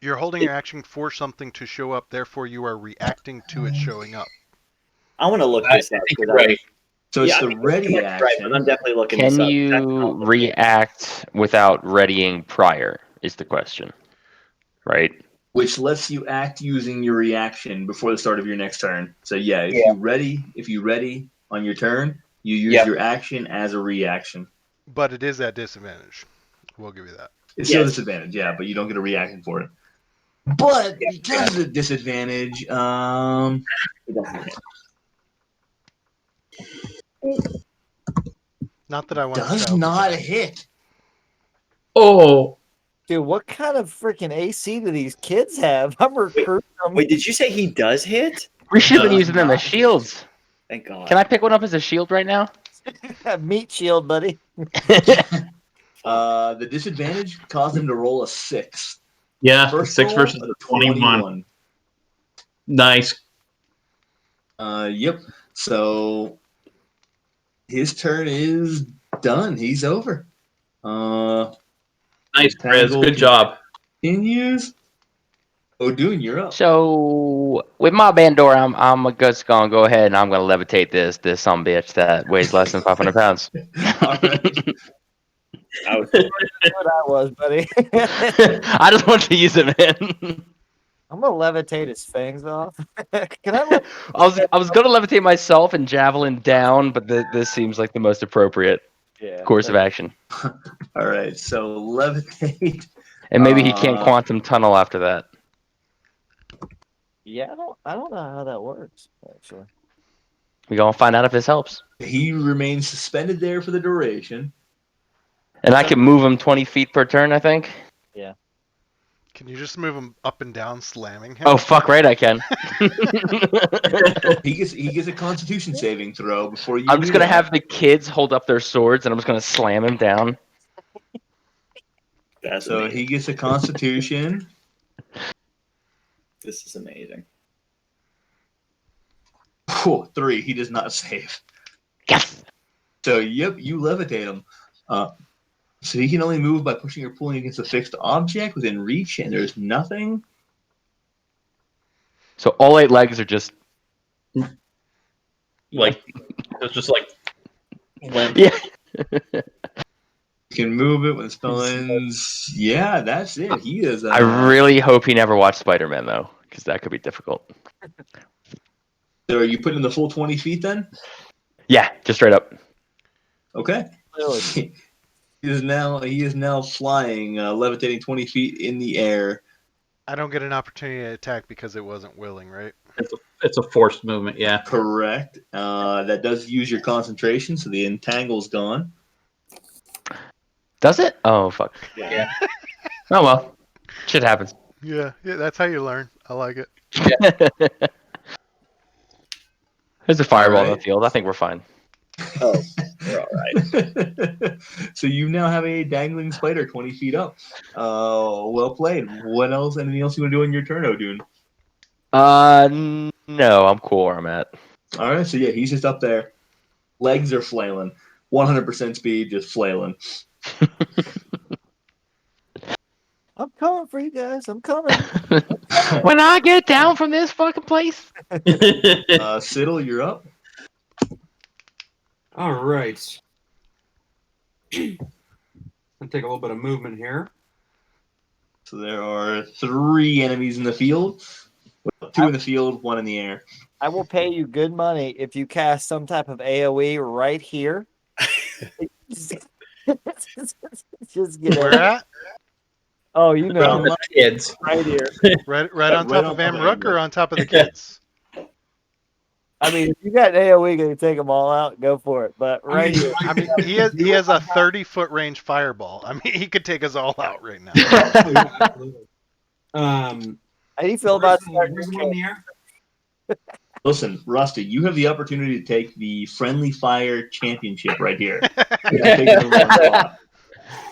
You're holding your action for something to show up, therefore you are reacting to it showing up. I want to look I this up. think you're right. So it's Yeah, the I think ready you're action. right, but I'm definitely looking this Can up. you react without readying prior? Is the question, right? Which lets you act using your reaction before the start of your next turn. So yeah, if you ready on your turn, you use your action as a reaction. But it is at disadvantage. We'll give you that. It's still a disadvantage, yeah, but you don't get a reaction for it. But because of the disadvantage, it doesn't hit. Not that I want to Does not hit. Oh. Dude, what kind of freaking AC do these kids have? I'm recruiting them. Wait, did you say he does hit? We should have been using them as shields. Thank God. Can I pick one up as a shield right now? Meat shield, buddy. The disadvantage caused him to roll a 6. Yeah, First 6 roll, versus a a 21. Nice. Yep. So his turn is done. He's over. Nice, Chris. Good job. Continues. O'Doon, you're up. So with my Bandor, I'm just gonna go ahead and I'm gonna levitate this sumbitch that weighs less than 500 pounds. All right. What I was, buddy. I just want to use it, man. I'm gonna levitate his fangs off. Can I? I was gonna levitate myself and javelin down, but this seems like the most appropriate course of action. All right. So levitate. And maybe he can't quantum tunnel after that. Yeah, I don't know how that works actually. We gonna find out if this helps. He remains suspended there for the duration. And I can move him 20 feet per turn, I think. Yeah. Can you just move him up and down, slamming him? Oh, fuck right, I can. He gets a Constitution saving throw before you. I'm just gonna have the kids hold up their swords, and I'm just gonna slam him down. So amazing. He gets a Constitution. This is amazing. 3. He does not save. Yes. So yep, you levitate him. So he can only move by pushing or pulling against a fixed object within reach, and there's nothing. So all 8 legs are just like it's just like limp. Yeah. You can move it when the spell ends. Yeah, that's it. He is. I really hope he never watched Spider-Man though, because that could be difficult. So are you putting in the full 20 feet then? Yeah, just straight up. Okay. He is now flying, levitating 20 feet in the air. I don't get an opportunity to attack because it wasn't willing, right? It's a forced movement, yeah. Correct. That does use your concentration, so the entangle's gone. Does it? Oh, fuck. Yeah. Oh, well. Shit happens. Yeah, that's how you learn. I like it. Yeah. There's a fireball in the field. I think we're fine. Oh, we're all right. So you now have a dangling spider 20 feet up. Well played. What else? Anything else you want to do on your turn, O'Doon? No, I'm cool where I'm at. All right, so yeah, he's just up there. Legs are flailing. 100% speed, just flailing. I'm coming for you guys. I'm coming. When I get down from this fucking place. Siddle, you're up. All right. I'll take a little bit of movement here. So there are 3 enemies in the field. 2 in the field, 1 in the air. I will pay you good money if you cast some type of AoE right here. Just get Where at? Oh, you know, the kids. right here. Right on top of Amrook or on top of the kids? I mean, if you got AoE, gonna take them all out, go for it. But right here, I mean, he has a 30-foot range fireball. I mean, he could take us all out right now. How do you feel about starting where's the one in the air? Listen, Rusty, you have the opportunity to take the Friendly Fire Championship right here.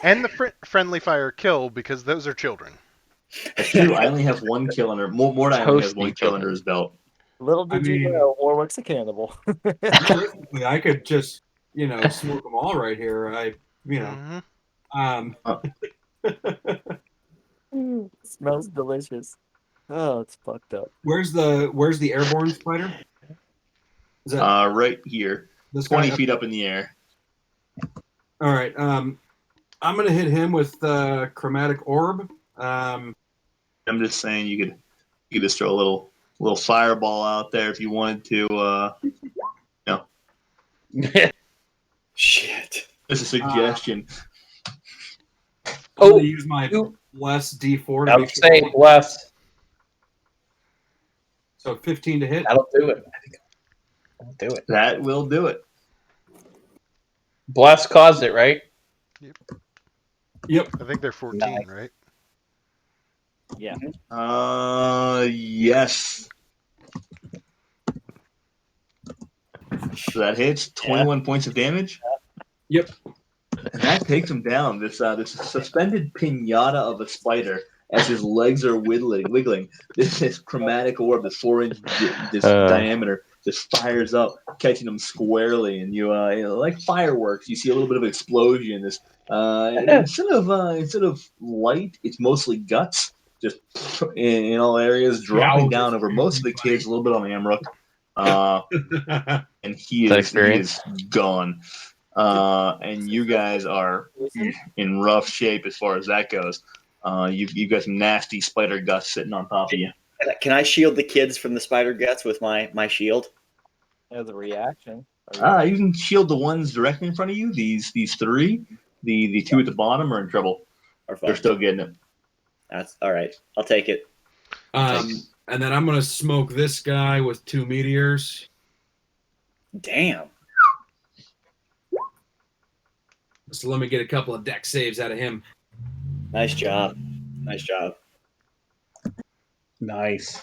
And the friendly fire kill, because those are children. That's true. I only have one kill under. Mordai only has one Toasty kill under his belt. Little I did you mean- know, Warwick's a cannibal. Realistically, I could just, smoke them all right here. Mhm. Smells delicious. Oh, it's fucked up. Where's the airborne spider? Is that Right here, this 20 guy? feet up in the air. All right. I'm gonna hit him with chromatic orb. I'm just saying you could just throw a little fireball out there if you wanted to. Shit. It's a suggestion. I'm gonna use my bless D4 to I make would sure. say bless. So 15 to hit. That'll do it. That'll do it. That will do it. Bless caused it, right? Yep. I think they're 14, Nice. right? Yeah. Yes. So that hits 21 points of damage. Yep. And that takes him down. This suspended pinata of a spider, as his legs are wiggling. This chromatic orb, this 4-inch diameter, just fires up, catching him squarely. And you like fireworks, you see a little bit of explosion. This instead of light, it's mostly guts, just in all areas, dropping down over most of the kids, a little bit on Amrook. And he is gone. And you guys are in rough shape as far as that goes. You've got some nasty spider guts sitting on top of you. Can I shield the kids from the spider guts with my shield? As a reaction. You can shield the ones directly in front of you. These three, the two at the bottom are in trouble. They're still getting it. That's all right. I'll take it. And then I'm gonna smoke this guy with 2 meteors. Damn. So let me get a couple of deck saves out of him. Nice job. Nice job. Nice.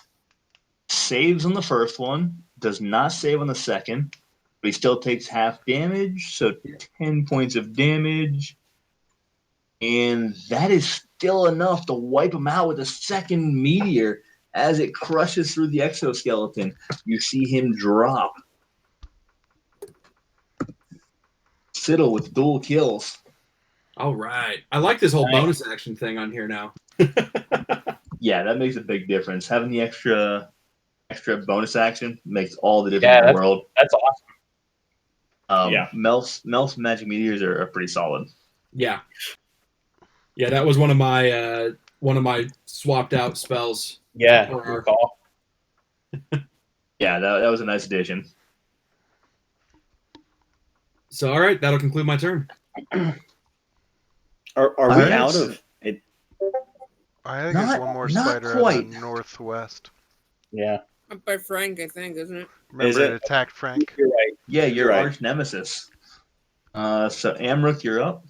Saves on the first one, does not save on the second, but he still takes half damage, so 10 points of damage. And that is still enough to wipe him out with a second meteor as it crushes through the exoskeleton. You see him drop. Fiddle with dual kills. All right. I like this whole bonus action thing on here now. Yeah, that makes a big difference. Having the extra bonus action makes all the difference in the world. That's awesome. Melf's magic meteors are pretty solid. Yeah. Yeah, that was one of my swapped out spells. Yeah, recall. Yeah, that was a nice addition. So, all right, that'll conclude my turn. Are we out of it? I think there's one more spider out the northwest. Yeah. Up by Frank, I think, isn't it? Remember it attacked Frank? You're right. Yeah, your right. arch nemesis. So Amrook, you're up.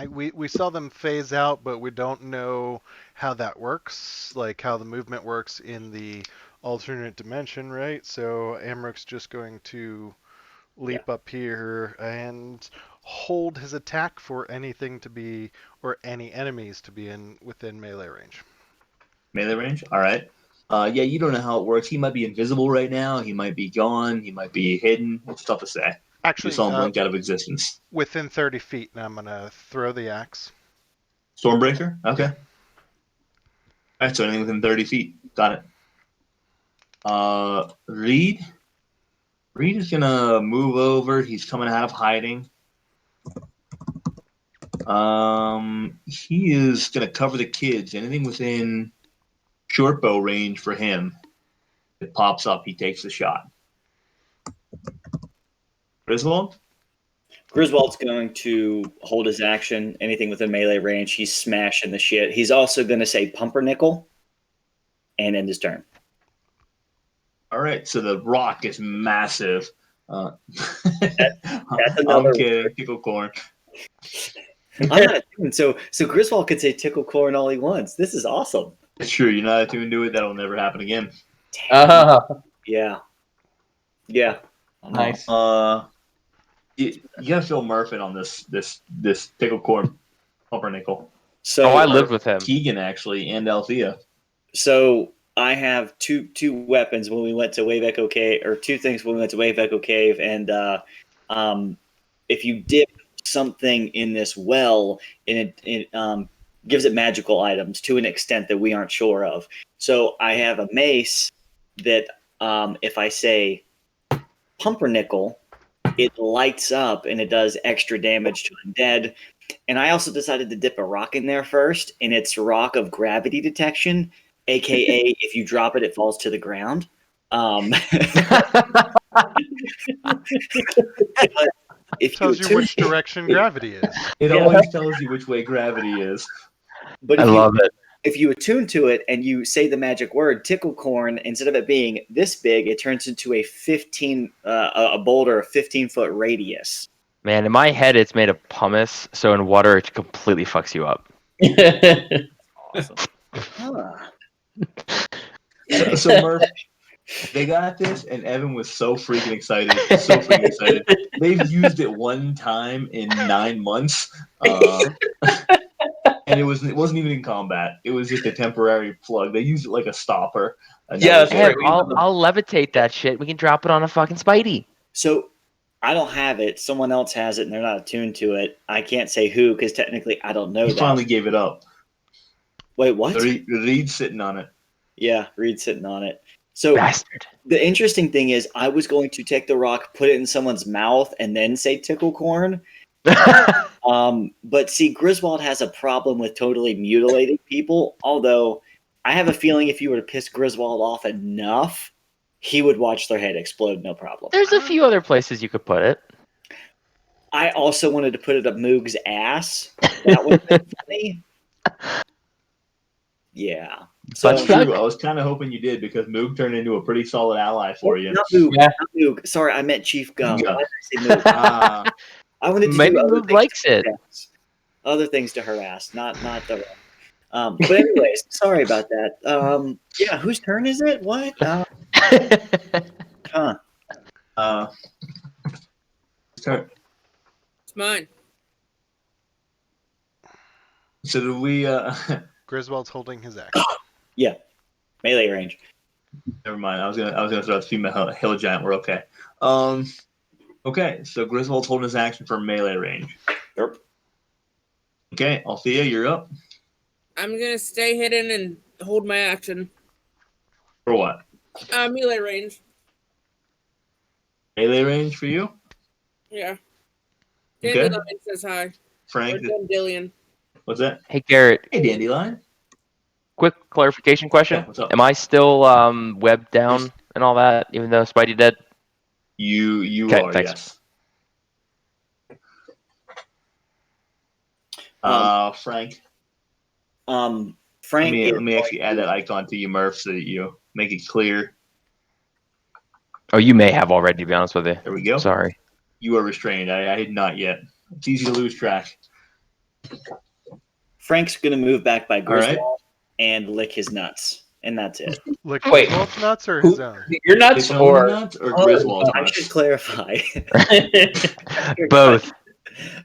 We saw them phase out, but we don't know how that works, like how the movement works in the alternate dimension, right? So Amrook's just going to leap up here and hold his attack for anything to be, or any enemies to be within melee range. Melee range? All right. Yeah, you don't know how it works. He might be invisible right now. He might be gone. He might be hidden. It's tough to say. Actually, you saw him blink out of existence. Within 30 feet, and I'm going to throw the axe. Stormbreaker? Okay. All right, so anything within 30 feet. Got it. Reed? Reed is going to move over. He's coming out of hiding. He is going to cover the kids. Anything within short bow range for him. It pops up. He takes the shot. Griswold? Griswold's going to hold his action. Anything within melee range, he's smashing the shit. He's also going to say pumpernickel and end his turn. All right, so the rock is massive. That's another I'm kidding. Tickle corn. I'm not attuned, so Griswold could say tickle corn all he wants. This is awesome. It's true. You're not attuned to it. That'll never happen again. Yeah. Yeah. Nice. You gotta feel Murphin on this tickle corn pumpernickel. So I lived with him. Keegan actually and Althea. So I have two weapons when we went to Wave Echo Cave, or two things when we went to Wave Echo Cave, and if you dip something in this well, and it gives it magical items to an extent that we aren't sure of. So I have a mace that if I say pumpernickel, it lights up and it does extra damage to undead. And I also decided to dip a rock in there first, and it's rock of gravity detection, aka if you drop it, it falls to the ground. If Tells you which direction gravity is. It always tells you which way gravity is. But I love it. if you attune to it and you say the magic word ticklecorn, instead of it being this big, it turns into a a boulder of 15-foot radius. Man, in my head, it's made of pumice, so in water, it completely fucks you up. Awesome. So Murph, they got this, and Evan was so freaking excited. They've used it one time in 9 months, and it wasn't even in combat. It was just a temporary plug. They used it like a stopper. Yeah, that's Hey, right. I'll levitate that shit. We can drop it on a fucking Spidey. So I don't have it. Someone else has it, and they're not attuned to it. I can't say who because technically I don't know He that. finally gave it up. Wait, what? Reed's sitting on it. Yeah, Reed's sitting on it. So Bastard. the interesting thing is, I was going to take the rock, put it in someone's mouth, and then say tickle corn. But see, Griswold has a problem with totally mutilating people. Although I have a feeling if you were to piss Griswold off enough, he would watch their head explode, no problem. There's a few other places you could put it. I also wanted to put it up Moog's ass. That would have been funny. Yeah. So But True. I was kind of hoping you did because Moog turned into a pretty solid ally for you. Not Moog. Yeah. Not Moog. Sorry, I meant Chief Gum. Yeah. Why did I say Moog? I wanted to Maybe do other Moog things likes to her it. ass. Other things to her ass, not the. But anyways, sorry about that. Yeah, whose turn is it? What? Huh. Turn. It's mine. So do we? Griswold's holding his axe. Yeah, melee range. Never mind. I was gonna throw out the female hill giant. We're okay. Okay. So Griswold's holding his action for melee range. Yep. Okay, Althea, you're up. I'm gonna stay hidden and hold my action. For what? Melee range. Melee range for you, Yeah. Okay. Dandelion says hi. Or Frank. Dandelion. What's that? Hey, Garrett, Hey, Dandelion. quick clarification question. Yeah, what's up? Am I still webbed down and all that, even though Spidey dead? You Okay, are, thanks. yes. Frank. Frank. Let me actually add that icon to you, Murph, so that you make it clear. Oh, you may have already, to be honest with you. There we go. Sorry. You are restrained. I had not yet. It's easy to lose track. Frank's gonna move back by All right. Griswold and lick his nuts, and that's it. Like Wait. Griswold's nuts or his own? Your nuts His own or nuts or Griswold's I nuts? should clarify. Both.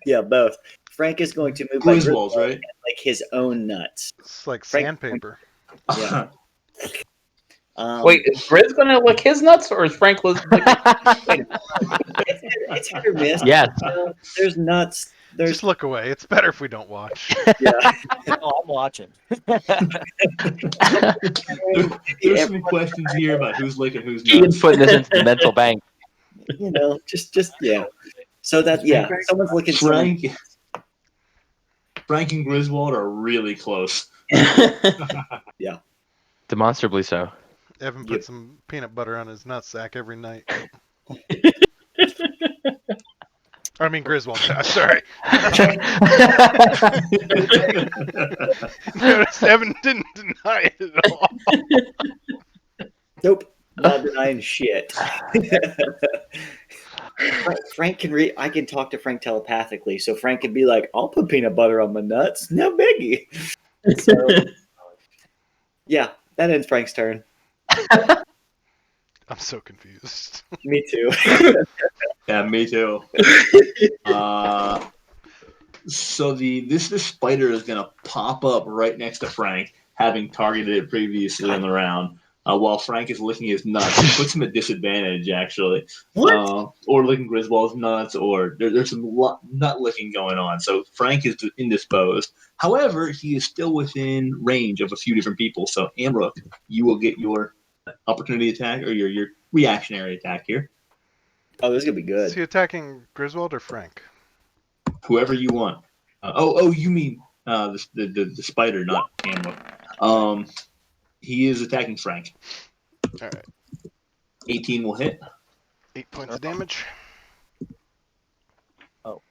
Yeah, both. Frank is going to move by Griswold's, Griswold right? and lick his own nuts. It's like Frank- sandpaper. Yeah. wait, is Grizz gonna lick his nuts or is Frank licking? It's hit or miss. Yes. There's nuts. There's Just look away. It's better if we don't watch. yeah. Oh, I'm watching. There's some questions here about who's licking who's Ian's nuts. putting this into the mental bank. You know, just yeah. So that yeah, someone's licking someone. Frank and Griswold are really close. Demonstrably so. Evan puts some peanut butter on his nutsack every night. I mean Griswold. Sorry. Notice Evan didn't deny it at all. Nope, not denying shit. Frank can read. I can talk to Frank telepathically, so Frank can be like, "I'll put peanut butter on my nuts, no biggie." So, yeah, that ends Frank's turn. I'm so confused. Me too. Yeah, me too. So this spider is gonna pop up right next to Frank, having targeted it previously on the round. While Frank is licking his nuts, it puts him at disadvantage actually. What? Or licking Griswold's nuts, or there's some nut licking going on. So Frank is indisposed. However, he is still within range of a few different people. So Amrook, you will get your opportunity attack or your reactionary attack here. Oh, this is gonna be Is good. he attacking Griswold or Frank? Whoever you want. You mean the spider, not Amrook. He is attacking Frank. All right. 18 will hit. 8 points of damage. All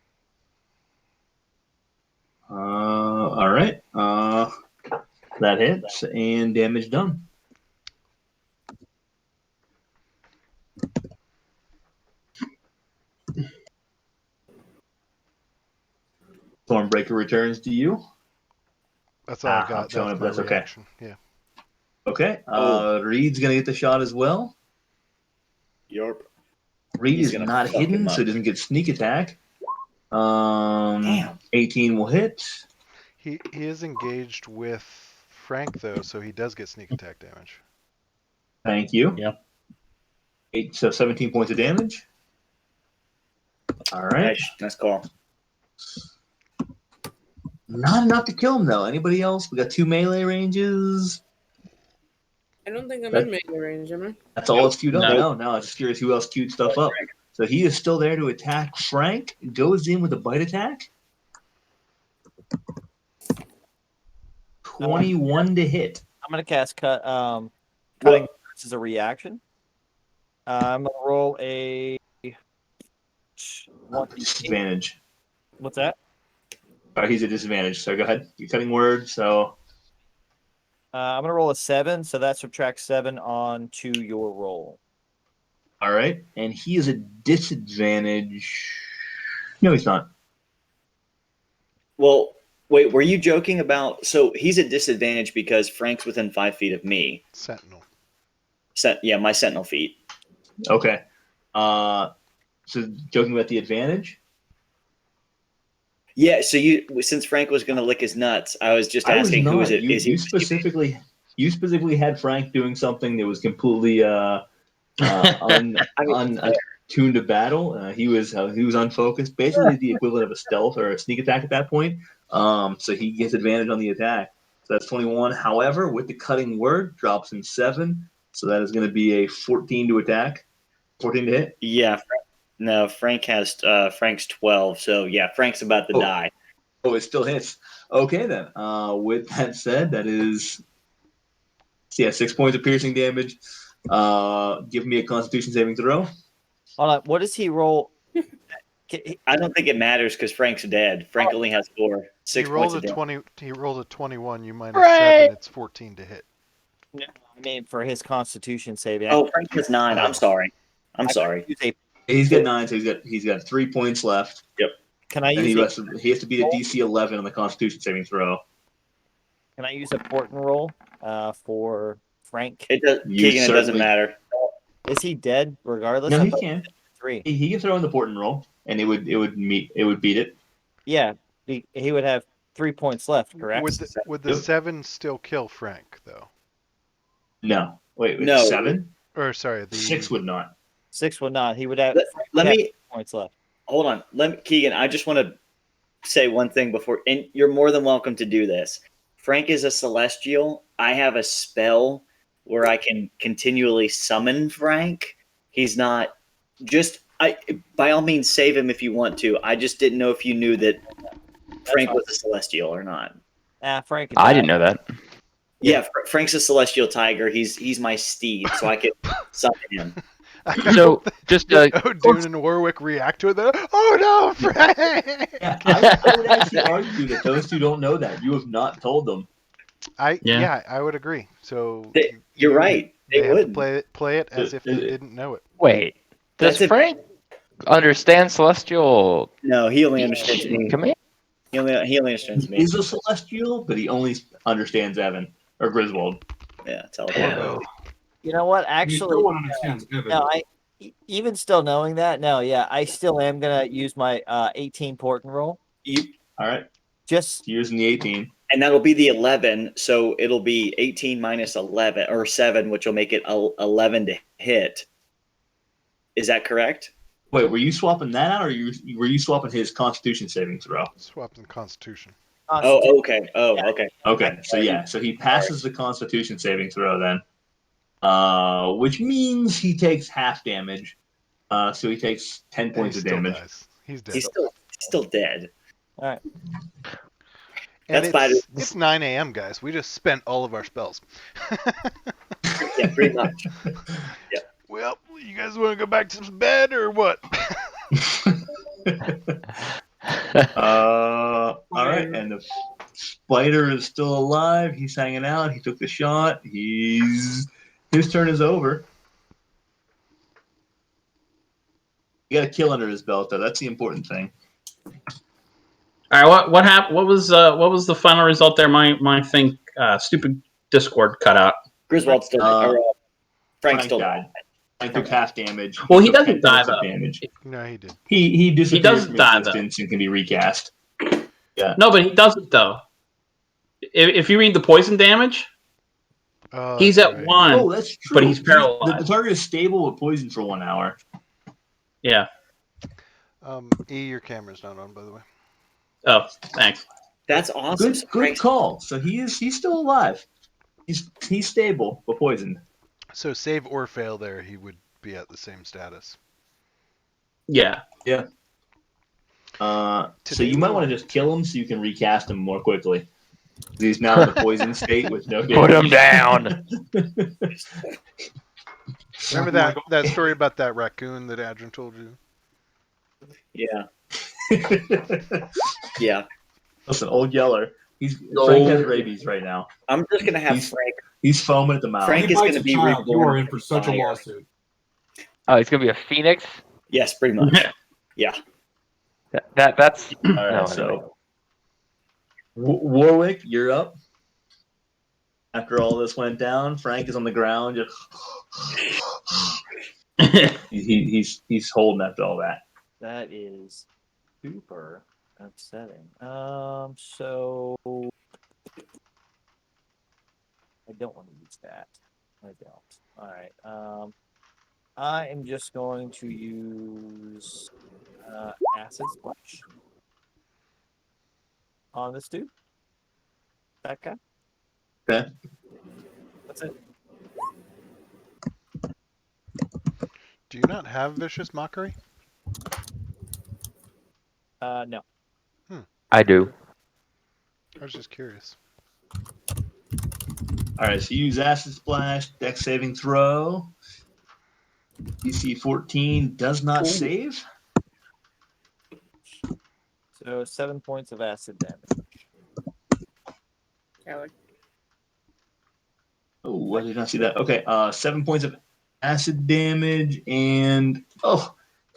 right. That hits and damage done. Stormbreaker returns to you. That's all I I'm got. showing That's up. my That's okay. reaction. Yeah. Okay. Reed's gonna get the shot as well. Yarp. Reed He's is gonna not fuck him hidden, up. so he doesn't get sneak attack. Damn. 18 will hit. He is engaged with Frank though, so he does get sneak attack damage. Thank you. Yeah. 17 points of damage. All right. Nice call. Not enough to kill him though. Anybody else? We got 2 melee ranges. I don't think I'm That- in melee range, am I? That's all it's queued up. No. No, I was just curious who else queued stuff up. So he is still there to attack Frank. Goes in with a bite attack. 21 to hit. I'm gonna cast cutting words as a reaction. I'm gonna roll a Disadvantage. What's that? All right, he's at disadvantage. So go ahead. You're cutting word. So I'm gonna roll a 7, so that subtracts 7 onto your roll. all right, and he is a disadvantage. No, he's not. Well, wait, were you joking about? So he's at disadvantage because Frank's within 5 feet of me. Sentinel. Yeah, my sentinel feet. Okay. So joking about the advantage. Yeah, so since Frank was going to lick his nuts, I was just asking who is it? You specifically had Frank doing something that was completely untuned to battle. He was unfocused, basically the equivalent of a stealth or a sneak attack at that point. So he gets advantage on the attack. So that's 21. However, with the cutting word, drops him 7. So that is going to be a 14 to attack, 14 to hit. Yeah, no, Frank has Frank's 12. So yeah, Frank's about to die. Oh, it still hits. Okay then. With that said, that is 6 points of piercing damage. Give me a Constitution saving throw. Hold on. What does he roll? I don't think it matters because Frank's dead. Frank only has 4. 6 He rolled points of damage. He rolled a 21. You minus 7. It's 14 to hit. No, I mean for his Constitution saving. Oh, Frank has 9. I'm sorry. He's got 9, so he's got 3 points left. Yep. Can I And use he has to beat a DC 11 on the Constitution saving throw. Can I use a port and roll for Frank? It does, Keegan, it doesn't matter. Is he dead regardless? No, I he thought can. 3. He can throw in the port and roll, and it would beat it. Yeah, he would have 3 points left, correct? Would the 7 still kill Frank though? No. Wait, No. 7? Or sorry, the 6 would not. 6 would not. He would have. Let me 3 points left. hold on. Keegan, I just want to say one thing before, and you're more than welcome to do this. Frank is a celestial. I have a spell where I can continually summon Frank. He's not by all means save him if you want to. I just didn't know if you knew that Frank was a celestial or not. Frank. I didn't know that. Yeah, Frank's a celestial tiger. He's my steed, so I could summon him. So just Dune and Warwick react to it. Oh no, Frank! Yeah, I would actually argue that those two don't know that. You have not told them. Yeah, I would agree. So you're right. They have would to play it as if they didn't know it. wait. Does Frank understand celestial? No, he only understands me. Command? He only understands me. He's a celestial, but he only understands Evan or Griswold. Yeah, teleport. You know what? Actually, no one understands Evan. no. Even still knowing that, no, yeah, I still am gonna use my 18 port and roll. All right. Just Using the 18. And that'll be the 11, so it'll be 18 minus 11, or 7, which will make it 11 to hit. Is that correct? Wait, were you swapping that out, or were you swapping his Constitution saving throw? Swapping Constitution. Oh, okay. Oh, Yeah. okay. Okay, so he passes the Constitution saving throw then, which means he takes half damage. So he takes 10 And points he of still damage. dies. He's dead. He's still dead. all right. And That's it's 9 a.m., guys. We just spent all of our spells. Yeah, pretty much. Well, you guys want to go back to bed or what? All right, and the spider is still alive. He's hanging out. He took the shot. His turn is over. You got a kill under his belt, though. That's the important thing. All right, what happened? What was the final result there? My thing, stupid Discord cut out. Griswold still Frank still died. Frank took half damage. Well, he took doesn't 10 die points of though. damage. No, he did. He disappears doesn't from die, though. existence and can be recast. Yeah. No, but he doesn't though. If you read the poison damage, he's that's at right. 1, Oh, that's true. but he's paralyzed. The target is stable with poison for 1 hour. Yeah. E, your camera's not on, by the way. Oh, thanks. That's awesome. Good call. So he's still alive. He's stable but poisoned. So save or fail there, he would be at the same status. Yeah. So you might want to just kill him so you can recast him more quickly. He's now in the poison state with no damage. Put him down. Remember that story about that raccoon that Adrian told you? Yeah. Yeah. Listen, old Yeller. Frank has rabies right now. I'm just gonna have Frank. He's foaming at the mouth. Frank is going to be reborn. You are in for such a fire. lawsuit. Oh, he's gonna be a phoenix. Yes, pretty much. Yeah. That's All right, no, so Warwick, you're up. After all this went down, Frank is on the ground. Just he's holding after all that. That is super upsetting. So I don't want to use that. I don't. All right. I am just going to use acid splash on this dude. That guy. Okay. That's it. Do you not have Vicious Mockery? No. I do. I was just curious. All right, so you use acid splash, dex saving throw. DC 14 does not save. So 7 points of acid damage. Oh, I did not see that. Okay, 7 points of acid damage, and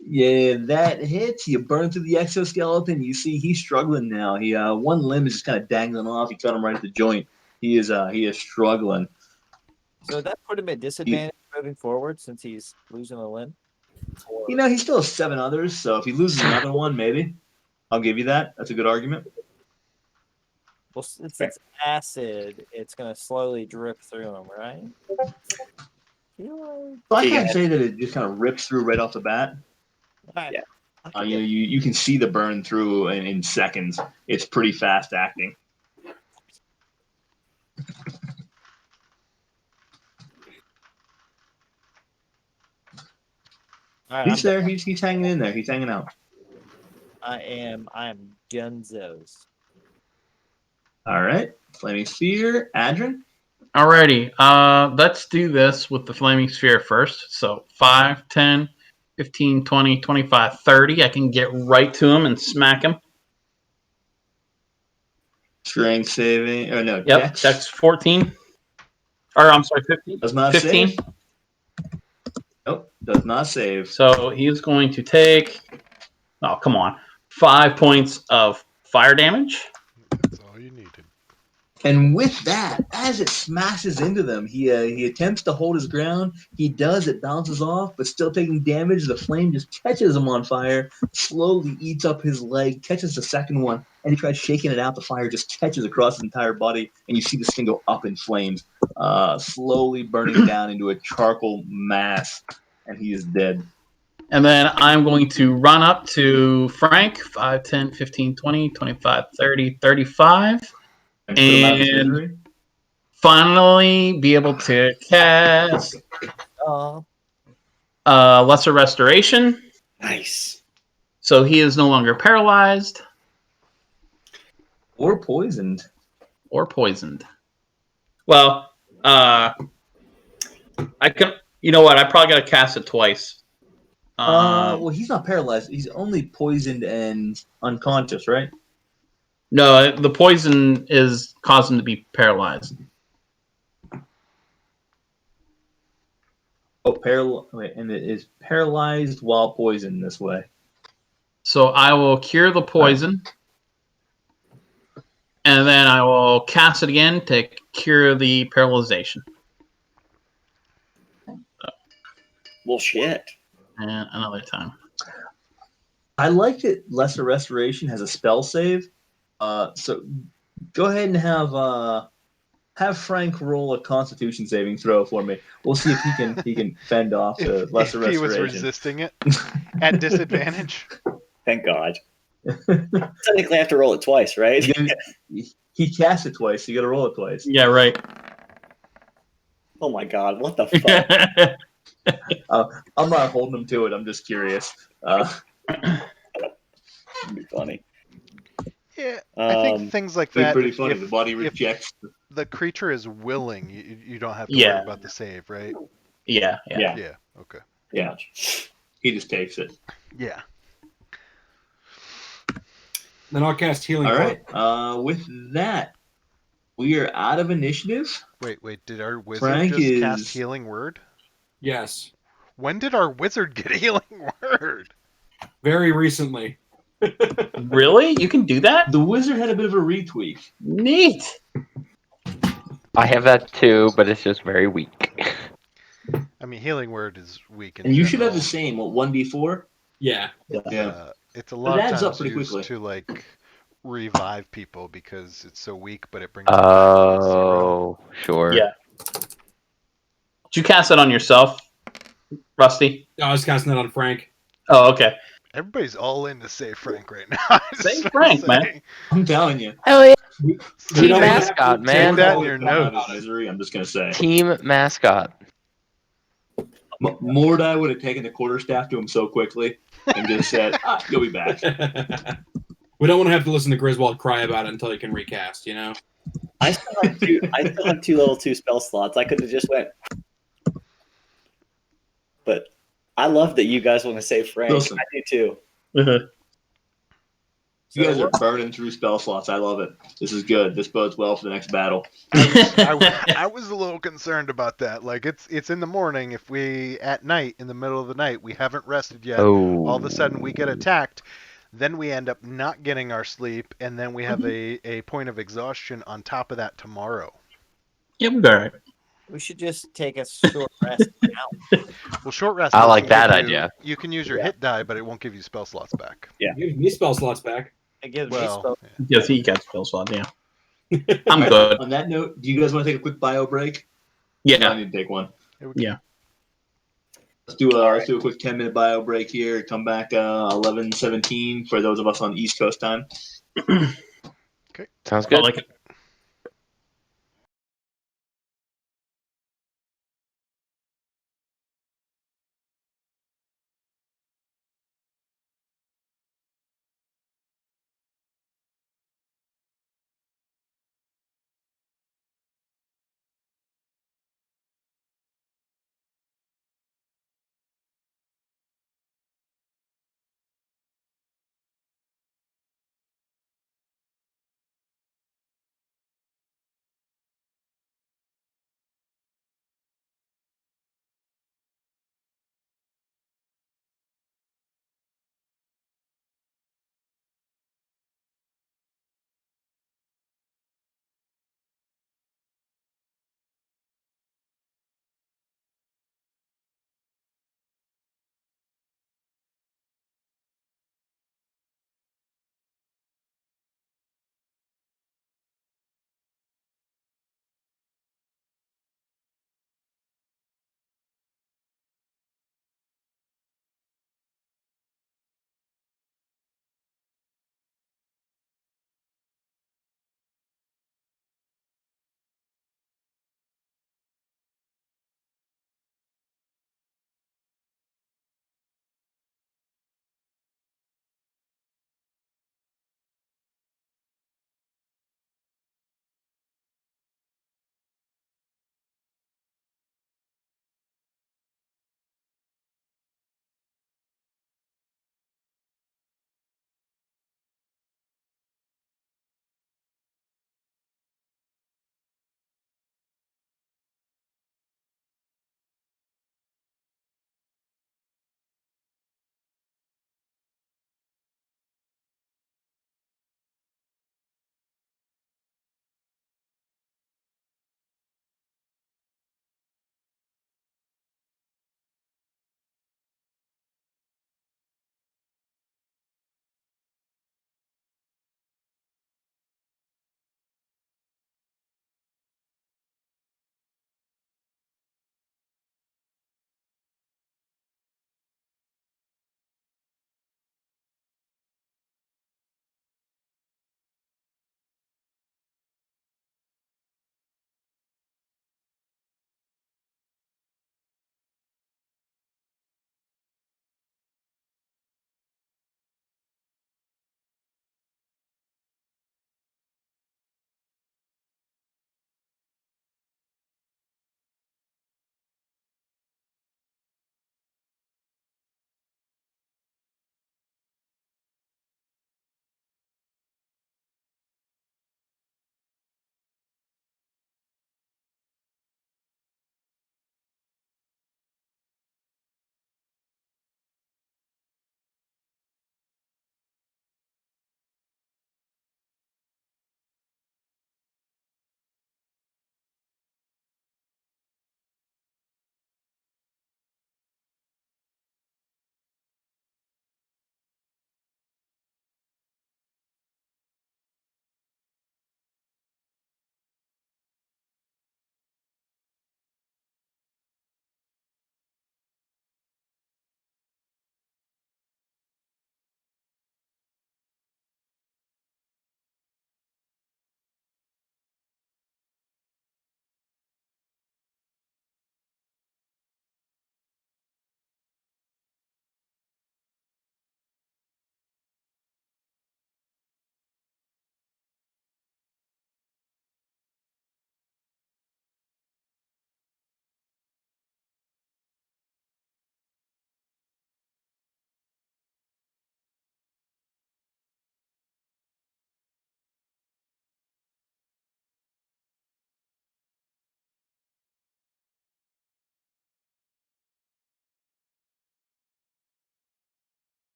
yeah, that hits. You burn through the exoskeleton. You see he's struggling now. He one limb is just kind of dangling off. You cut him right at the joint. He is struggling. So that put him at disadvantage moving forward since he's losing a limb. You know, he still has 7 others, so if he loses another one, maybe I'll give you that. That's a good argument. Well, since it's acid, it's going to slowly drip through him, right? So I can't say that it just kind of rips through right off the bat. Right. Yeah. You can see the burn through in seconds. It's pretty fast acting. All right, He's there. He's hanging in there. He's hanging out. I am Gunzos. All right. Flaming Sphere. Adrian? Alrighty. Let's do this with the Flaming Sphere first. So 5, 10, 15, 20, 25, 30. I can get right to him and smack him. Strength saving. Oh, no. Yep, Dex. that's 14. Or, I'm sorry, 15. Does not 15. save. Nope. Does not save. So he's going to take, oh, come on, 5 points of fire damage. That's all you needed. And with that, as it smashes into them, he attempts to hold his ground. He does. It bounces off, but still taking damage. The flame just catches him on fire, slowly eats up his leg, catches the second one, and he tries shaking it out. The fire just catches across his entire body, and you see this thing go up in flames, slowly burning down into a charcoal mass, and he is dead. And then I'm going to run up to Frank, 5, 10, 15, 20, 25, 30, 35. And put him out of his And misery. finally be able to cast Oh, Lesser Restoration. Nice. So he is no longer paralyzed Or poisoned. or poisoned. Well, I can. You know what? I probably got to cast it twice. Well, he's not paralyzed. He's only poisoned and unconscious, right? No, the poison is causing him to be paralyzed. Oh, wait, and it is paralyzed while poisoned this way. So I will cure the poison, and then I will cast it again to cure the paralyzation. Well, shit. And another time. I like that Lesser Restoration has a spell save. So go ahead and have Frank roll a Constitution saving throw for me. We'll see if he can fend off the Lesser If he Restoration. was resisting it at disadvantage. Thank God. Technically, I have to roll it twice, right? He cast it twice. So you got to roll it twice. Yeah, right. Oh my God, what the fuck? I'm not holding him to it. I'm just curious. That'd be funny. Yeah, I think things like that. Pretty funny. If The body rejects. the creature is willing, you don't have to Yeah. worry about the save, right? Yeah. Yeah. Okay. Yeah. He just takes it. Yeah. Then I'll cast Healing All Word. right. With that, we are out of initiative. Wait. Did our wizard Frank just cast is- Healing Word? Yes. When did our wizard get Healing Word? Very recently. Really? You can do that? The wizard had a bit of a retweak. Neat. I have that too, but it's just very weak. I mean, Healing Word is weak. And you should have general. the same. What, 1d4? Yeah. Yeah. It's a lot It of adds up times pretty used quickly. to like revive people because it's so weak, but it brings them back to 0. Oh, sure. Yeah. Did you cast it on yourself, Rusty? I was casting that on Frank. Oh, okay. Everybody's all in to save Frank right now. I just Save wanna Frank, say. man. I'm telling you. Hell yeah. We Team don't have mascot, to man. take that all in your the time notes. out of it. Misery, I'm just going to say. Team mascot. Mordai would have taken the quarterstaff to him so quickly and just said, you'll be back. We don't want to have to listen to Griswold cry about it until he can recast, you know? I still have two level 2 spell slots. I could have just went. But I love that you guys want to save Frank. Listen. I do too. You guys are burning through spell slots. I love it. This is good. This bodes well for the next battle. I was a little concerned about that. Like it's in the morning. If we at night in the middle of the night we haven't rested yet, Oh. all of a sudden we get attacked. Then we end up not getting our sleep, and then we have a point of exhaustion on top of that tomorrow. Yeah, we'll be all right. we should just take a short rest now. Well, short rest. I doesn't like that give you- idea. You can use your hit die, but it won't give you spell slots back. Give me spell slots back. It gives me Well, spell. Yes, he got spell slot, yeah. I'm good. On that note, do you guys want to take a quick bio break? I Yeah. need to take one. Yeah. Let's do a quick 10-minute bio break here. Come back 11:17 for those of us on East Coast time. Sounds I good. like it.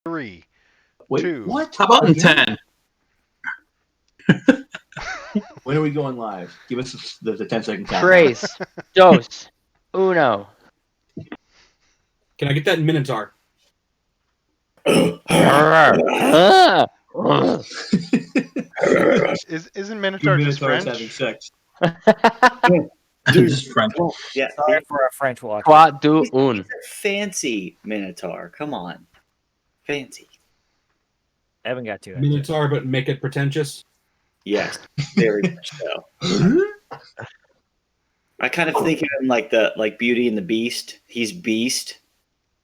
3, Wait, 2. what? How about in Again? 10? When are we going live? Give us the 10-second countdown. Tres, dos, uno. Can I get that in Minotaur? Ah. Isn't Minotaur just Minotaurs French? having sex. Just French. Yeah, Sorry for our French watchers. Trois, deux, he's un. a fancy Minotaur. Come on. Fancy. Evan got to it. Minotaur, but make it pretentious. Yes, very much so. I kind of think of him like Beauty and the Beast. He's Beast.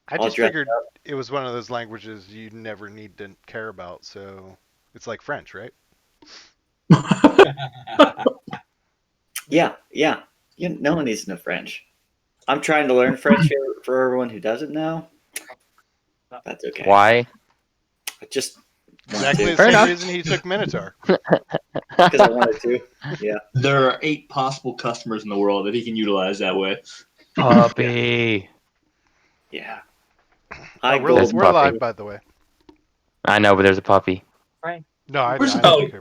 I all just dressed figured it was one of those languages you never need to care about, so it's like French, right? Yeah. No one needs to know French. I'm trying to learn French for everyone who doesn't know. That's okay. Why? I just Exactly the Fair same enough. reason he took Minotaur. because I wanted to. Yeah. There are 8 possible customers in the world that he can utilize that way. Puppy. Yeah. Oh, Gold That's we're puppy. live, by the way. I know, but there's a puppy. No, I Where's the don't Oh, care.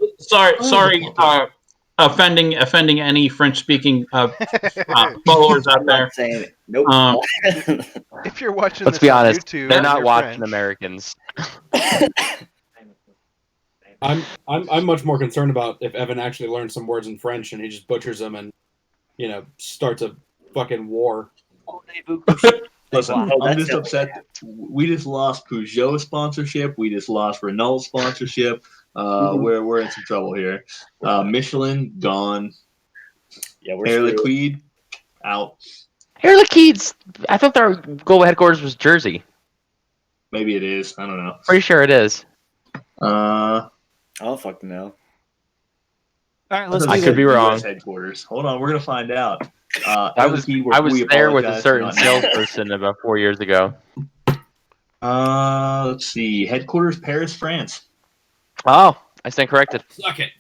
sorry. Offending any French-speaking followers out I'm there. not saying it. Nope. If you're watching Let's this be on honest. YouTube, They're and not you're watching French, Americans. I'm much more concerned about if Evan actually learns some words in French and he just butchers them and starts a fucking war. Listen, Oh, I'm that's just upset. We just lost Peugeot sponsorship. We just lost Renault sponsorship. We're in some trouble here. Michelin gone. Yeah, we're Air screwed. Liquide out. Air Liquide's. I thought their global headquarters was Jersey. Maybe it is. I don't know. Pretty sure it is. I don't fucking know. All right, let's I do could be this. wrong. US headquarters. Hold on, we're gonna find out. I was there with a certain sales. salesperson about 4 years ago. Let's see. Headquarters, Paris, France. Oh, I stand corrected. Suck it.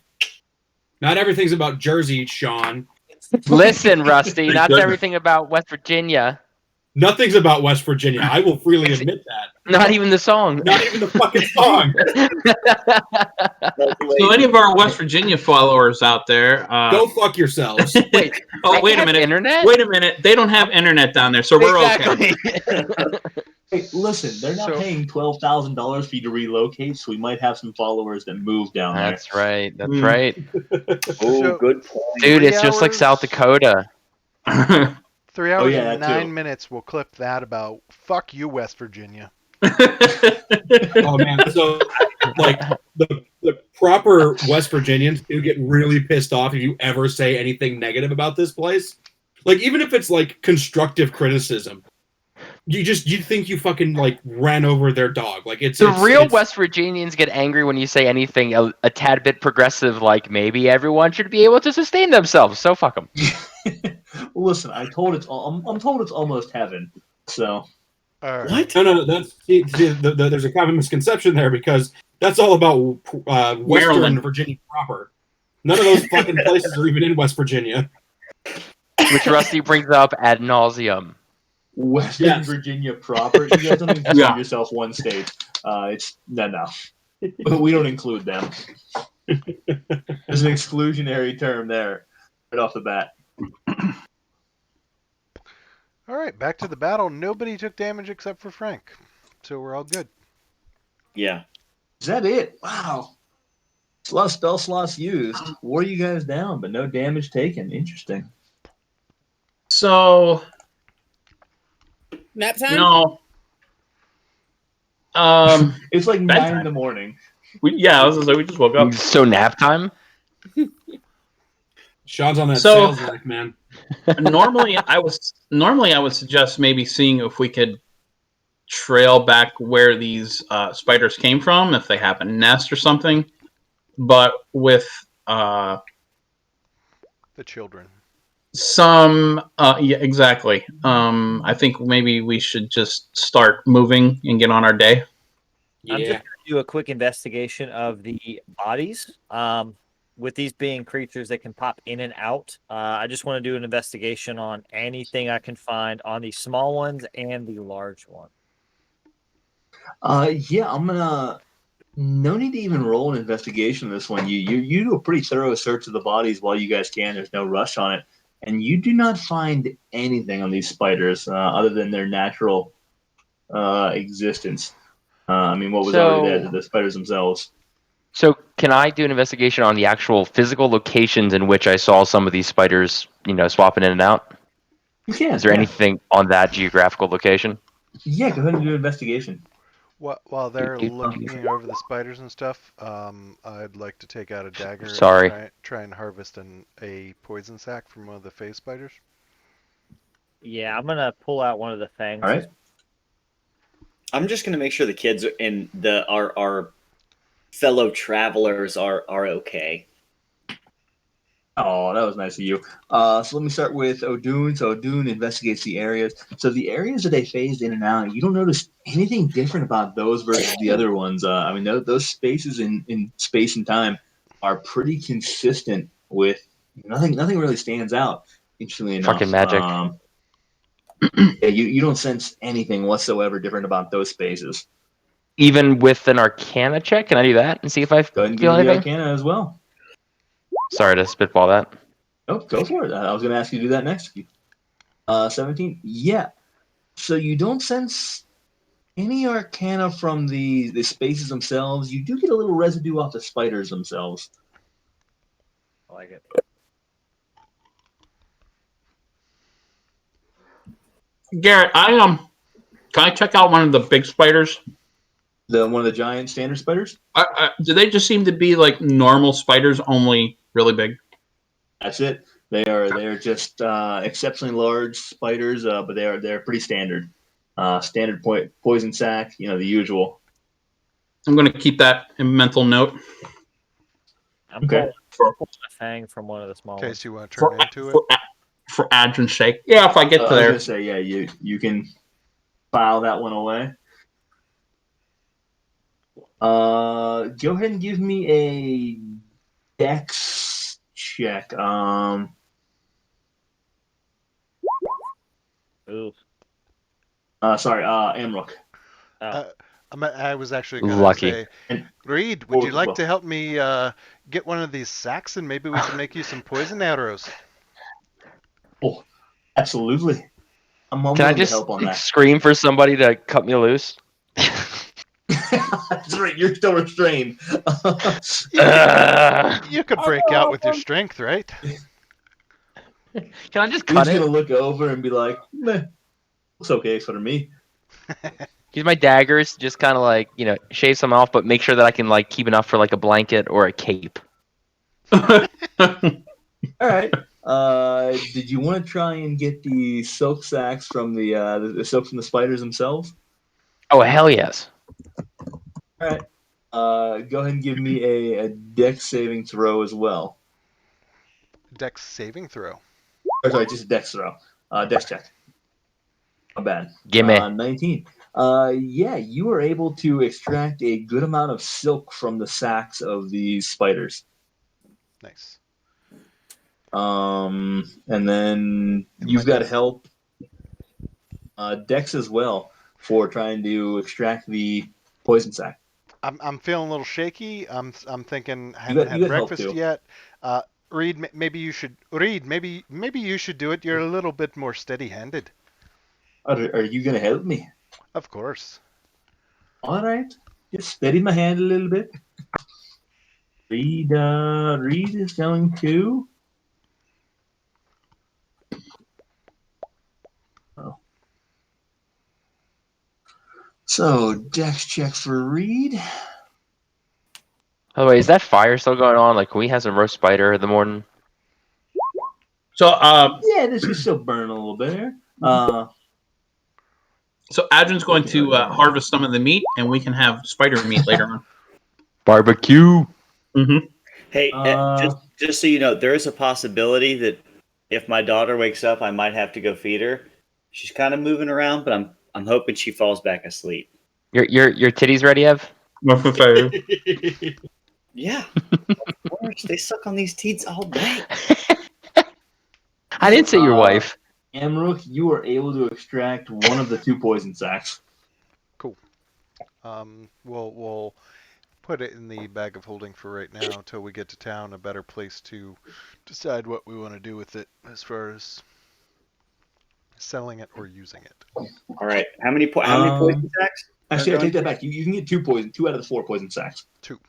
Not everything's about Jersey, Sean. Listen, Rusty, not Goodness. everything about West Virginia. Nothing's about West Virginia. I will freely admit that. Not even the song. Not even the fucking song. So any of our West Virginia followers out there, Go fuck yourselves. Wait, oh wait a have minute, internet? wait a minute, they don't have internet down there, so we're okay. Exactly. Hey, listen, they're not paying $12,000 for you to relocate, so we might have some followers that move down there. That's right. That's Mm. right. Oh, So- good point. Dude, 3 it's just like hours. South Dakota. 3 hours yeah, and that too. 9 minutes. We'll clip that about fuck you, West Virginia. Oh man, so like the proper West Virginians do get really pissed off if you ever say anything negative about this place. Like even if it's like constructive criticism, you think you fucking like ran over their dog. Like it's Real it's, West Virginians get angry when you say anything a tad bit progressive, like maybe everyone should be able to sustain themselves. So fuck them. Listen, I'm told it's almost heaven. So All right. What? No, that's there's a common misconception there because that's all about Western Maryland. Virginia proper. None of those fucking places are even in West Virginia. Which Rusty brings up ad nauseum. Western Yes. Virginia proper, you guys don't even consider Yeah. yourself one state. It's no. We don't include them. There's an exclusionary term there, right off the bat. All right, back to the battle. Nobody took damage except for Frank, so we're all good. Yeah. Is that it? Wow. A lot of spell slots used. Wore you guys down, but no damage taken. Interesting. So Nap time? no. It's like Bedtime. 9 in the morning. I was gonna say we just woke up. So nap time? Sean's on that So- sales life, man. normally I would suggest maybe seeing if we could trail back where these spiders came from, if they have a nest or something. But with The children. some yeah, exactly. I think maybe we should just start moving and get on our day. I'm just Yeah. going to do a quick investigation of the bodies. With these being creatures that can pop in and out, I just want to do an investigation on anything I can find on the small ones and the large one. Yeah, I'm gonna. No need to even roll an investigation on this one. You do a pretty thorough search of the bodies while you guys can. There's no rush on it, and you do not find anything on these spiders other than their natural existence. I mean, what was already there, the spiders themselves. So can I do an investigation on the actual physical locations in which I saw some of these spiders, swapping in and out? You can. Is there anything on that geographical location? Yeah, go ahead and do an investigation. While they're looking over the spiders and stuff, I'd like to take out a dagger and try and harvest a poison sac from one of the Phive spiders. Yeah, I'm gonna pull out one of the fangs. All right. I'm just gonna make sure the kids and our fellow travelers are okay. Oh, that was nice of you. So let me start with Odun. So Odun investigates the areas. So the areas that they phased in and out, you don't notice anything different about those versus the other ones. I mean, those spaces in space and time are pretty consistent with nothing. Nothing really stands out. Interestingly enough, Fucking magic. Yeah, you don't sense anything whatsoever different about those spaces. Even with an Arcana check, can I do that and see if I Go ahead and feel give me the anything? Arcana as well. Sorry to spitball that. Oh, go for it. I was going to ask you to do that next. 17. Yeah. So you don't sense any Arcana from the spaces themselves. You do get a little residue off the spiders themselves. I like it. Garrett, can I check out one of the big spiders? One of the giant standard spiders? Do they just seem to be like normal spiders, only really big? That's it. They are just exceptionally large spiders, but they're pretty standard. Standard poison sac, the usual. I'm going to keep that in mental note. I'm pulling a fang from one of the small In ones. case you want to turn into it. For Adrian's sake. Yeah, if I get to there. I was going to say, yeah, you can file that one away. Go ahead and give me a Dex check. Ooh. Sorry, Amrook. I was actually going to say, Reed, would you like to help me get one of these sacks and maybe we can make you some poison arrows? Oh, absolutely. I'm Can I just help on that. scream for somebody to cut me loose? That's right, you're still restrained. You could break out with your strength, right? Can I just cut it? He's gonna look over and be like, meh, it's okay for me. Use my daggers, just kind of shave some off, but make sure that I can keep enough for a blanket or a cape. All right. Did you want to try and get the silk sacks from the silk from the spiders themselves? Oh, hell yes. All right. Go ahead and give me a Dex saving throw as well. Dex saving throw? Or sorry, just a Dex throw. Dex check. Not bad. Gimme. 19. Yeah, you were able to extract a good amount of silk from the sacks of these spiders. Nice. And then you've got help, Dex as well, for trying to extract the poison sac. I'm feeling a little shaky. I'm thinking I haven't had breakfast yet. Reed, maybe you should. Reed, maybe you should do it. You're a little bit more steady-handed. Are you gonna help me? Of course. All right, just steady my hand a little bit. Reed is going to. Oh. So Dex check for Reed. By the way, is that fire still going on? Can we have some roast spider in the morning? So, yeah, this is still burning a little bit here. So Adrian's going to harvest some of the meat, and we can have spider meat later on. Barbecue. Mm-hmm. Hey, just so you know, there is a possibility that if my daughter wakes up, I might have to go feed her. She's kind of moving around, but I'm hoping she falls back asleep. Your titties ready, Ev? Yeah, of course. They suck on these teats all day. I didn't say your wife. Amrook, you were able to extract one of the two poison sacs. Cool. We'll put it in the bag of holding for right now until we get to town. A better place to decide what we want to do with it as far as selling it or using it. All right. How many poison sacks? Actually, I take that back. You can get 2 out of the 4 poison sacks. 2.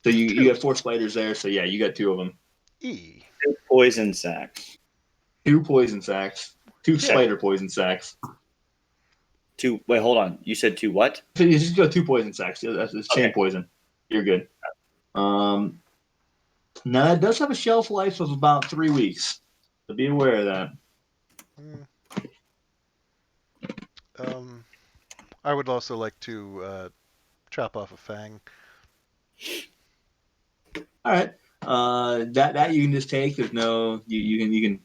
So you have 4 spiders there. So yeah, you got 2 of them. 2 poison sacks. 2 poison sacks. 2 spider poison sacks. 2. Wait, hold on. You said 2 what? So you just got 2 poison sacks. That's chain poison. You're good. Now that does have a shelf life of about 3 weeks. So be aware of that. I would also like to chop off a fang. All right. That you can just take. There's no you can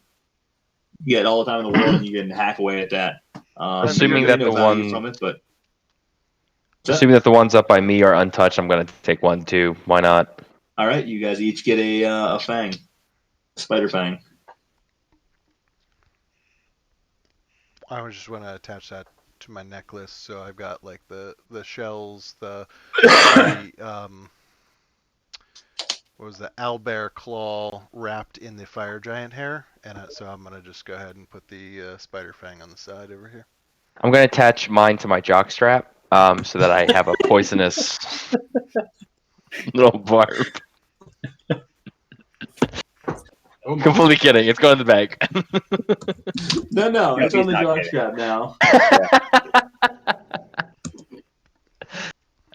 get all the time in the world and you can hack away at that. Assuming you're that getting the no value one- from it, but Assuming that the ones up by me are untouched, I'm gonna take one too. Why not? all right, you guys each get a fang, spider fang. I was just want to attach that to my necklace, so I've got like the shells, the what was the owlbear claw wrapped in the fire giant hair, and so I'm gonna just go ahead and put the spider fang on the side over here. I'm gonna attach mine to my jockstrap, so that I have a poisonous little barb. Completely kidding. It's going in the bag. No, it's on the he's not jockstrap now.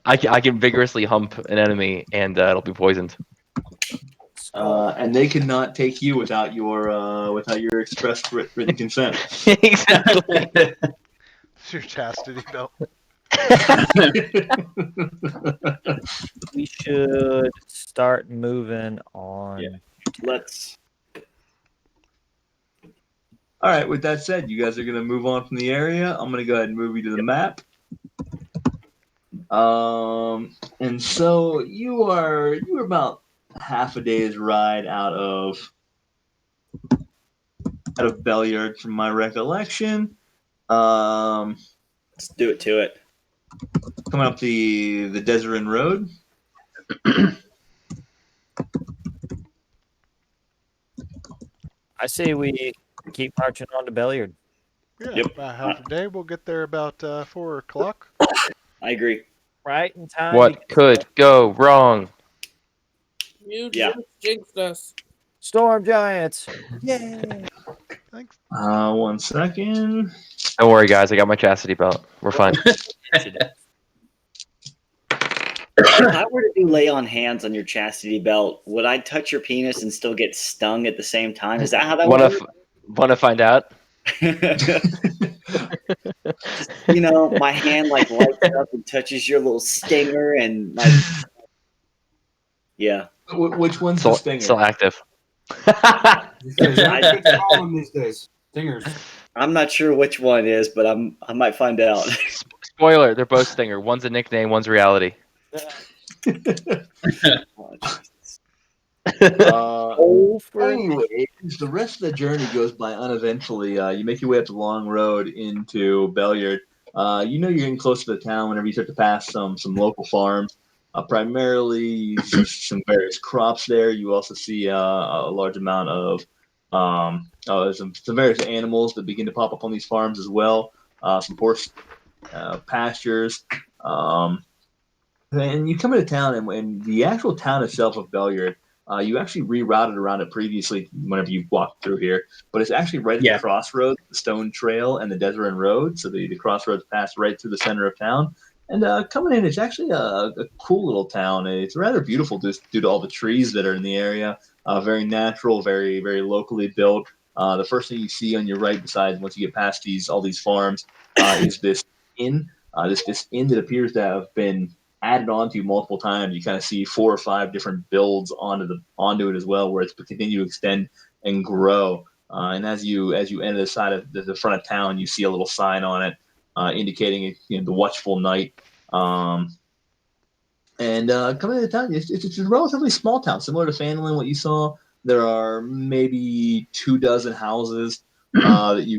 I can vigorously hump an enemy, and it'll be poisoned. And they cannot take you without your express written consent. Exactly. It's your chastity belt. We should start moving on. Yeah. Let's. All right. With that said, you guys are gonna move on from the area. I'm gonna go ahead and move you to the map. And so you were about half a day's ride out of Belliard, from my recollection. Let's do it to it. Coming up the Desert Road. I say we keep marching on to Belliard. Yeah, Yep. about half a day. We'll get there about 4 o'clock. I agree. Right in time. What could go wrong? You Yeah. just jinxed us. Storm Giants. Yay. Thanks. 1 second. Don't worry, guys. I got my chastity belt. We're fine. If I were to do lay on hands on your chastity belt, would I touch your penis and still get stung at the same time? Is that how that works? Want to find out? You know, my hand like lights up and touches your little stinger, and like, yeah. Which one's the stinger? Still active. These days. Stingers. I'm not sure which one is, but I might find out. Spoiler: they're both stinger. One's a nickname. One's reality. Anyways, the rest of the journey goes by uneventfully. You make your way up the long road into Belliard. You know you're getting close to the town whenever you start to pass some local farms. Primarily, some various crops there. You also see a large amount of some various animals that begin to pop up on these farms as well. Some horse pastures. And you come into town, and the actual town itself of Belliard, you actually rerouted around it previously whenever you walked through here, but it's actually right at the crossroads, the Stone Trail and the Desert Road. So the crossroads pass right through the center of town. And coming in, it's actually a cool little town. It's rather beautiful just due to all the trees that are in the area. Very natural, very, very locally built. The first thing you see on your right, besides once you get past all these farms, is this inn. This inn that appears to have been added onto multiple times. You kind of see 4 or 5 different builds onto it as well, where it's continue to extend and grow. And as you enter the side of the front of town, you see a little sign on it indicating the watchful night. And coming into town, it's a relatively small town, similar to Phandalin. What you saw, there are maybe 24 houses that you.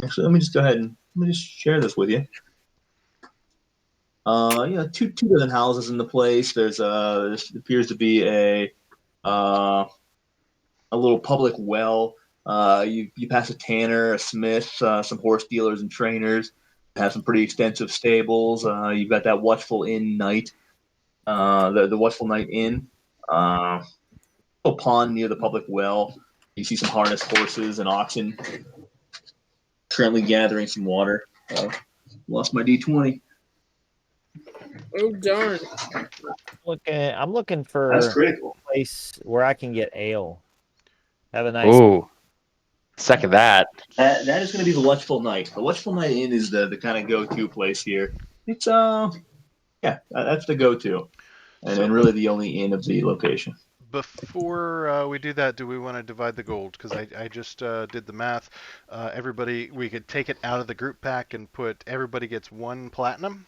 Actually, let me just go ahead and share this with you. two dozen houses in the place. There appears to be a little public well. You pass a tanner, a smith, some horse dealers and trainers. Have some pretty extensive stables. You've got that Watchful Inn Knight, the Watchful Knight Inn. A pond near the public well. You see some harnessed horses and oxen currently gathering some water. Lost my D20. Oh darn! I'm looking for That's critical. a place where I can get ale. Have a nice. Ooh. Second that. That is going to be the Watchful Knight. The Watchful Knight Inn is the kind of go-to place here. It's that's the go-to, and really the only inn of the location. Before we do that, do we want to divide the gold? Because I just did the math. We could take it out of the group pack and put everybody gets 1 platinum.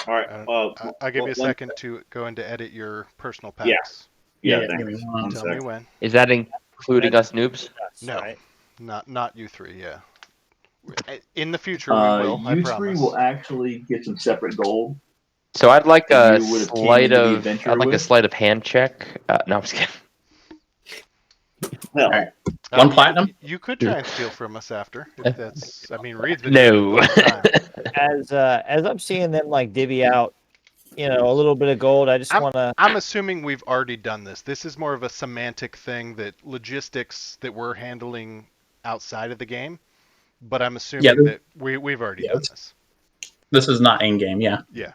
All right. I'll give you a second to go in to edit your personal packs. Yeah. give me one. Tell me when. Is that including us noobs? No. Right? Not you three. Yeah. In the future, we will. I You promise. three will actually get some separate gold. So I'd like a You would've came sleight into the of adventure I'd like a with? sleight of hand check. No, I'm just kidding. Well, Alright. 1 platinum? You could try and steal from us after. If that's. I mean, Reed's been No. doing it a long time. As I'm seeing them like divvy out, a little bit of gold. I just want to. I'm assuming we've already done this. This is more of a semantic thing that logistics that we're handling outside of the game. But I'm assuming that we've already done this. This is not in game, yeah. Yeah.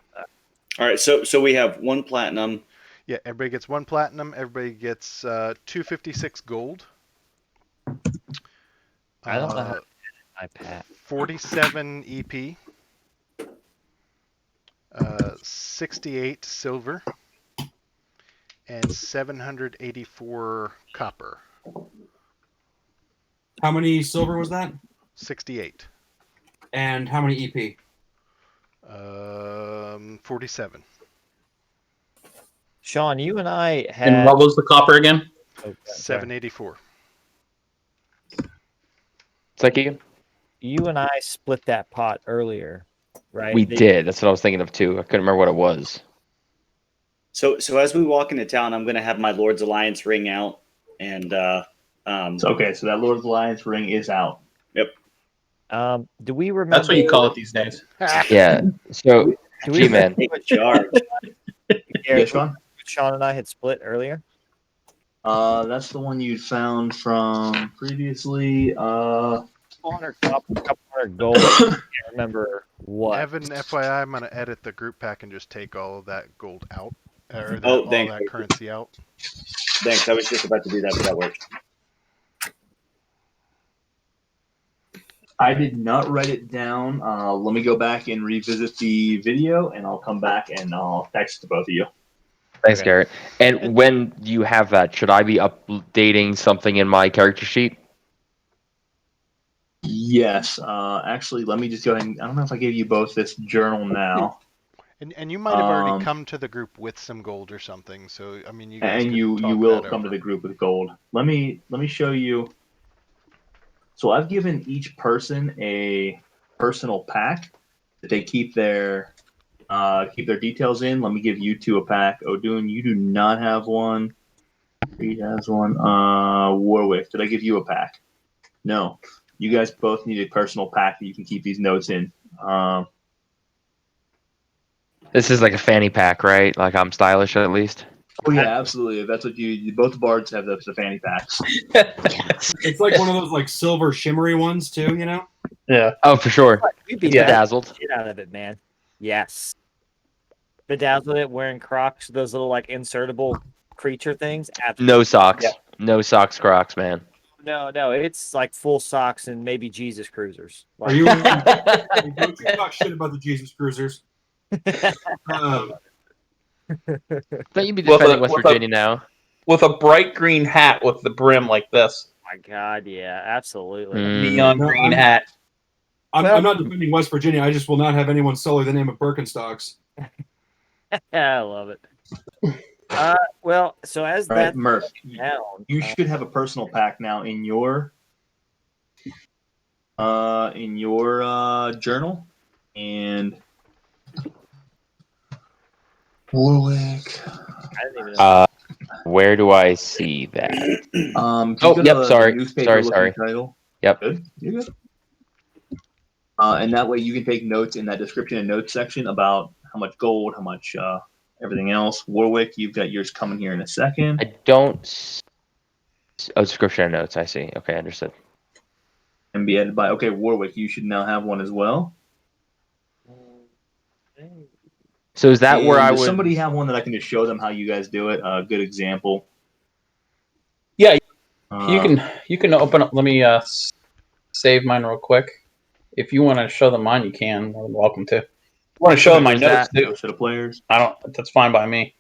all right. So we have 1 platinum. Yeah, everybody gets 1 platinum. Everybody gets 256 gold. I don't know how to iPad. 47 EP. 68 silver. And 784 copper. How many silver was that? 68. And how many EP? 47. Sean, you and I had. And what was the copper again? 784. It's like Egan? You and I split that pot earlier, right? We did. That's what I was thinking of too. I couldn't remember what it was. So as we walk into town, I'm going to have my Lord's Alliance ring out, and So that Lord's Alliance ring is out. Do we remember? That's what you call it these days. Yeah. So, Do we G-Man. take charge. Yeah, Sean? Sean and I had split earlier. That's the one you found from previously. 400 copper, couple hundred gold. I can't remember what. Evan, FYI, I'm going to edit the group pack and just take all of that gold out. Or Oh, all thanks. that currency out. Thanks. I was just about to do that, but that worked. I did not write it down. Let me go back and revisit the video, and I'll come back and I'll text to both of you. Thanks, Okay. Garrett. And when you have that, should I be updating something in my character sheet? Yes. Actually, let me just go ahead and I don't know if I gave you both this journal now. And you might have already Um, come to the group with some gold or something. So, I mean, you guys And could you talk will that come to over. the group with gold. Let me show you. So I've given each person a personal pack that they keep their details in. Let me give you 2 a pack. Odun, you do not have one. Reed has one. Warwick, did I give you a pack? No. You guys both need a personal pack that you can keep these notes in. This is like a fanny pack, right? Like I'm stylish at least. Oh yeah, absolutely. If that's what you both bards have the fanny packs. It's like one of those like silver shimmery ones too, Yeah. Oh, for sure. We beat Yeah. the Bedazzled. shit out of it, man. Yes. Bedazzled it, wearing Crocs, those little like insertable creature things. No socks. Yeah. No socks, Crocs, man. No, it's like full socks and maybe Jesus Cruisers. Are you? Don't you talk shit about the Jesus Cruisers? Don't you be With defending a- West with a- Virginia now? With a bright green hat with the brim like this. Oh my God, yeah, absolutely. Neon No, green I'm- hat. I'm not defending West Virginia. I just will not have anyone sully the name of Birkenstocks. I love it. Well, so as All right, that Murph. down, You should have a personal pack now in your journal, and Warwick. I didn't even know. Where do I see that? If you Oh, go to yep, the sorry. newspaper Sorry. looking title. Yep. Good. You're good. And that way you can take notes in that description and notes section about how much gold, how much everything else. Warwick, you've got yours coming here in a second. I don't. Oh, description and notes. I see. Okay, understood. And be edited by, okay, Warwick, you should now have one as well. So is that And where I does would? somebody have one that I can just show them how you guys do it? A good example. Yeah, Uh, you can open up. Let me save mine real quick. If you want to show them mine, you can. You're welcome to. I want to show them my Is notes that- too. set of players. I don't. That's fine by me.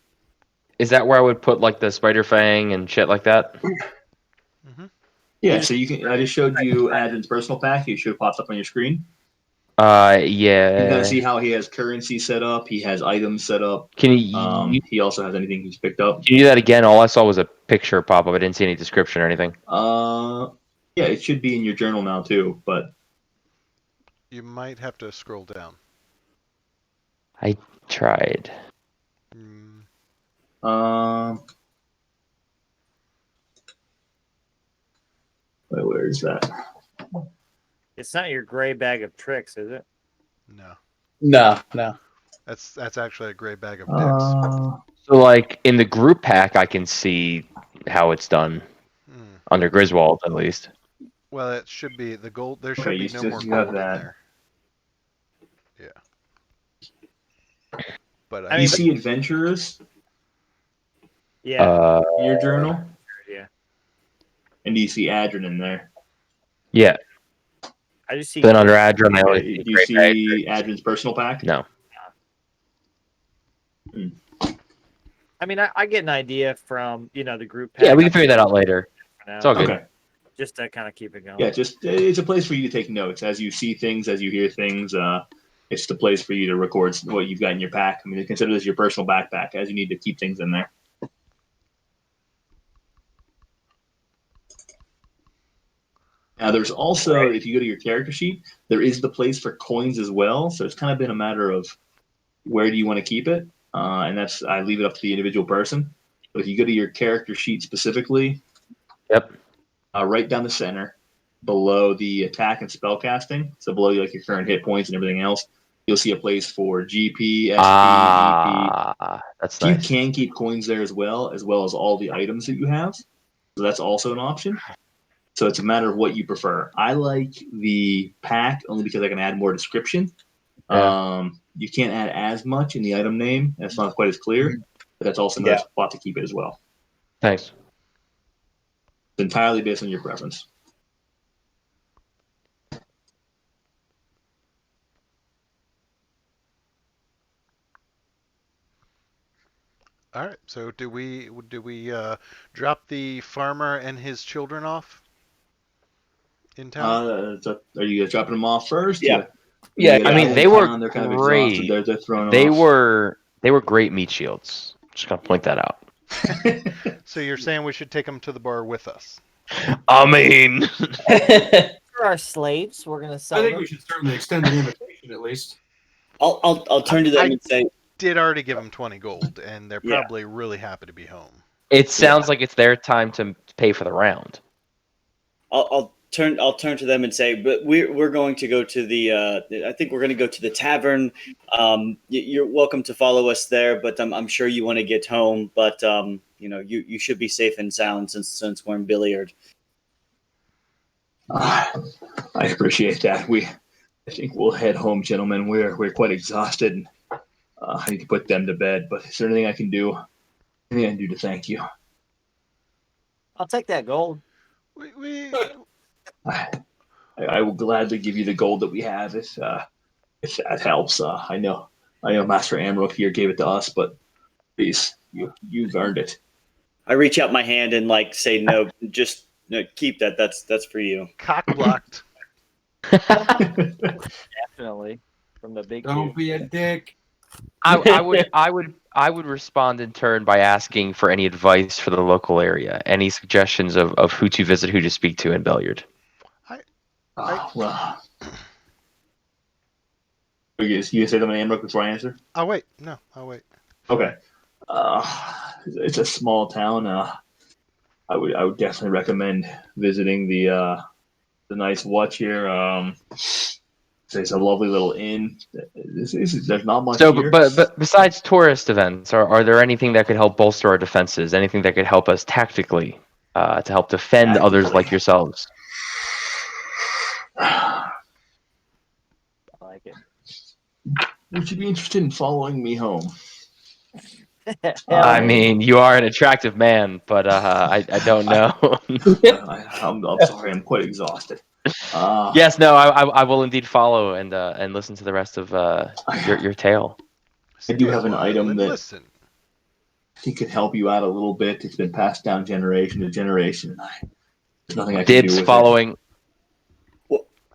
Is that where I would put like the spider fang and shit like that? Yeah, so you can. I just showed you Adam's personal pack. It should have popped up on your screen. You can kind of see Yeah. how he has currency set up. He has items set up. Can you He also has anything he's picked up. can you do that again? All I saw was a picture pop up. I didn't see any description or anything. Yeah, it should be in your journal now too. But You might have to scroll down. I tried. Where is that? It's not your gray bag of tricks, is it? No. No. That's actually a gray bag of dicks. So like in the group pack, I can see how it's done under Griswold at least. Well, it should be the gold. There should Okay, be you no still more have gold in that. there. Yeah. But I Do mean, you see adventurers Yeah. in your journal? Yeah. And do you see Adrian in there? Yeah. I just see. Then under Adron, I only Okay, see do you gray bag. see Adrian's personal pack? No. I mean, I get an idea from the group. Yeah, pack. we can figure that out later. For now, It's all good. Okay. just to kind of keep it going. Yeah, just it's a place for you to take notes as you see things, as you hear things. It's the place for you to record what you've got in your pack. I mean, consider this your personal backpack, as you need to keep things in there. Now, there's also, if you go to your character sheet, there is the place for coins as well. So it's kind of been a matter of where do you want to keep it, and that's I leave it up to the individual person. But if you go to your character sheet specifically, Yep. right down the center, below the attack and spell casting, so below like your current hit points and everything else, you'll see a place for GP, SP, EP. That's You nice. can keep coins there as well as all the items that you have. So that's also an option. So it's a matter of what you prefer. I like the pack only because I can add more description. Yeah. You can't add as much in the item name. That's not quite as clear, but that's also another spot to keep it as well. Thanks. It's entirely based on your preference. all right. So do we drop the farmer and his children off in town? Are you guys dropping them off first? Yeah. Yeah, You I mean, guys they in were town, they're kind of great. exhausted. They're thrown They off. were great meat shields. Just gonna point that out. So you're saying we should take them to the bar with us? I mean, For our slaves, we're gonna sell I think them. we should certainly extend the invitation at least. I'll turn to them and say, Did already give them 20 gold, and they're Yeah. probably really happy to be home. it sounds like it's their time to pay for the round. I'll turn to them and say, but we're going to go to the I think we're going to go to the tavern. You're welcome to follow us there, but I'm sure you want to get home. But you should be safe and sound since we're in Billiard. I appreciate that. I think we'll head home, gentlemen. We're quite exhausted. And, I need to put them to bed. But is there anything I can do? Anything I can do to thank you? I'll take that gold. I will gladly give you the gold that we have if that helps. I know Master Amrook here gave it to us, but please, you've earned it. I reach out my hand and say no, just keep that. That's for you. Cock blocked. Definitely from the big. Don't dude. be a dick. I would respond in turn by asking for any advice for the local area, any suggestions of who to visit, who to speak to in Billiard. Well, you say them in Amrook before I answer? I'll wait. No, I'll wait. Okay. It's a small town. I would definitely recommend visiting the Night's Watch here. It's a lovely little inn. There's not much So, here. but besides tourist events, are there anything that could help bolster our defenses? Anything that could help us tactically to help defend others like yourselves? I like it. Would you be interested in following me home? I mean, you are an attractive man, but I don't know. I'm sorry, I'm quite exhausted. Yes, no, I will indeed follow and listen to the rest of your tale. I do have an item that listen. he could help you out a little bit. It's been passed down generation to generation. There's nothing I can do Dibs with following.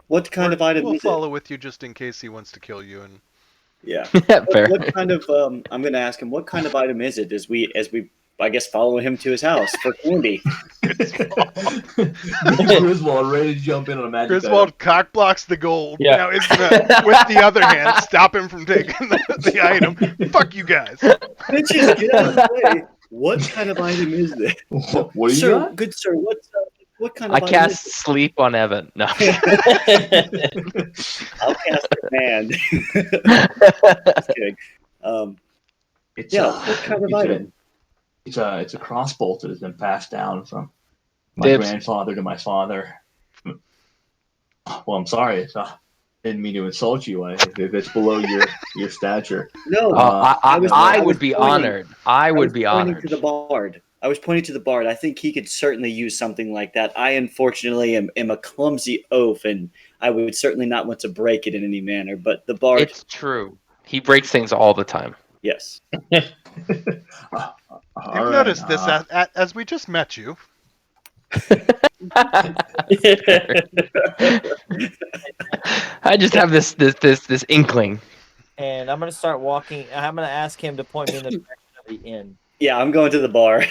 What kind of item We'll is follow with you just in case he wants to kill you. And Yeah. Fair. What kind of I'm going to ask him. What kind of item is it? As we I guess follow him to his house for candy. Griswold ready to jump in on a magic Griswold cock blocks the gold. Yeah. Now is with the other hand stop him from taking the item. Fuck you guys. Bitches, get out of the way. What kind of item is this? What do you Sir, got? good sir, what kind of I item cast is sleep on Evan. No. it? I'll cast command. Just kidding. It's What kind of item? It's a crossbolt that has been passed down from my Dibs. grandfather to my father. Well, I'm sorry. Didn't mean to insult you. If it's below your stature. No, I would be pointing- honored. I would be pointing honored. to the bard. I was pointing to the bard. I think he could certainly use something like that. I unfortunately am a clumsy oaf, and I would certainly not want to break it in any manner. But the bard, It's true. He breaks things all the time. yes. You've noticed this as we just met you. I just have this inkling. And I'm gonna start walking. I'm gonna ask him to point me in the direction of the inn. Yeah, I'm going to the bar.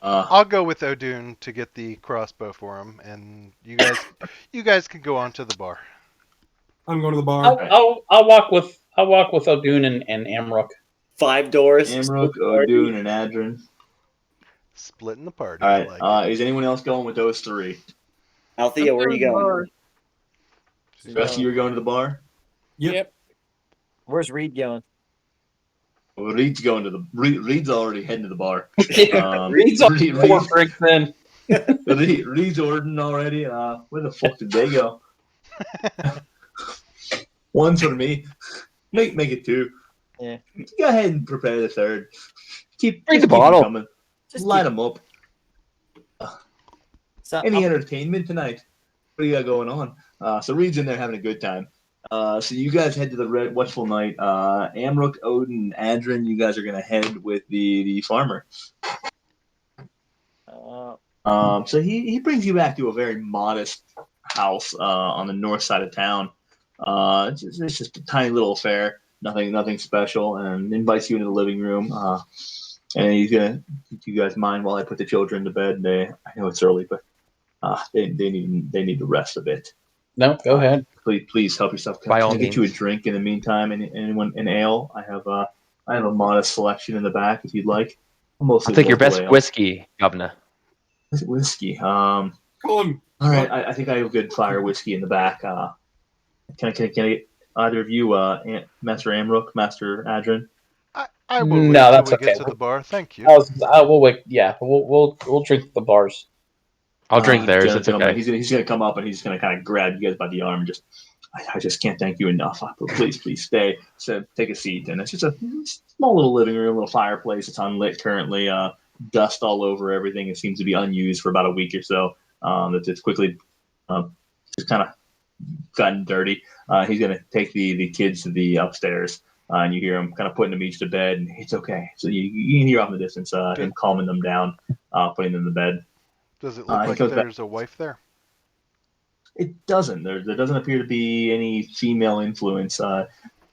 I'll go with Odun to get the crossbow for him, and you guys can go on to the bar. I'm going to the bar. I'll walk with Odun and Amrook. 5 doors. Amrook, Odun, and Adrin. Splitting the party. All right. I like Is anyone else going with those 3? Althea, where are you going? The rest of you are going to the bar? Yep. Where's Reed going? Well, Reed's going to the. Reed's already heading to the bar. Reed's on 4 drinks in. Reed's ordering already. Where the fuck did they go? One's for me. Make it 2. Yeah. Go ahead and prepare the 3rd. Bring Just the keep them bottle. coming. Just Light them up. So Any entertainment tonight? What do you got going on? So Reed's in there having a good time. So you guys head to the Red Watchful Night. Amrook, Odin, Adrin, you guys are gonna head with the farmer. So he brings you back to a very modest house on the north side of town. It's just a tiny little affair, nothing special, and invites you into the living room. And he's gonna. Do you guys mind while I put the children to bed? I know it's early, but they need to rest a bit. No, go ahead. Please help yourself. By all Can I get you a means. drink in the meantime? And anyone an ale? I have a modest selection in the back if you'd like. I'll take your best ale. whiskey, Governor. Is it whiskey? Call him. All right. I think I have good fire whiskey in the back. Can I get either of you, Master Amrook, Master Adrin? I will wait No, till that's we okay. get to the bar. Thank you. We'll wait. Yeah, we'll drink at the bars. I'll drink theirs. It's Gentlemen, okay. He's gonna come up and he's gonna kind of grab you guys by the arm and just. I just can't thank you enough. Please stay. So take a seat. And it's just a small little living room, little fireplace. It's unlit currently. Dust all over everything. It seems to be unused for about a week or so. It's quickly just kind of gotten dirty. He's gonna take the kids to the upstairs, and you hear him kind of putting them each to bed. And it's okay. So you can hear off in the distance him calming them down, putting them to bed. Does it look like there's a wife there? It doesn't. There doesn't appear to be any female influence.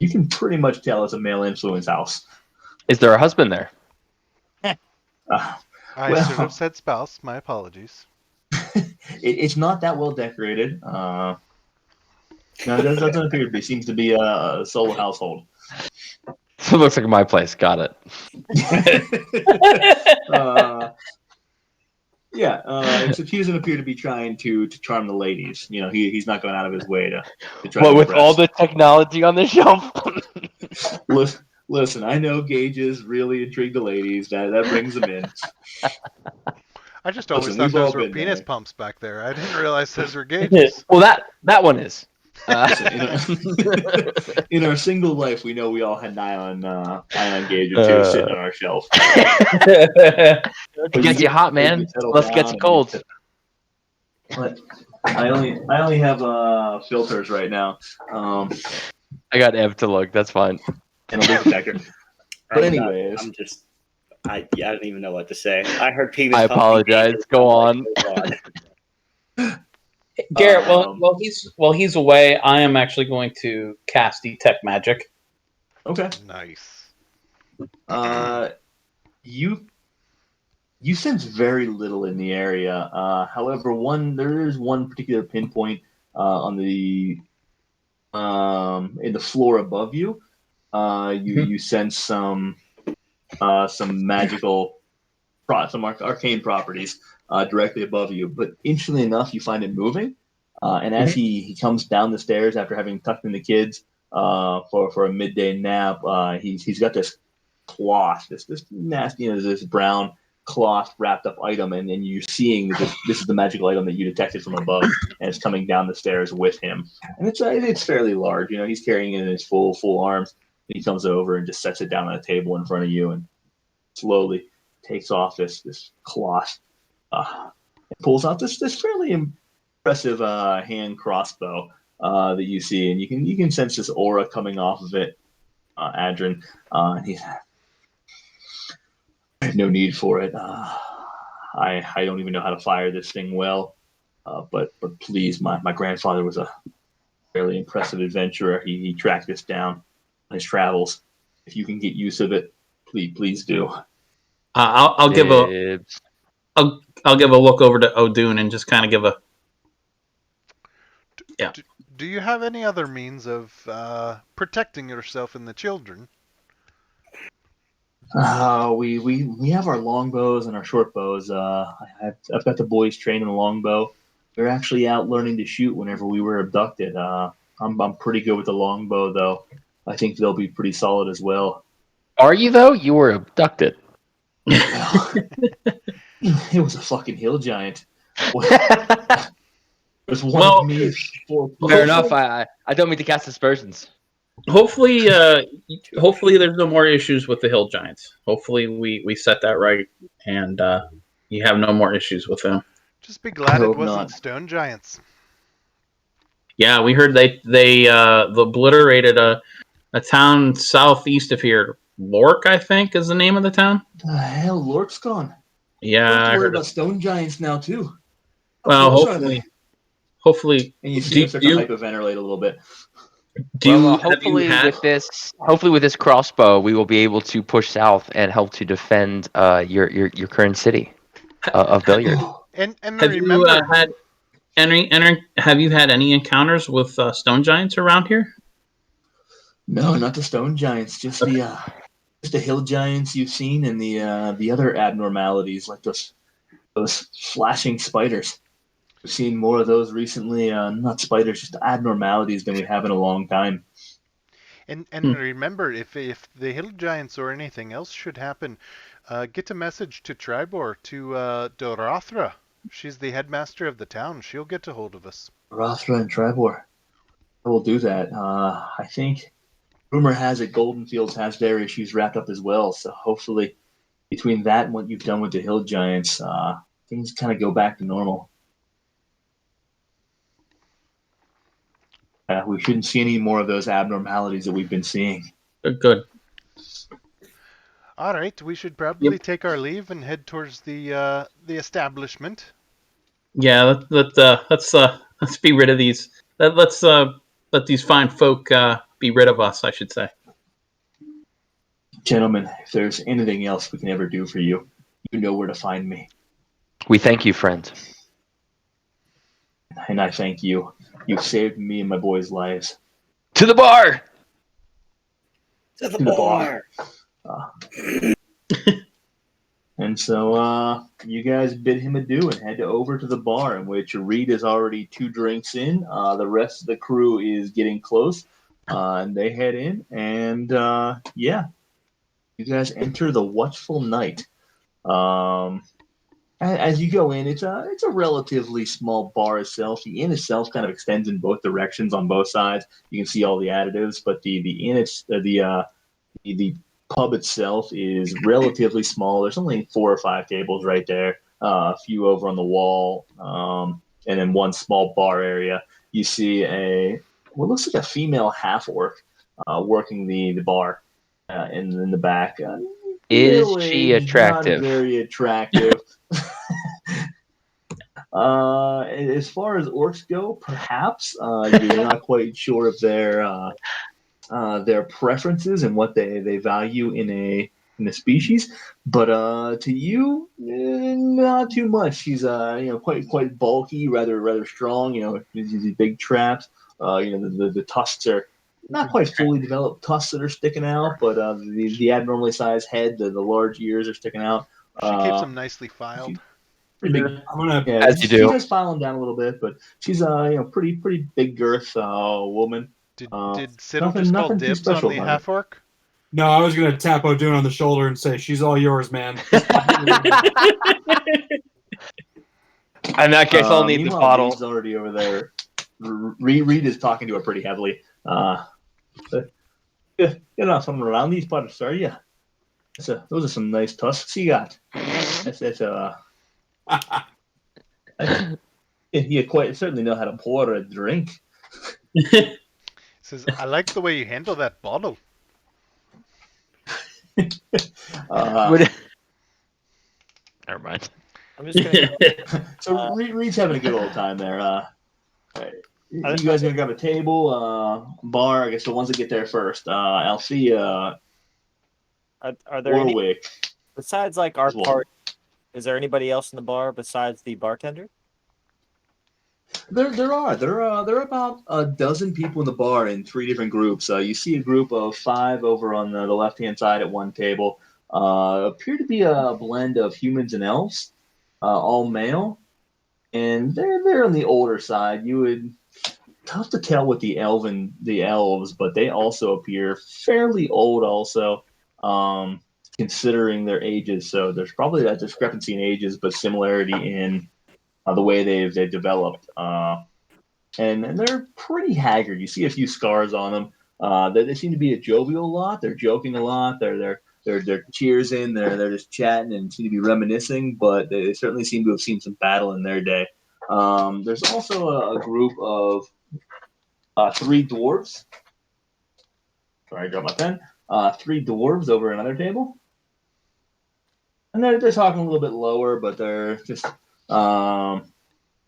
You can pretty much tell it's a male influence house. Is there a husband there? I should have said spouse. My apologies. It's not that well decorated. No, it doesn't appear to be. It seems to be a solo household. So it looks like my place. Got it. Except he doesn't appear to be trying to charm the ladies. You know, he's not going out of his way to try Well, to with all impress. the technology on the shelf. Listen, I know gauges really intrigue the ladies. That brings them in. I just always Listen, thought we've those all were been penis there. pumps back there. I didn't realize those were gauges. Well, that one is. In our single life, we know we all had an ion gauge or two sitting on our shelf. It gets you hot, man. Let's get you cold. But I only have filters right now. I got Ev to look. That's fine. And a leak detector. But anyways, I don't even know what to say. I heard penis. I apologize. Go on. Garrett, while he's away, I am actually going to cast Detect Magic. Okay. Nice. You sense very little in the area. However, there is one particular pinpoint on the in the floor above you. You sense some magical, some arcane properties directly above you. But instantly enough, you find it moving. And as he comes down the stairs after having tucked in the kids for a midday nap, he's got this cloth, this nasty, this brown cloth wrapped up item, and then you're seeing that this is the magical item that you detected from above, and it's coming down the stairs with him. And it's fairly large. You know, he's carrying it in his full arms. And he comes over and just sets it down on a table in front of you, and slowly takes off this cloth, and pulls out this fairly impressive hand crossbow that you see, and you can sense this aura coming off of it, Adrian. And he's no need for it. I don't even know how to fire this thing well, but please, my grandfather was a fairly impressive adventurer. He tracked this down on his travels. If you can get use of it, please do. I'll give a look over to O'Doon and just kind of give a. Yeah. Do you have any other means of protecting yourself and the children? We have our longbows and our short bows. I've got the boys trained in the longbow. They're actually out learning to shoot whenever we were abducted. I'm pretty good with the longbow, though. I think they'll be pretty solid as well. Are you though? You were abducted. It was a fucking hill giant. It was one of me. Fair enough. I don't mean to cast aspersions. Hopefully there's no more issues with the hill giants. Hopefully we set that right, and you have no more issues with them. Just be glad it wasn't not. stone giants. Yeah, we heard they obliterated a town southeast of here. Lork, I think, is the name of the town. The hell, Lork's gone. Yeah, I I worry heard about stone giants now too. Well, hopefully. And you see him start to hyperventilate a little bit. Hopefully with this crossbow, we will be able to push south and help to defend your current city of Billiard. And have remember, have you had any encounters with stone giants around here? No, not the stone giants. Just the hill giants you've seen, and the other abnormalities like those flashing spiders. We've seen more of those recently. Not spiders, just abnormalities than we have in a long time. And remember, if the hill giants or anything else should happen, get a message to Chamb3r, to Dorathra. She's the headmaster of the town. She'll get a hold of us. Dorathra and Chamb3r. I will do that. I think rumor has it Goldenfields has their issues wrapped up as well. So hopefully, between that and what you've done with the hill giants, things kind of go back to normal. We shouldn't see any more of those abnormalities that we've been seeing. Good. All right, we should probably take our leave and head towards the establishment. Yeah, let's be rid of these. Let's let these fine folk be rid of us, I should say. Gentlemen, if there's anything else we can ever do for you, you know where to find me. We thank you, friend. And I thank you. You've saved me and my boys' lives. To the bar! To the To the bar. bar. And so you guys bid him adieu and head over to the bar, in which Reed is already 2 drinks in. The rest of the crew is getting close, and they head in. And yeah, you guys enter the Watchful Night. As you go in, it's a relatively small bar itself. The inn itself kind of extends in both directions on both sides. You can see all the additives, but the inn the pub itself is relatively small. There's only 4 or 5 tables right there, a few over on the wall, and then one small bar area. You see what looks like a female half orc working the bar in the back. Is she Middle-aged, attractive? Not very attractive. As far as orcs go, perhaps you're not quite sure of their preferences and what they value in a species, but to you, not too much. She's quite bulky, rather strong. These big traps. The tusks are not quite fully developed tusks that are sticking out, but the abnormally sized head, the large ears are sticking out. She keeps them nicely filed. Pretty big. I'm gonna. Yeah, As you she do. does file them down a little bit, but she's pretty big girth woman. Did Nothing- Siddle just call nothing too dibs on special the about it. half orc? No, I was gonna tap O'Doon on the shoulder and say, "She's all yours, man." In that case, I'll need the Meanwhile, bottle. Reed's already over there. Reed is talking to her pretty heavily. You're not from around these parts, are you? Those are some nice tusks you got. You quite certainly know how to pour a drink. Says, I like the way you handle that bottle. Would- Never mind. I'm just gonna. So Reed's having a good old time there. You guys gonna grab a table, bar? I guess the ones that get there first. I'll see. Are there any Warwick. besides like our as well. part? Is there anybody else in the bar besides the bartender? There are about a dozen people in the bar in 3 different groups. You see a group of 5 over on the left-hand side at one table. Appear to be a blend of humans and elves, all male, and they're on the older side. Tough to tell with the elves, but they also appear fairly old also, considering their ages. So there's probably that discrepancy in ages, but similarity in the way they've developed. And they're pretty haggard. You see a few scars on them. They seem to be a jovial lot. They're joking a lot. They're cheersing. They're just chatting and seem to be reminiscing. But they certainly seem to have seen some battle in their day. There's also a group of 3 dwarves. Sorry, I dropped my pen. 3 dwarves over another table. And they're talking a little bit lower, but they're just they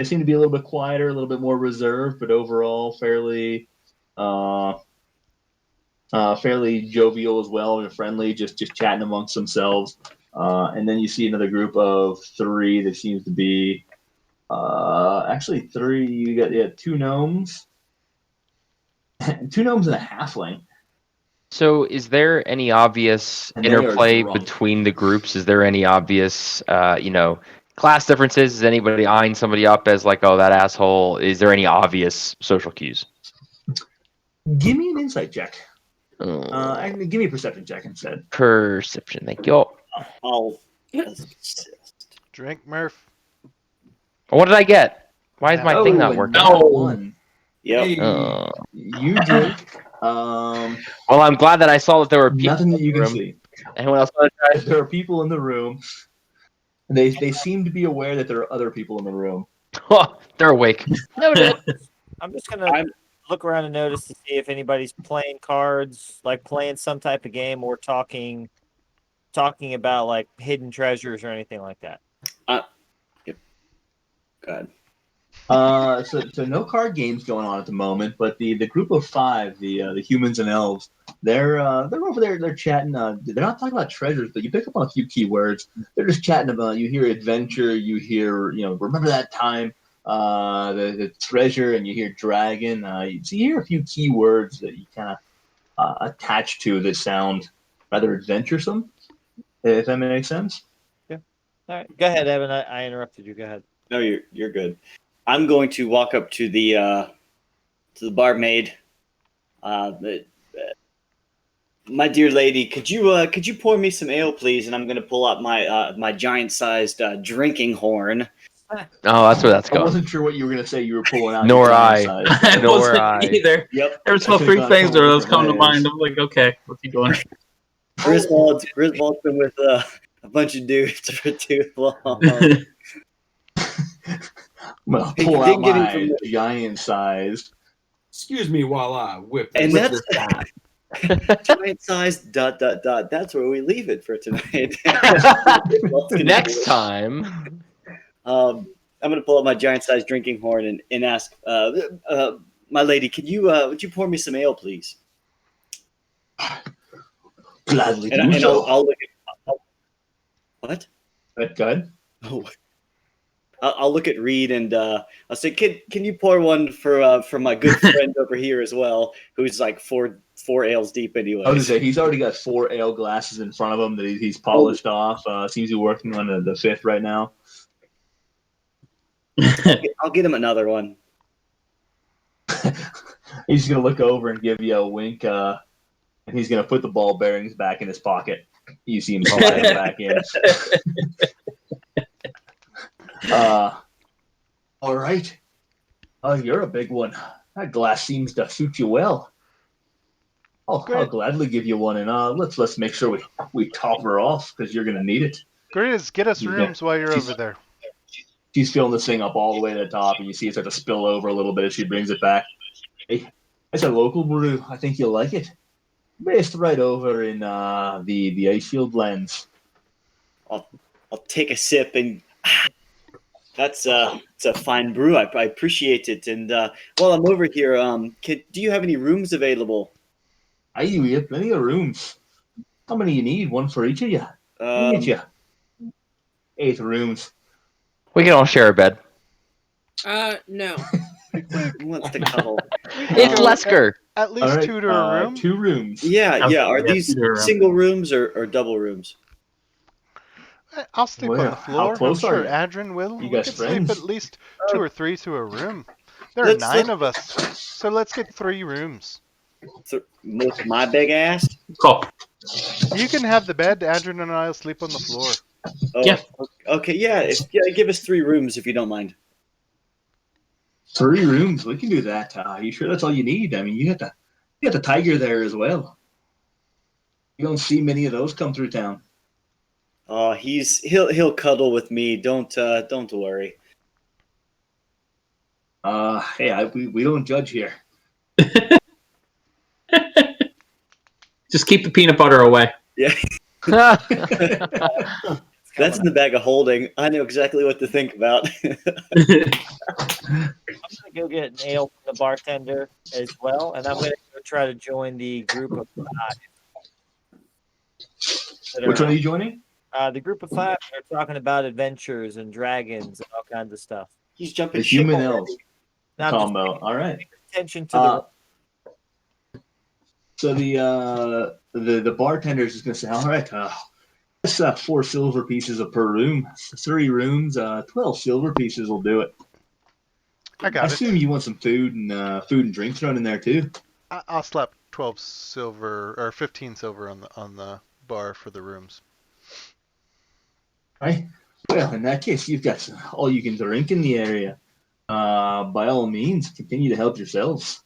seem to be a little bit quieter, a little bit more reserved, but overall fairly jovial as well and friendly, just chatting amongst themselves. And then you see another group of 3 that seems to be actually 3. You got 2 gnomes, 2 gnomes and a halfling. So, is there any obvious And they are interplay drunk. between the groups? Is there any obvious, class differences? Is anybody eyeing somebody up as like, oh, that asshole? Is there any obvious social cues? Give me an insight check. Oh, Give me a perception check instead. perception. Thank you. I'll assist. Drink, Murph. What did I get? Why is my Oh, thing not a working? nat No. 1. Yep. Hey, you drink. Well, I'm glad that I saw that there were people Nothing that you in the can room. see. Anyone else want to try? There are people in the room. They seem to be aware that there are other people in the room. Oh, they're awake. Noted. I'm just gonna look around and notice to see if anybody's playing cards, like playing some type of game, or talking about like hidden treasures or anything like that. Yep. Good. So no card games going on at the moment, but the group of 5, the humans and elves, they're over there. They're chatting. They're not talking about treasures, but you pick up on a few key words. They're just chatting about. You hear adventure. You hear remember that time. The treasure, and you hear dragon. So you hear a few key words that you kind of attached to that sound rather adventuresome, if that makes sense. All right, go ahead, Evan. I interrupted you. Go ahead. No, you're good. I'm going to walk up to the barmaid. My dear lady, could you pour me some ale, please? And I'm going to pull out my giant-sized drinking horn. Oh, that's where that's I going. wasn't sure what you were going to say. You were pulling out. Nor your I. giant size. I Nor wasn't I. either. Yep. There was I no could've three gone a things that couple was coming to different mind. I'm like, okay, what's he doing? Griswold's been with a bunch of dudes for too long. I'm gonna Hey, pull you out didn't get him my from the- giant-sized. Excuse me while I whip And whip that's- this hat. Giant-sized ... That's where we leave it for tonight. Next time. I'm gonna pull out my giant-sized drinking horn and ask, my lady, would you pour me some ale, please? Gladly And do so. I'll look at what? Go ahead. Oh, I'll look at Reed and I'll say, can you pour one for my good friend over here as well, who's like four ales deep anyway. I was gonna say he's already got 4 ale glasses in front of him that he's polished off. Seems to be working on the 5th right now. I'll get him another one. He's gonna look over and give you a wink, and he's gonna put the ball bearings back in his pocket. You see him slide them back in. All right. You're a big one. That glass seems to suit you well. I'll gladly give you one, and let's make sure we top her off because you're gonna need it. Grizz, get us Yeah. rooms while you're over there. She's filling this thing up all the way to the top, and you see it start to spill over a little bit as she brings it back. Hey, it's a local brew. I think you'll like it. Based right over in the Icefield Lens. I'll take a sip and it's a fine brew. I appreciate it. And while I'm over here, do you have any rooms available? We have plenty of rooms. How many you need? One for each of you. Get you 8 rooms. We can all share a bed. No. Who wants to cuddle? It's Lesker. At least All right, 2 to a room. 2 rooms. Yeah. Are Yeah, these 2 to a room. single rooms or double rooms? I'll sleep Well, on the how floor. I'm close are sure you? Adrian will. You We guys could sleep friends? at least 2 or 3 to a room. There are Let's- 9 of us, so let's get 3 rooms. With my big ass? Cool. You can have the bed. Adrian and I'll sleep on the floor. Oh, Yeah. Okay. Yeah. Give us 3 rooms if you don't mind. 3 rooms. We can do that. You sure that's all you need? I mean, you got the tiger there as well. You don't see many of those come through town. Oh, he'll cuddle with me. Don't worry. Hey, we don't judge here. Just keep the peanut butter away. Yeah. That's in the bag of holding. I know exactly what to think about. I'm gonna go get an ale from the bartender as well, and I'm gonna go try to join the group of 5. Which one are you joining? The group of 5 are talking about adventures and dragons and all kinds of stuff. He's jumping The ship human already. elves Now, I'm just combo. paying All right. attention to So the bartender is just gonna say, all right, that's 4 silver pieces per room. 3 rooms, 12 silver pieces will do it. I I got it. assume you want some food and drinks thrown in there too. I'll slap 12 silver or 15 silver on the bar for the rooms. Right. Well, in that case, you've got all you can drink in the area. By all means, continue to help yourselves.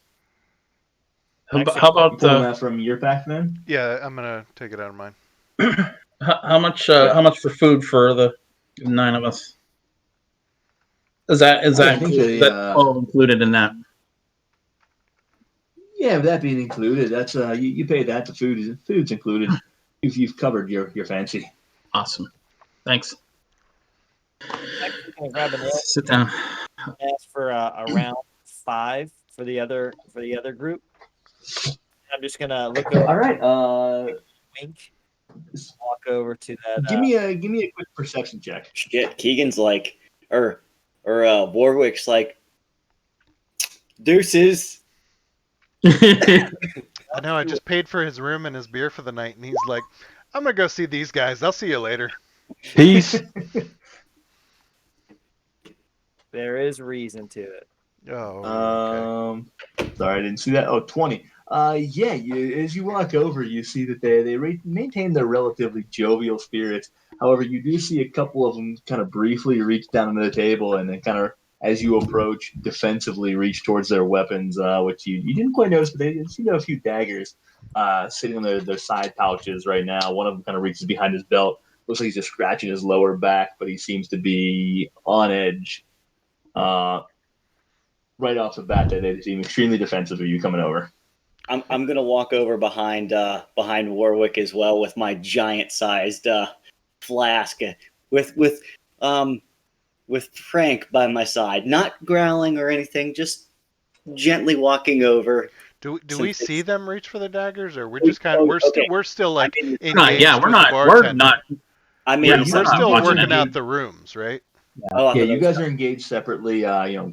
How You about pulling that from your pack then? Yeah, I'm gonna take it out of mine. how much for food for the 9 of us? Is that I think all included in that? Yeah, with that being included, that's you pay that. The food's included. You've covered your fancy. Awesome. Thanks. actually gonna grab an ale, Sit down. ask for around 5 for the other group. I'm just gonna look over. All right. Wink. Walk over to that. Give me a quick perception check. Shit, Keegan's like, or Warwick's like, deuces. I know. I just paid for his room and his beer for the night, and he's like, "I'm gonna go see these guys. I'll see you later." Peace. There is reason to it. Oh, Sorry, I didn't see that. Oh, 20. Yeah, as you walk over, you see that they maintain their relatively jovial spirits. However, you do see a couple of them kind of briefly reach down under the table and then kind of, as you approach, defensively reach towards their weapons, which you didn't quite notice, but they seem to have a few daggers sitting on their side pouches right now. One of them kind of reaches behind his belt. Looks like he's just scratching his lower back, but he seems to be on edge. Right off the bat, they seem extremely defensive of you coming over. I'm gonna walk over behind Warwick as well with my giant-sized flask with Frank by my side, not growling or anything, just gently walking over. Do we see them reach for the daggers, or we're just kind of we're still like engaged we're with not. the bartender? We're not. I mean, Yeah, We're still watching working it. out the rooms, right? Yeah, you guys are engaged separately.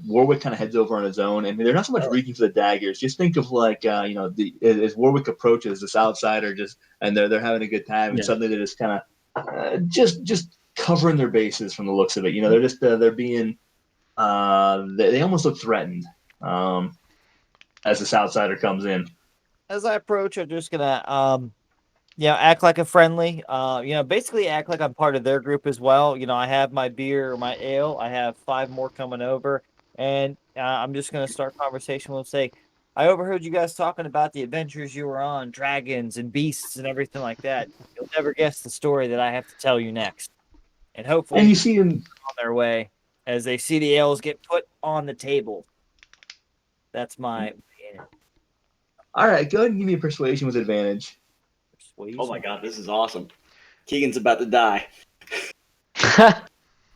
Warwick kind of heads over on his own, and they're not so much reaching for the daggers. Just think of like, as Warwick approaches this outsider, and they're having a good time, and suddenly they're just kind of just covering their bases from the looks of it. They're just they're being they almost look threatened as this outsider comes in. As I approach, I'm just gonna act like a friendly. Basically act like I'm part of their group as well. I have my beer or my ale. I have 5 more coming over, and I'm just gonna start conversation with say, I overheard you guys talking about the adventures you were on, dragons and beasts and everything like that. You'll never guess the story that I have to tell you next. And hopefully, And you see them on their way as they see the ales get put on the table. That's my. All right, go ahead and give me a persuasion with advantage. Oh my god, this is awesome. Keegan's about to die.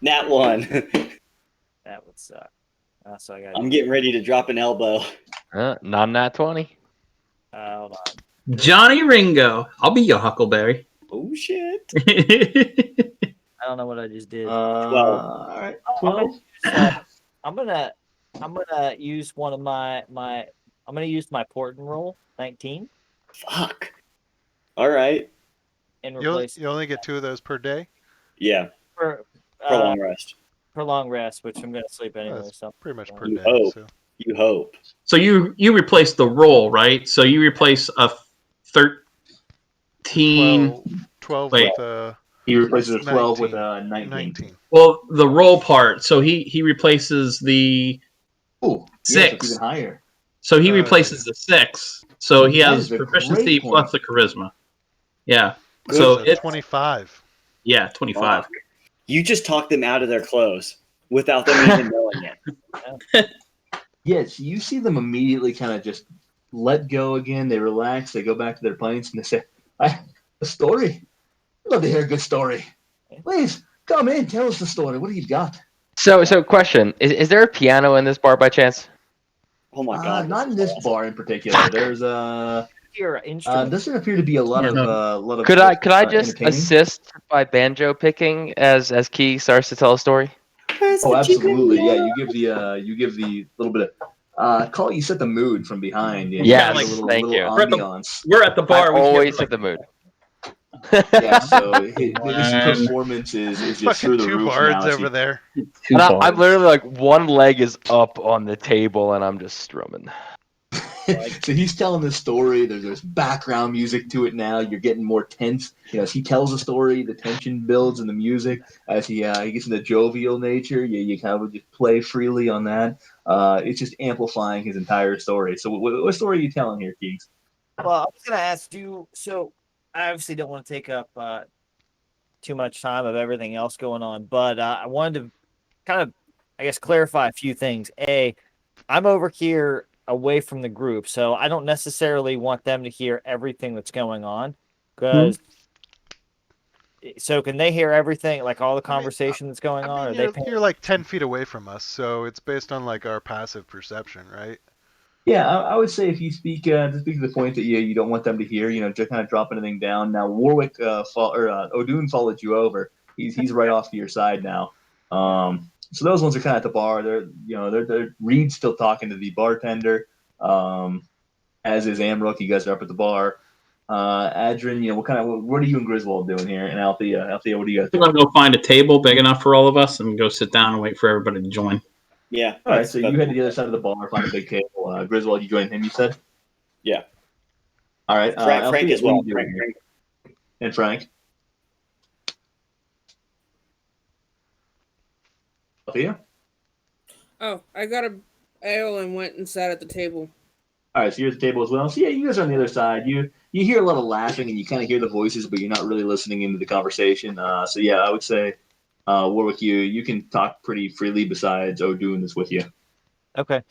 Nat 1. That would suck. So I'm getting ready to drop an elbow. Not nat 20. Hold on. Johnny Ringo. I'll be your Huckleberry. Oh shit. I don't know what I just did. 12. All right, 12. I'm gonna use one of my. I'm gonna use my port and roll 19. Fuck. All right. And You replace only get 2 of those per day. Yeah. for Long rest. for long rest, which I'm gonna sleep anyway. That's So pretty much per You day. hope. So. You hope. So you replace the roll, right? So you replace a 13. 12 Wait. with He replaces a 12 with 19. a 19. 19. Well, the roll part. So he replaces the Oh, 6. Yes, even higher. So he replaces the 6. So he That has is a proficiency great point. plus the charisma. Yeah. Good. So It's it's 25. 25. Fuck. You just talked them out of their clothes without them even knowing it. Yes, you see them immediately kind of just let go again. They relax. They go back to their planes and they say, a story? I'd love to hear a good story. Please, come in. Tell us the story. What do you got? So question: is there a piano in this bar by chance? Oh my god. Not in this bar in particular. There's your instrument. doesn't appear to be a lot of. Could I just entertaining. assist by banjo picking as Key starts to tell a story? Oh, absolutely. Yeah, you give the little bit of call. You set the mood from behind. And Yes, you give a thank you. ambiance. We're at the bar. I always set the mood. Yeah, so this performance is just Fucking through the 2 roof bards now. over there. And I'm literally like one leg is up on the table and I'm just strumming. So he's telling this story. There's background music to it now. You're getting more tense. As he tells a story, the tension builds in the music. As he gets into jovial nature, you kind of just play freely on that. It's just amplifying his entire story. So what story are you telling here, Keeks? Well, I was gonna ask you. So I obviously don't want to take up too much time of everything else going on, but I wanted to kind of, I guess, clarify a few things. I'm over here away from the group, so I don't necessarily want them to hear everything that's going on. Because so can they hear everything, like all the conversation that's going on? You're like 10 feet away from us, so it's based on like our passive perception, right? Yeah, I would say if you speak to the point that you don't want them to hear, just kind of drop anything down. Now Warwick Odun followed you over. He's right off to your side now. So those ones are kind of at the bar. They're Reed's still talking to the bartender, and as is Amrook. You guys are up at the bar. Adrian, what are you and Griswold doing here? And Althea, what do you guys I'm do? gonna go find a table big enough for all of us and go sit down and wait for everybody to join. Yeah. All right, so you head to the other side of the bar, find a big table. Griswold, you join him, you said? Yeah. All right. Frank Althea, as well. what are you doing here? And Frank? Althea? Oh, I got a ale and went and sat at the table. All right, so you're at the table as well. So yeah, you guys are on the other side. You hear a lot of laughing and you kind of hear the voices, but you're not really listening into the conversation. So yeah, I would say, Warwick, you can talk pretty freely. Besides doing this with you. Okay.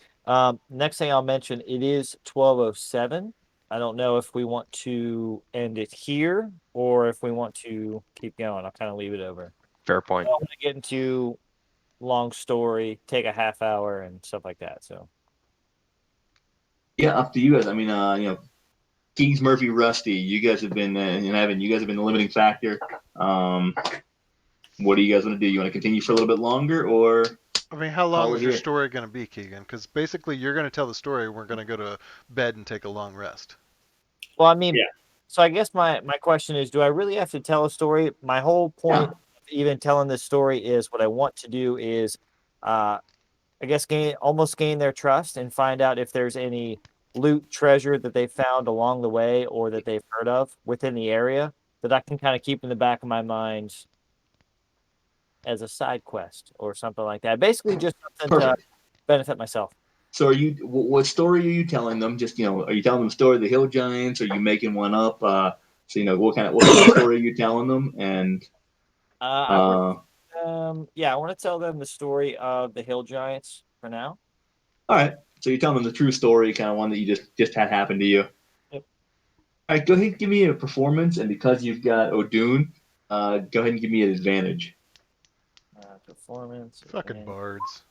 Next thing I'll mention, it is 12:07. I don't know if we want to end it here or if we want to keep going. I'll kind of leave it over. Fair point. I don't want to get into long story, take a half hour and stuff like that. So Yeah, up to you guys. I mean, Kings, Murphy, Rusty, you guys have been, and Evan, you guys have been the limiting factor. What do you guys want to do? You want to continue for a little bit longer, or? I mean, how long Call is it your here. story going to be, Keegan? Because basically, you're going to tell the story. We're going to go to bed and take a long rest. well, I mean, Yeah. so I guess my question is, do I really have to tell a story? My whole point of even telling this story is what I want to do is, I guess gain their trust and find out if there's any loot treasure that they found along the way or that they've heard of within the area that I can kind of keep in the back of my mind as a side quest or something like that. Basically, just something to Perfect. benefit myself. So what story are you telling them? Just, are you telling them the story of the Hill Giants? Are you making one up? So, what kind of story are you telling them? And, I want to tell them the story of the Hill Giants for now. all right. So you're telling them the true story, kind of one that you just had happen to you. Yep. All right, go ahead and give me a performance, and because you've got O'Doon, go ahead and give me an advantage. Performance. Fucking and- bards.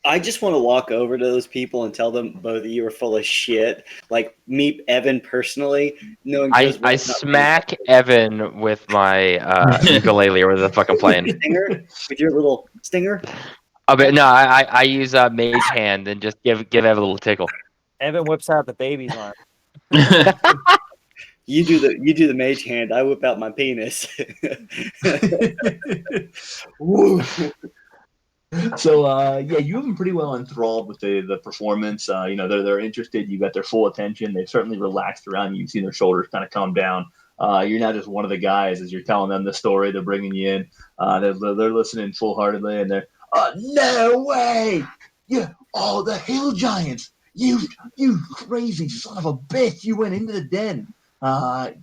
I just want to walk over to those people and tell them both of you are full of shit. Like, meet Evan personally, knowing I Griswold's not smack Evan with my ukulele or the fucking playing. stinger with your little stinger. Oh, but no, I use Mage Hand and just give Evan a little tickle. Evan whips out the baby's line. You do the mage hand. I whip out my penis. Woo. So you have them pretty well enthralled with the performance. They're interested. You got their full attention. They've certainly relaxed around you. You've seen their shoulders kind of calm down. You're not just one of the guys as you're telling them the story. They're bringing you in. They're listening full heartedly, and they're no way. The Hill Giants. You crazy son of a bitch. You went into the den.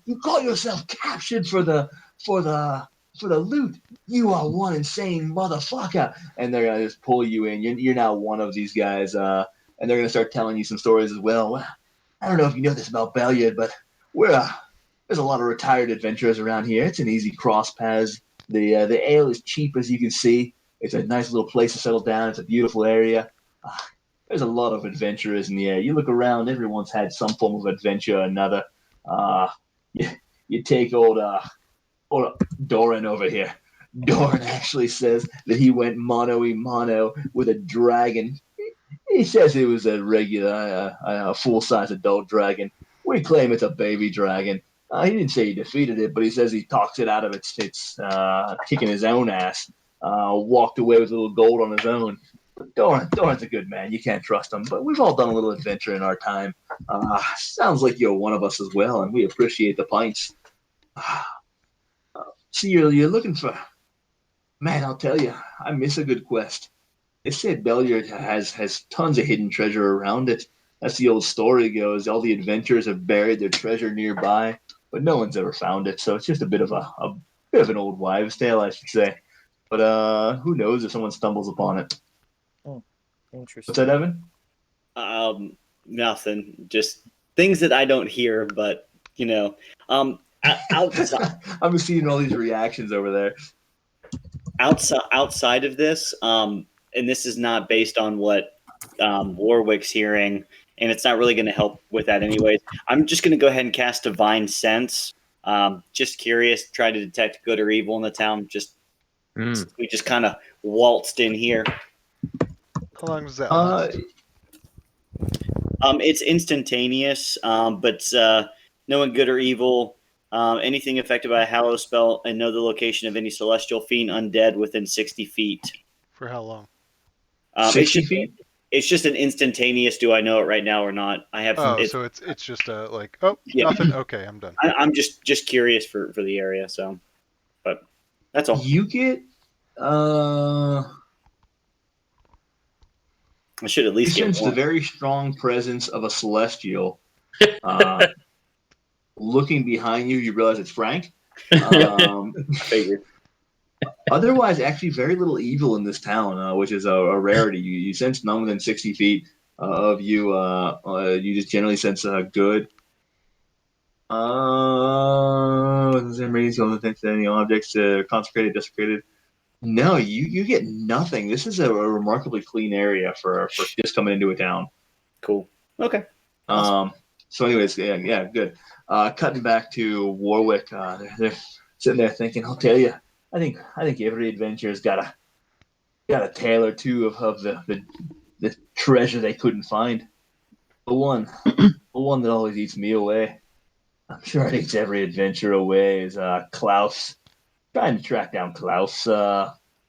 You call yourself captured for the loot. You are one insane motherfucker. And they're going to just pull you in. You're now one of these guys. And they're going to start telling you some stories as well. I don't know if you know this about Belliard, but there's a lot of retired adventurers around here. It's an easy cross paths. The ale is cheap, as you can see. It's a nice little place to settle down. It's a beautiful area. There's a lot of adventurers in the area. You look around, everyone's had some form of adventure or another. You take old Doran over here. Doran actually says that he went mano-y-mano with a dragon. He says it was a regular, full-size adult dragon. We claim it's a baby dragon. He didn't say he defeated it, but he says he talks it out of its kicking his own ass. Walked away with a little gold on his own. Doran's a good man. You can't trust him, but we've all done a little adventure in our time. Sounds like you're one of us as well, and we appreciate the pints. See, you're looking for... Man, I'll tell you, I miss a good quest. They said Belliard has tons of hidden treasure around it. That's the old story goes. All the adventurers have buried their treasure nearby, but no one's ever found it. So it's just a bit of an old wives' tale, I should say. But who knows if someone stumbles upon it? Interesting. What's that, Evan? Nothing. Just things that I don't hear, but outside, I'm seeing all these reactions over there. outside of this, and this is not based on what Warwick's hearing, and it's not really going to help with that anyways. I'm just going to go ahead and cast Divine Sense. Just curious, try to detect good or evil in the town. We just kind of waltzed in here. How long does that last? It's instantaneous, but knowing good or evil, anything affected by a hallow spell, and know the location of any celestial fiend undead within 60 feet. For how long? 60 feet? It's just an instantaneous. Do I know it right now or not? I have. Oh, so it's just like, oh, Yeah. nothing. Okay, I'm done. I'm just curious for the area. So, but that's all. You get I should at you least get sense the one. very strong presence of a celestial. Looking behind you, you realize it's Frank. Figured. Otherwise, actually, very little evil in this town, which is a rarity. You sense none within 60 feet of you. You just generally sense good. Is there any objects consecrated, desecrated? No, you get nothing. This is a remarkably clean area for just coming into a town. Cool. Okay. So, anyways, yeah, good. Cutting back to Warwick, they're sitting there thinking, "I'll tell you, I think every adventure's got a tale or two of the treasure they couldn't find. The one that always eats me away. I'm sure it eats every adventure away. Is Klaus trying to track down Klaus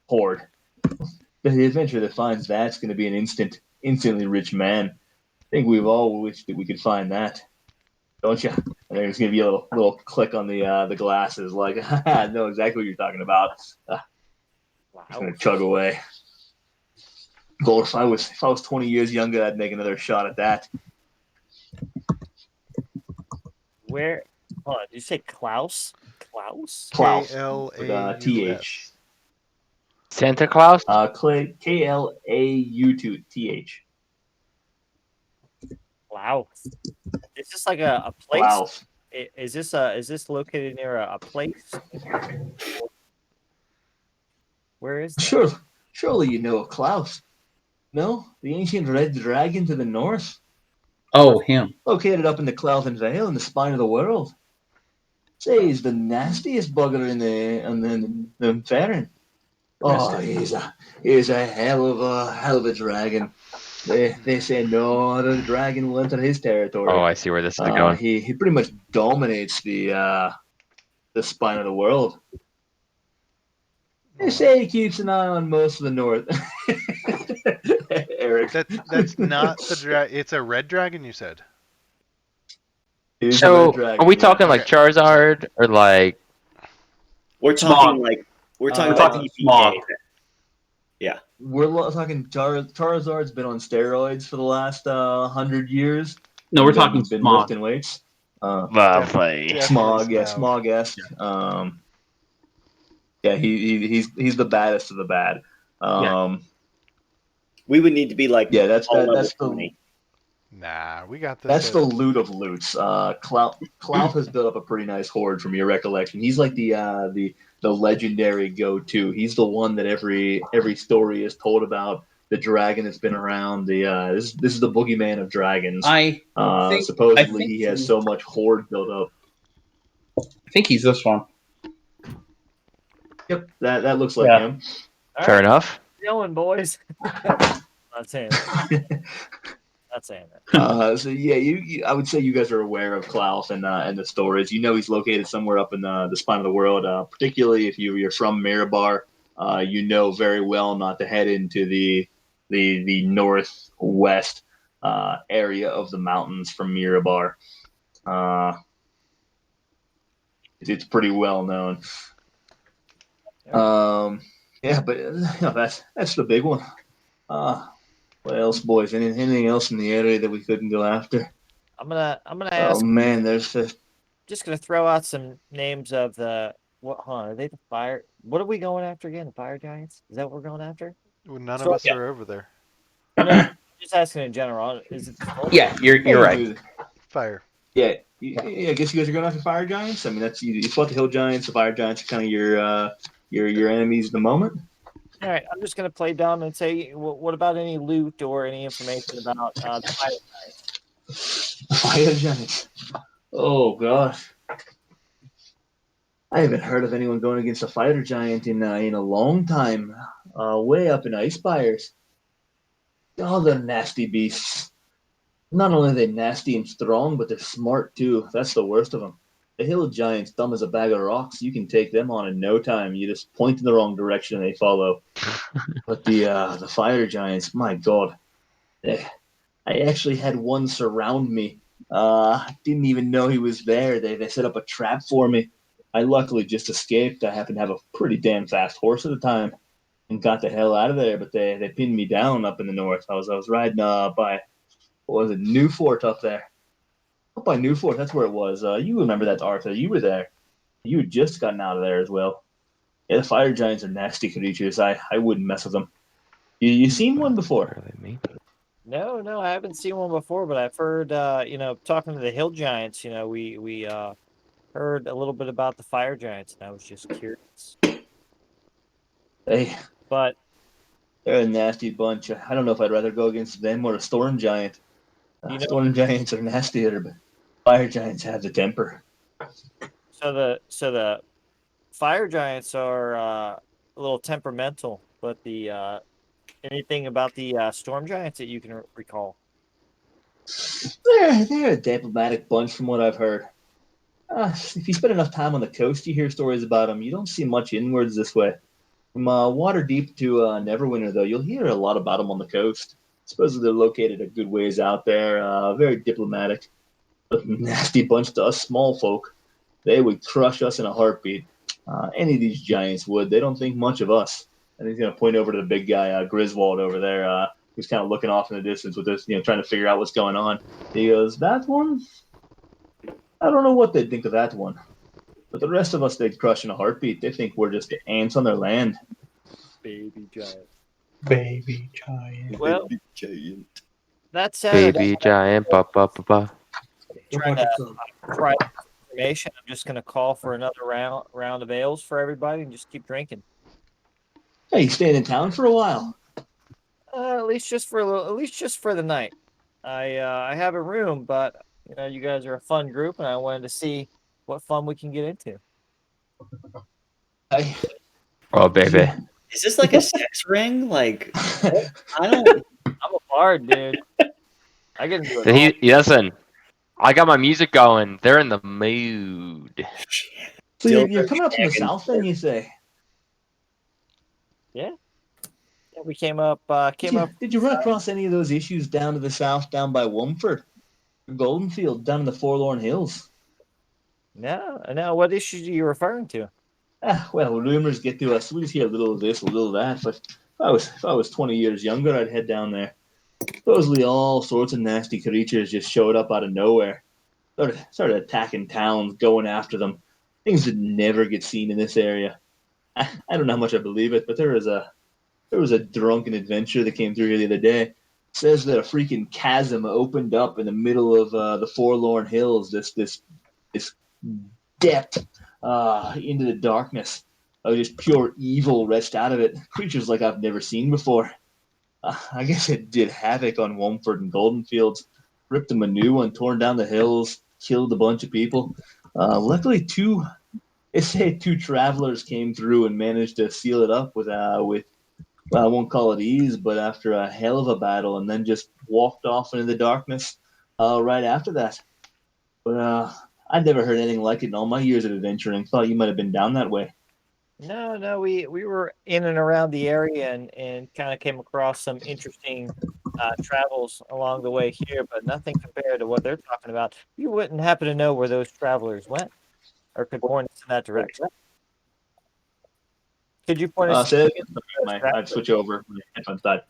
hoard? The adventure that finds that's going to be an instantly rich man. I think we've all wished that we could find that, don't you?" And there's going to be a little click on the glasses, like, I know exactly what you're talking about. Just going to chug away. Gold, if I was 20 years younger, I'd make another shot at that. Where? Hold on. Did you say Klaus? Klaus? Klaus. KLAUS. TH. Santa Claus? KLAU2TH. Wow. Is this like a place? Wow. Is this located near a place? Where is that? Surely you know of Klaus. No? The ancient red dragon to the north? Oh, him. Located up in the Clouthen Vale in the spine of the world. Say he's the nastiest bugger in the Farin. Oh, he's a hell of a dragon. They say no other dragon will enter his territory. Oh, I see where this is going. He pretty much dominates the spine of the world. They say he keeps an eye on most of the north. Eric. That's not the dragon. It's a red dragon, you said. It is a So, red dragon, are we yeah. talking like Charizard or like? We're talking about Smog. Yeah. We're talking Charizard's been on steroids for the last 100 years. No, we're Been- talking been Smog. lifting weights. Lovely. Smog, yeah, Definitely Smog-esque. Yeah, he's the baddest of the bad. We would need to be like that's all level the 20. Nah, we got this. that's the loot of loots. Clout has built up a pretty nice horde from your recollection. He's like the legendary go-to. He's the one that every story is told about. The dragon that's been around. This is the boogeyman of dragons. Supposedly he has so much horde built up. I think he's this one. Yep, that looks like him. Fair enough. Going, boys. Not saying that. Not saying that. So yeah, I would say you guys are aware of Klaus and the stories. You know he's located somewhere up in the spine of the world. Particularly if you're from Mirabar, you know very well not to head into the northwest area of the mountains from Mirabar. It's pretty well known. Yeah, but that's the big one. What else, boys? Anything else in the area that we couldn't go after? I'm gonna ask. Oh man, there's Just gonna throw out some names of the what? Are they the fire? What are we going after again? The fire giants? Is that what we're going after? Well, none of us yeah. are over there. No, just asking in general. Is it? Yeah, you're right. Fire. Yeah, I guess you guys are going after fire giants. I mean, that's you fought the hill giants. The fire giants are kind of your enemies at the moment. All right, I'm just gonna play dumb and say, what about any loot or any information about the fire giants? Fire giants. Oh gosh, I haven't heard of anyone going against a fighter giant in a long time. Way up in Icespires. Oh, the nasty beasts. Not only are they nasty and strong, but they're smart too. That's the worst of them. The hill giants, dumb as a bag of rocks, you can take them on in no time. You just point in the wrong direction and they follow. But the fire giants, my god, I actually had one surround me. Didn't even know he was there. They set up a trap for me. I luckily just escaped. I happened to have a pretty damn fast horse at the time and got the hell out of there. But they pinned me down up in the north. I was riding by what was it, Newfort up there. Up by Newfort, that's where it was. You remember that, Arthur? You were there. You had just gotten out of there as well. Yeah, the fire giants are nasty creatures. I wouldn't mess with them. You seen one before? No, I haven't seen one before, but I've heard, talking to the hill giants, we heard a little bit about the fire giants, and I was just curious. Hey, But they're a nasty bunch. I don't know if I'd rather go against them or a storm giant. Storm giants are nastier, but fire giants have the temper. so the fire giants are a little temperamental, but the anything about the storm giants that you can recall? They're a diplomatic bunch from what I've heard. If you spend enough time on the coast, you hear stories about them. You don't see much inwards this way. From Waterdeep to Neverwinter, though, you'll hear a lot about them on the coast. Supposedly they're located a good ways out there. Very diplomatic, but nasty bunch to us small folk. They would crush us in a heartbeat. Any of these giants would. They don't think much of us. And he's going to point over to the big guy, Griswold, over there, who's kind of looking off in the distance with this, trying to figure out what's going on. He goes, "That one? I don't know what they'd think of that one. But the rest of us, they'd crush in a heartbeat. They think we're just ants on their land." Baby giant. Baby giant. Well, Baby giant. that said, Baby giant, ba ba ba ba. trying to try information. I'm just going to call for another round of ales for everybody and just keep drinking. Hey, you staying in town for a while? At least just for the night. I have a room, but you guys are a fun group, and I wanted to see what fun we can get into. Oh, baby. Is this like a sex ring? Like, I don't. I'm a bard, dude. I can do it all. Listen, I got my music going. They're in the mood. So you're coming up from the south, then you say? Yeah. We came up. Did you run across any of those issues down to the south, down by Womford, Goldenfield, down in the Forlorn Hills? No. What issues are you referring to? Well, rumors get to us. We just hear a little of this, a little of that. But if I was 20 years younger, I'd head down there. Supposedly all sorts of nasty creatures just showed up out of nowhere. Started attacking towns, going after them. Things that never get seen in this area. I don't know how much I believe it, but there was a drunken adventurer that came through here the other day. It says that a freaking chasm opened up in the middle of the Forlorn Hills. This depth into the darkness. Just pure evil wrenched out of it. Creatures like I've never seen before. I guess it did havoc on Womford and Goldenfields. Ripped them a new one, torn down the hills, killed a bunch of people. Luckily, two travelers came through and managed to seal it up with well, I won't call it ease, but after a hell of a battle, and then just walked off into the darkness right after that. But I'd never heard anything like it in all my years of adventuring. Thought you might have been down that way. No, we were in and around the area and kind of came across some interesting travels along the way here, but nothing compared to what they're talking about. You wouldn't happen to know where those travelers went, or could point us in that direction. Could you point us? Say that again. I'd switch over. My headphones died.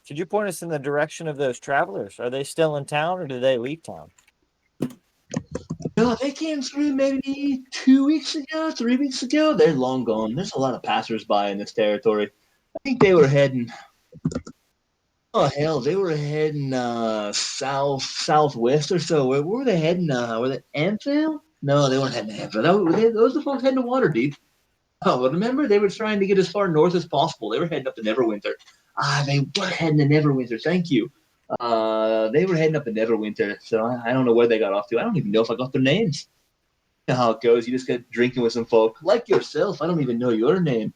Could you point us in the direction of those travelers? Are they still in town, or did they leave town? No, they came through maybe 2 weeks ago, 3 weeks ago. They're long gone. There's a lot of passersby in this territory. I think they were heading. Oh hell, they were heading southwest or so. Where were they heading? Were they Antvale? No, they weren't heading to Antvale. Those are the folks heading to Waterdeep. Oh, well, remember they were trying to get as far north as possible. They were heading up to Neverwinter. They were heading to Neverwinter. Thank you. They were heading up to Neverwinter, so I don't know where they got off to. I don't even know if I got their names. You know how it goes. You just get drinking with some folk like yourself. I don't even know your name.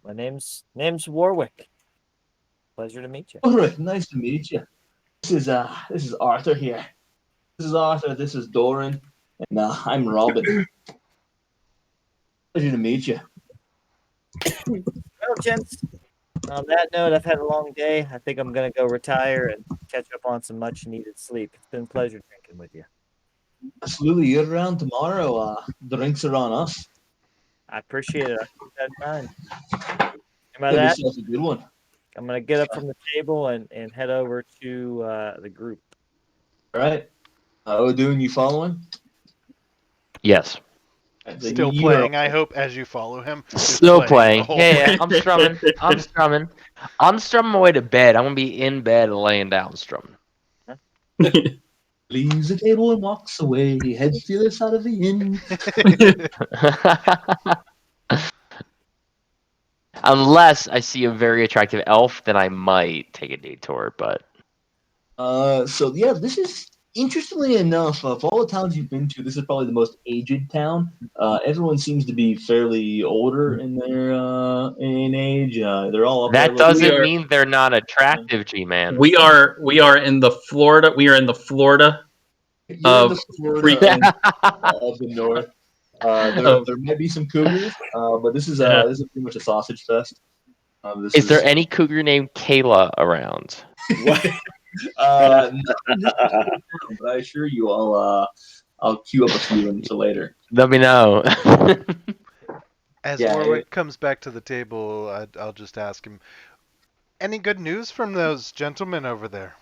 My name's Warwick. Pleasure to meet you. All right, nice to meet you. This is Arthur here. This is Arthur. This is Doran, and I'm Robin. Pleasure to meet you. Well, gents, on that note, I've had a long day. I think I'm going to go retire and catch up on some much needed sleep. It's been a pleasure drinking with you. Absolutely, you're around tomorrow. Drinks are on us. I appreciate it. I'll keep that in mind. And by Have that, yourself a good one. I'm going to get up from the table and head over to the group. All right. How are we doing? You following? Yes. Still playing, I hope, as you follow him. Still playing. the whole Yeah, way. I'm strumming. I'm strumming. I'm strumming my way to bed. I'm gonna be in bed laying down strumming. Leaves the table and walks away. He heads to the other side of the inn. Unless I see a very attractive elf, then I might take a detour, but So yeah, this is interestingly enough, of all the towns you've been to, this is probably the most aged town. Everyone seems to be fairly older in their in age. They're all up that there. doesn't mean they're not attractive, G-Man. We are in the Florida. We are in the Florida You're in the Florida freaking of the north. There might be some cougars, but this is pretty much a sausage fest. Is there any cougar named Kayla around? What? But I assure you, I'll queue up a few until later. Let me know. As Yeah, Warwick comes back to the table, I'll just ask him, any good news from those gentlemen over there?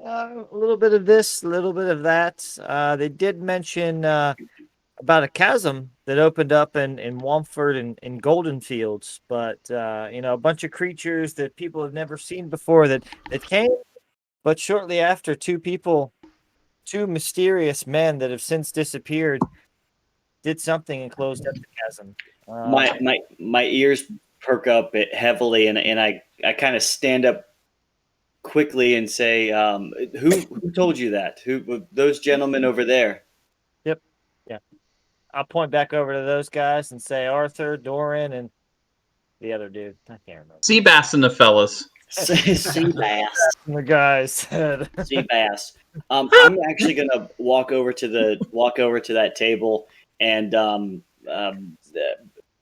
A little bit of this, a little bit of that. They did mention about a chasm that opened up in Wamford and in Golden Fields, but a bunch of creatures that people have never seen before that came, but shortly after, two mysterious men that have since disappeared did something and closed up the chasm. My ears perk up it heavily, and I kind of stand up quickly and say, who told you that? Who those gentlemen over there? Yep. Yeah. I'll point back over to those guys and say Arthur, Doran, and the other dude. I can't remember. Seabass and the fellas. Seabass. The guys. Seabass. I'm actually gonna walk over to that table and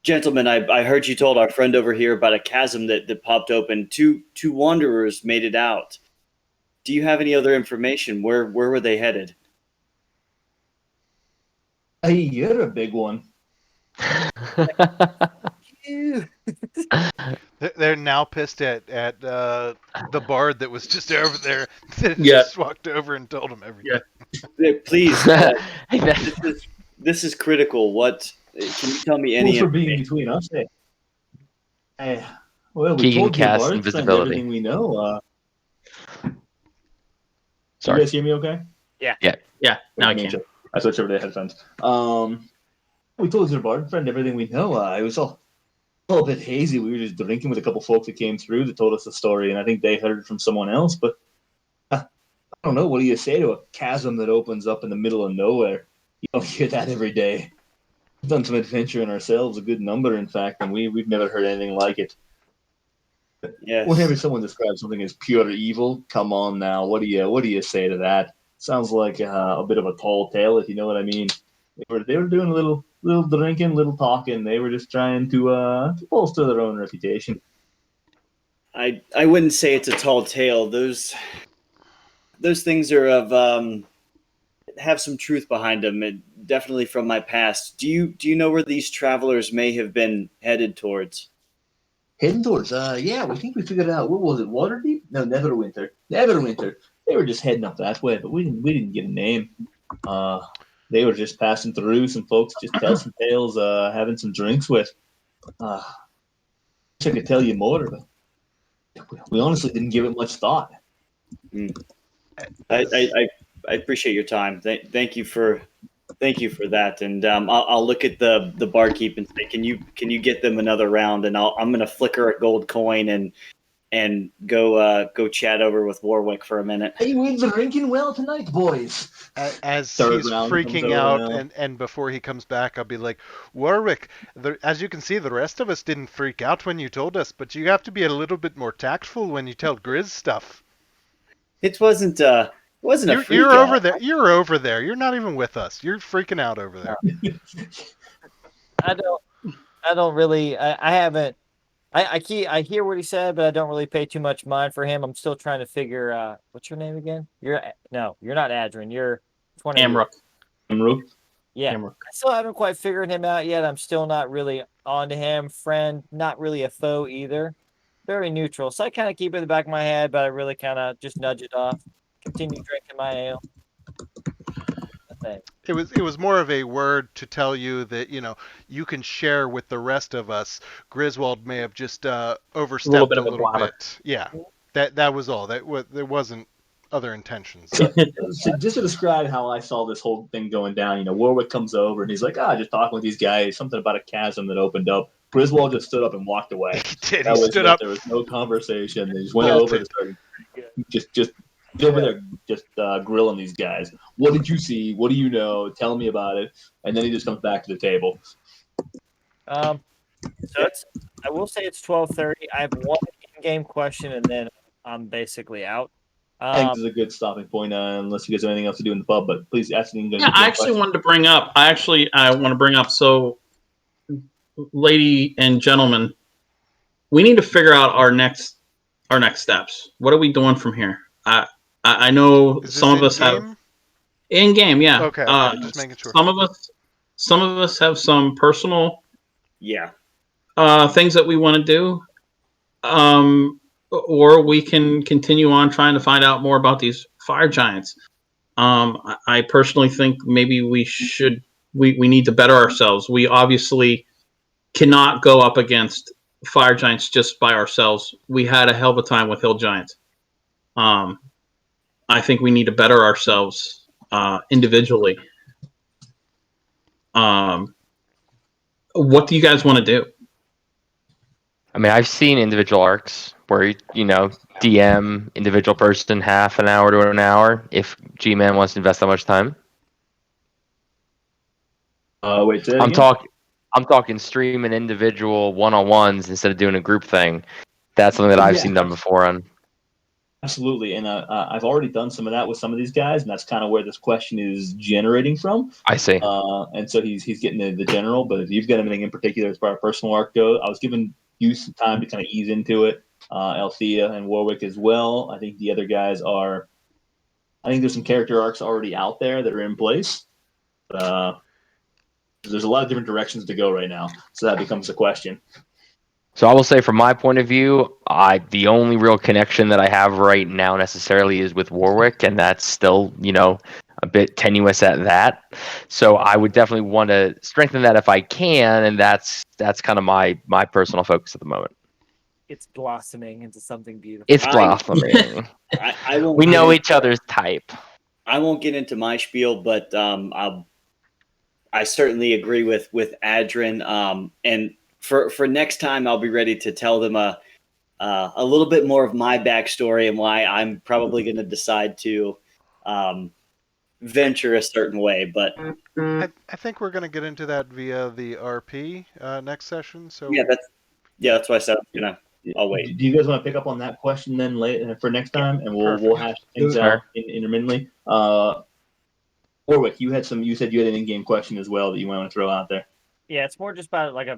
gentlemen, I heard you told our friend over here about a chasm that popped open. Two wanderers made it out. Do you have any other information? Where were they headed? Hey, you're a big one. They're now pissed at the bard that was just over there that Yeah. just walked over and told them everything. Please, this is critical. What can you tell me any Thanks for being information? between us. Hey, well, we Keegan told your casts bard friend invisibility. everything we know. Sorry. You guys hear me okay? Yeah, now I can. I switched over to the headphones. We told your bard friend everything we know. It was all a bit hazy. We were just drinking with a couple folks that came through that told us the story, and I think they heard it from someone else. But I don't know. What do you say to a chasm that opens up in the middle of nowhere? You don't hear that every day. We've done some adventuring ourselves, a good number, in fact, and we've never heard anything like it. Yes. Whenever someone describes something as pure evil, come on now. What do you say to that? Sounds like a bit of a tall tale, if you know what I mean. They were doing a little drinking, little talking. They were just trying to bolster their own reputation. I wouldn't say it's a tall tale. Those things are of have some truth behind them. Definitely from my past. Do you know where these travelers may have been headed towards? Heading towards, yeah, we think we figured it out. What was it, Waterdeep? No, Neverwinter. Neverwinter. They were just heading up that way, but we didn't get a name. They were just passing through. Some folks just tell some tales, having some drinks with. Wish I could tell you more, but we honestly didn't give it much thought. I appreciate your time. Thank you for that. And I'll look at the barkeep and say, can you get them another round? And I'm gonna flicker a gold coin and and go chat over with Warwick for a minute. Hey, we've been drinking well tonight, boys. As Third he's round freaking comes out, over now. and before he comes back, I'll be like, Warwick, as you can see, the rest of us didn't freak out when you told us, but you have to be a little bit more tactful when you tell Grizz stuff. It wasn't a freak You're out. over there. You're over there. You're not even with us. You're freaking out over there. I don't really. I haven't. I hear what he said, but I don't really pay too much mind for him. I'm still trying to figure. What's your name again? You're not Adrian. You're 20. Chamb3r. Yeah, Chamb3r. I still haven't quite figured him out yet. I'm still not really onto him. Friend, not really a foe either. Very neutral. So I kind of keep it in the back of my head, but I really kind of just nudge it off. Continue drinking my ale. It was more of a word to tell you that you can share with the rest of us. Griswold may have just overstepped bit a of a little blabber. bit. Yeah, that was all. There wasn't other intentions. So just to describe how I saw this whole thing going down, Warwick comes over and he's like, just talking with these guys, something about a chasm that opened up. Griswold just stood up and walked away. He did. That He was stood it. up. There was no conversation. They just went over and started just over there, just grilling these guys. What did you see? What do you know? Tell me about it. And then he just comes back to the table. So I will say it's 12:30. I have one in-game question, and then I'm basically out. I think this is a good stopping point, unless you guys have anything else to do in the pub. But please ask me. Yeah, I actually wanted to bring up. I want to bring up. So, lady and gentlemen, we need to figure out our next steps. What are we doing from here? I know some of us have in game. Yeah. Okay, just making sure. Some of us have some personal things that we want to do. Or we can continue on trying to find out more about these fire giants. I personally think maybe we need to better ourselves. We obviously cannot go up against fire giants just by ourselves. We had a hell of a time with hill giants. I think we need to better ourselves individually. What do you guys want to do? I mean, I've seen individual arcs where, DM individual person half an hour to an hour if G-Man wants to invest that much time. Wait, say that I'm again? I'm talking streaming individual one-on-ones instead of doing a group thing. That's something that I've seen done before on. Absolutely, and I've already done some of that with some of these guys, and that's kind of where this question is generating from. I see. And so he's getting the general, but if you've got anything in particular as far as personal arc goes, I was giving you some time to kind of ease into it. Althea and Warwick as well. I think the other guys are. I think there's some character arcs already out there that are in place. There's a lot of different directions to go right now, so that becomes the question. So I will say, from my point of view, the only real connection that I have right now necessarily is with Warwick, and that's still, a bit tenuous at that. So I would definitely want to strengthen that if I can, and that's kind of my personal focus at the moment. It's blossoming into something beautiful. It's blossoming. I won't. We know each other's type. I won't get into my spiel, but I certainly agree with Adrian. And for next time, I'll be ready to tell them a little bit more of my backstory and why I'm probably going to decide to venture a certain way. But I think we're going to get into that via the RP next session. So that's why I said I'll wait. Do you guys want to pick up on that question then later for next time, and we'll hash things out intermittently? Warwick, you said you had an in-game question as well that you want to throw out there. Yeah, it's more just about like a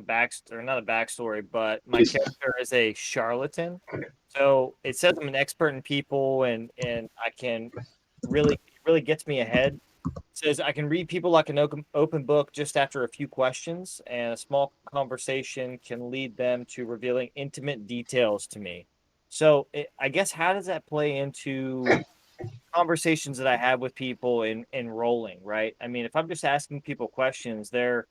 backstory, not a backstory, but my character is a charlatan. So it says I'm an expert in people, and I can really gets me ahead. It says I can read people like an open book just after a few questions, and a small conversation can lead them to revealing intimate details to me. So I guess, how does that play into conversations that I have with people in rolling, right? I mean, if I'm just asking people questions, they're,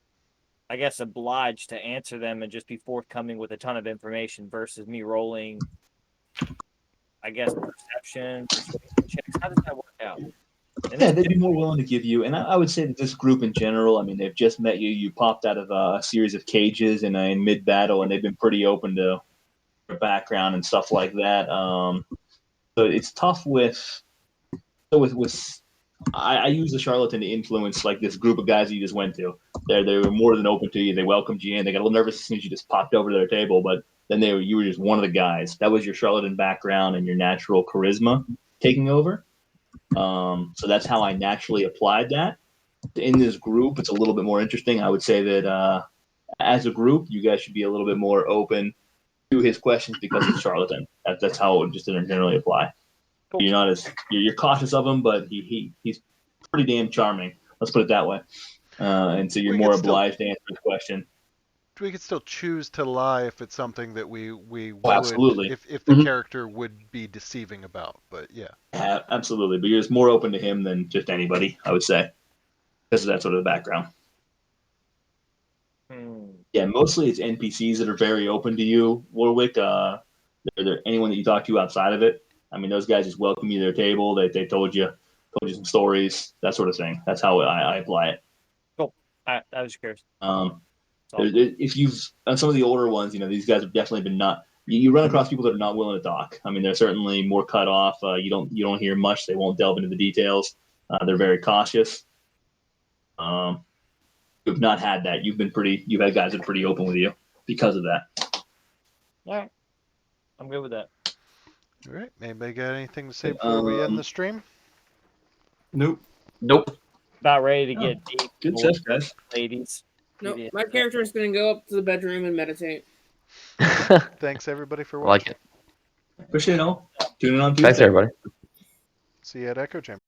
I guess, obliged to answer them and just be forthcoming with a ton of information versus me rolling, I guess, perception checks. How does that work out? They'd be more willing to give you, and I would say that this group in general, I mean, they've just met you. You popped out of a series of cages in mid-battle, and they've been pretty open to background and stuff like that. So it's tough with I use the charlatan to influence like this group of guys that you just went to. They were more than open to you. They welcomed you in. They got a little nervous as soon as you just popped over to their table, but then you were just one of the guys. That was your charlatan background and your natural charisma taking over. So that's how I naturally applied that. In this group, it's a little bit more interesting. I would say that as a group, you guys should be a little bit more open to his questions because he's charlatan. That's how it would just generally apply. Cool. You're not as you're cautious of him, but he's pretty damn charming. Let's put it that way. And so you're more obliged to answer his question. We could still choose to lie if it's something that we would, absolutely. if the character would be deceiving about. But yeah, absolutely. But you're just more open to him than just anybody, I would say, because of that sort of background. Yeah, mostly it's NPCs that are very open to you, Warwick. They're anyone that you talk to outside of it. I mean, those guys just welcome you to their table. They told you some stories, that sort of thing. That's how I apply it. Cool. I was curious. If you've on some of the older ones, these guys have definitely been not. You run across people that are not willing to talk. I mean, they're certainly more cut off. You don't hear much. They won't delve into the details. They're very cautious. You've not had that. You've had guys that are pretty open with you because of that. All right, I'm good with that. All right. Anybody got anything to say before we end the stream? Nope. About ready to get deep. Good stuff, guys. Ladies. No, my character is going to go up to the bedroom and meditate. Thanks everybody for I like watching. it. Appreciate it all. Tune in on Tuesday. Thanks, everybody. See you at Echo Chamber.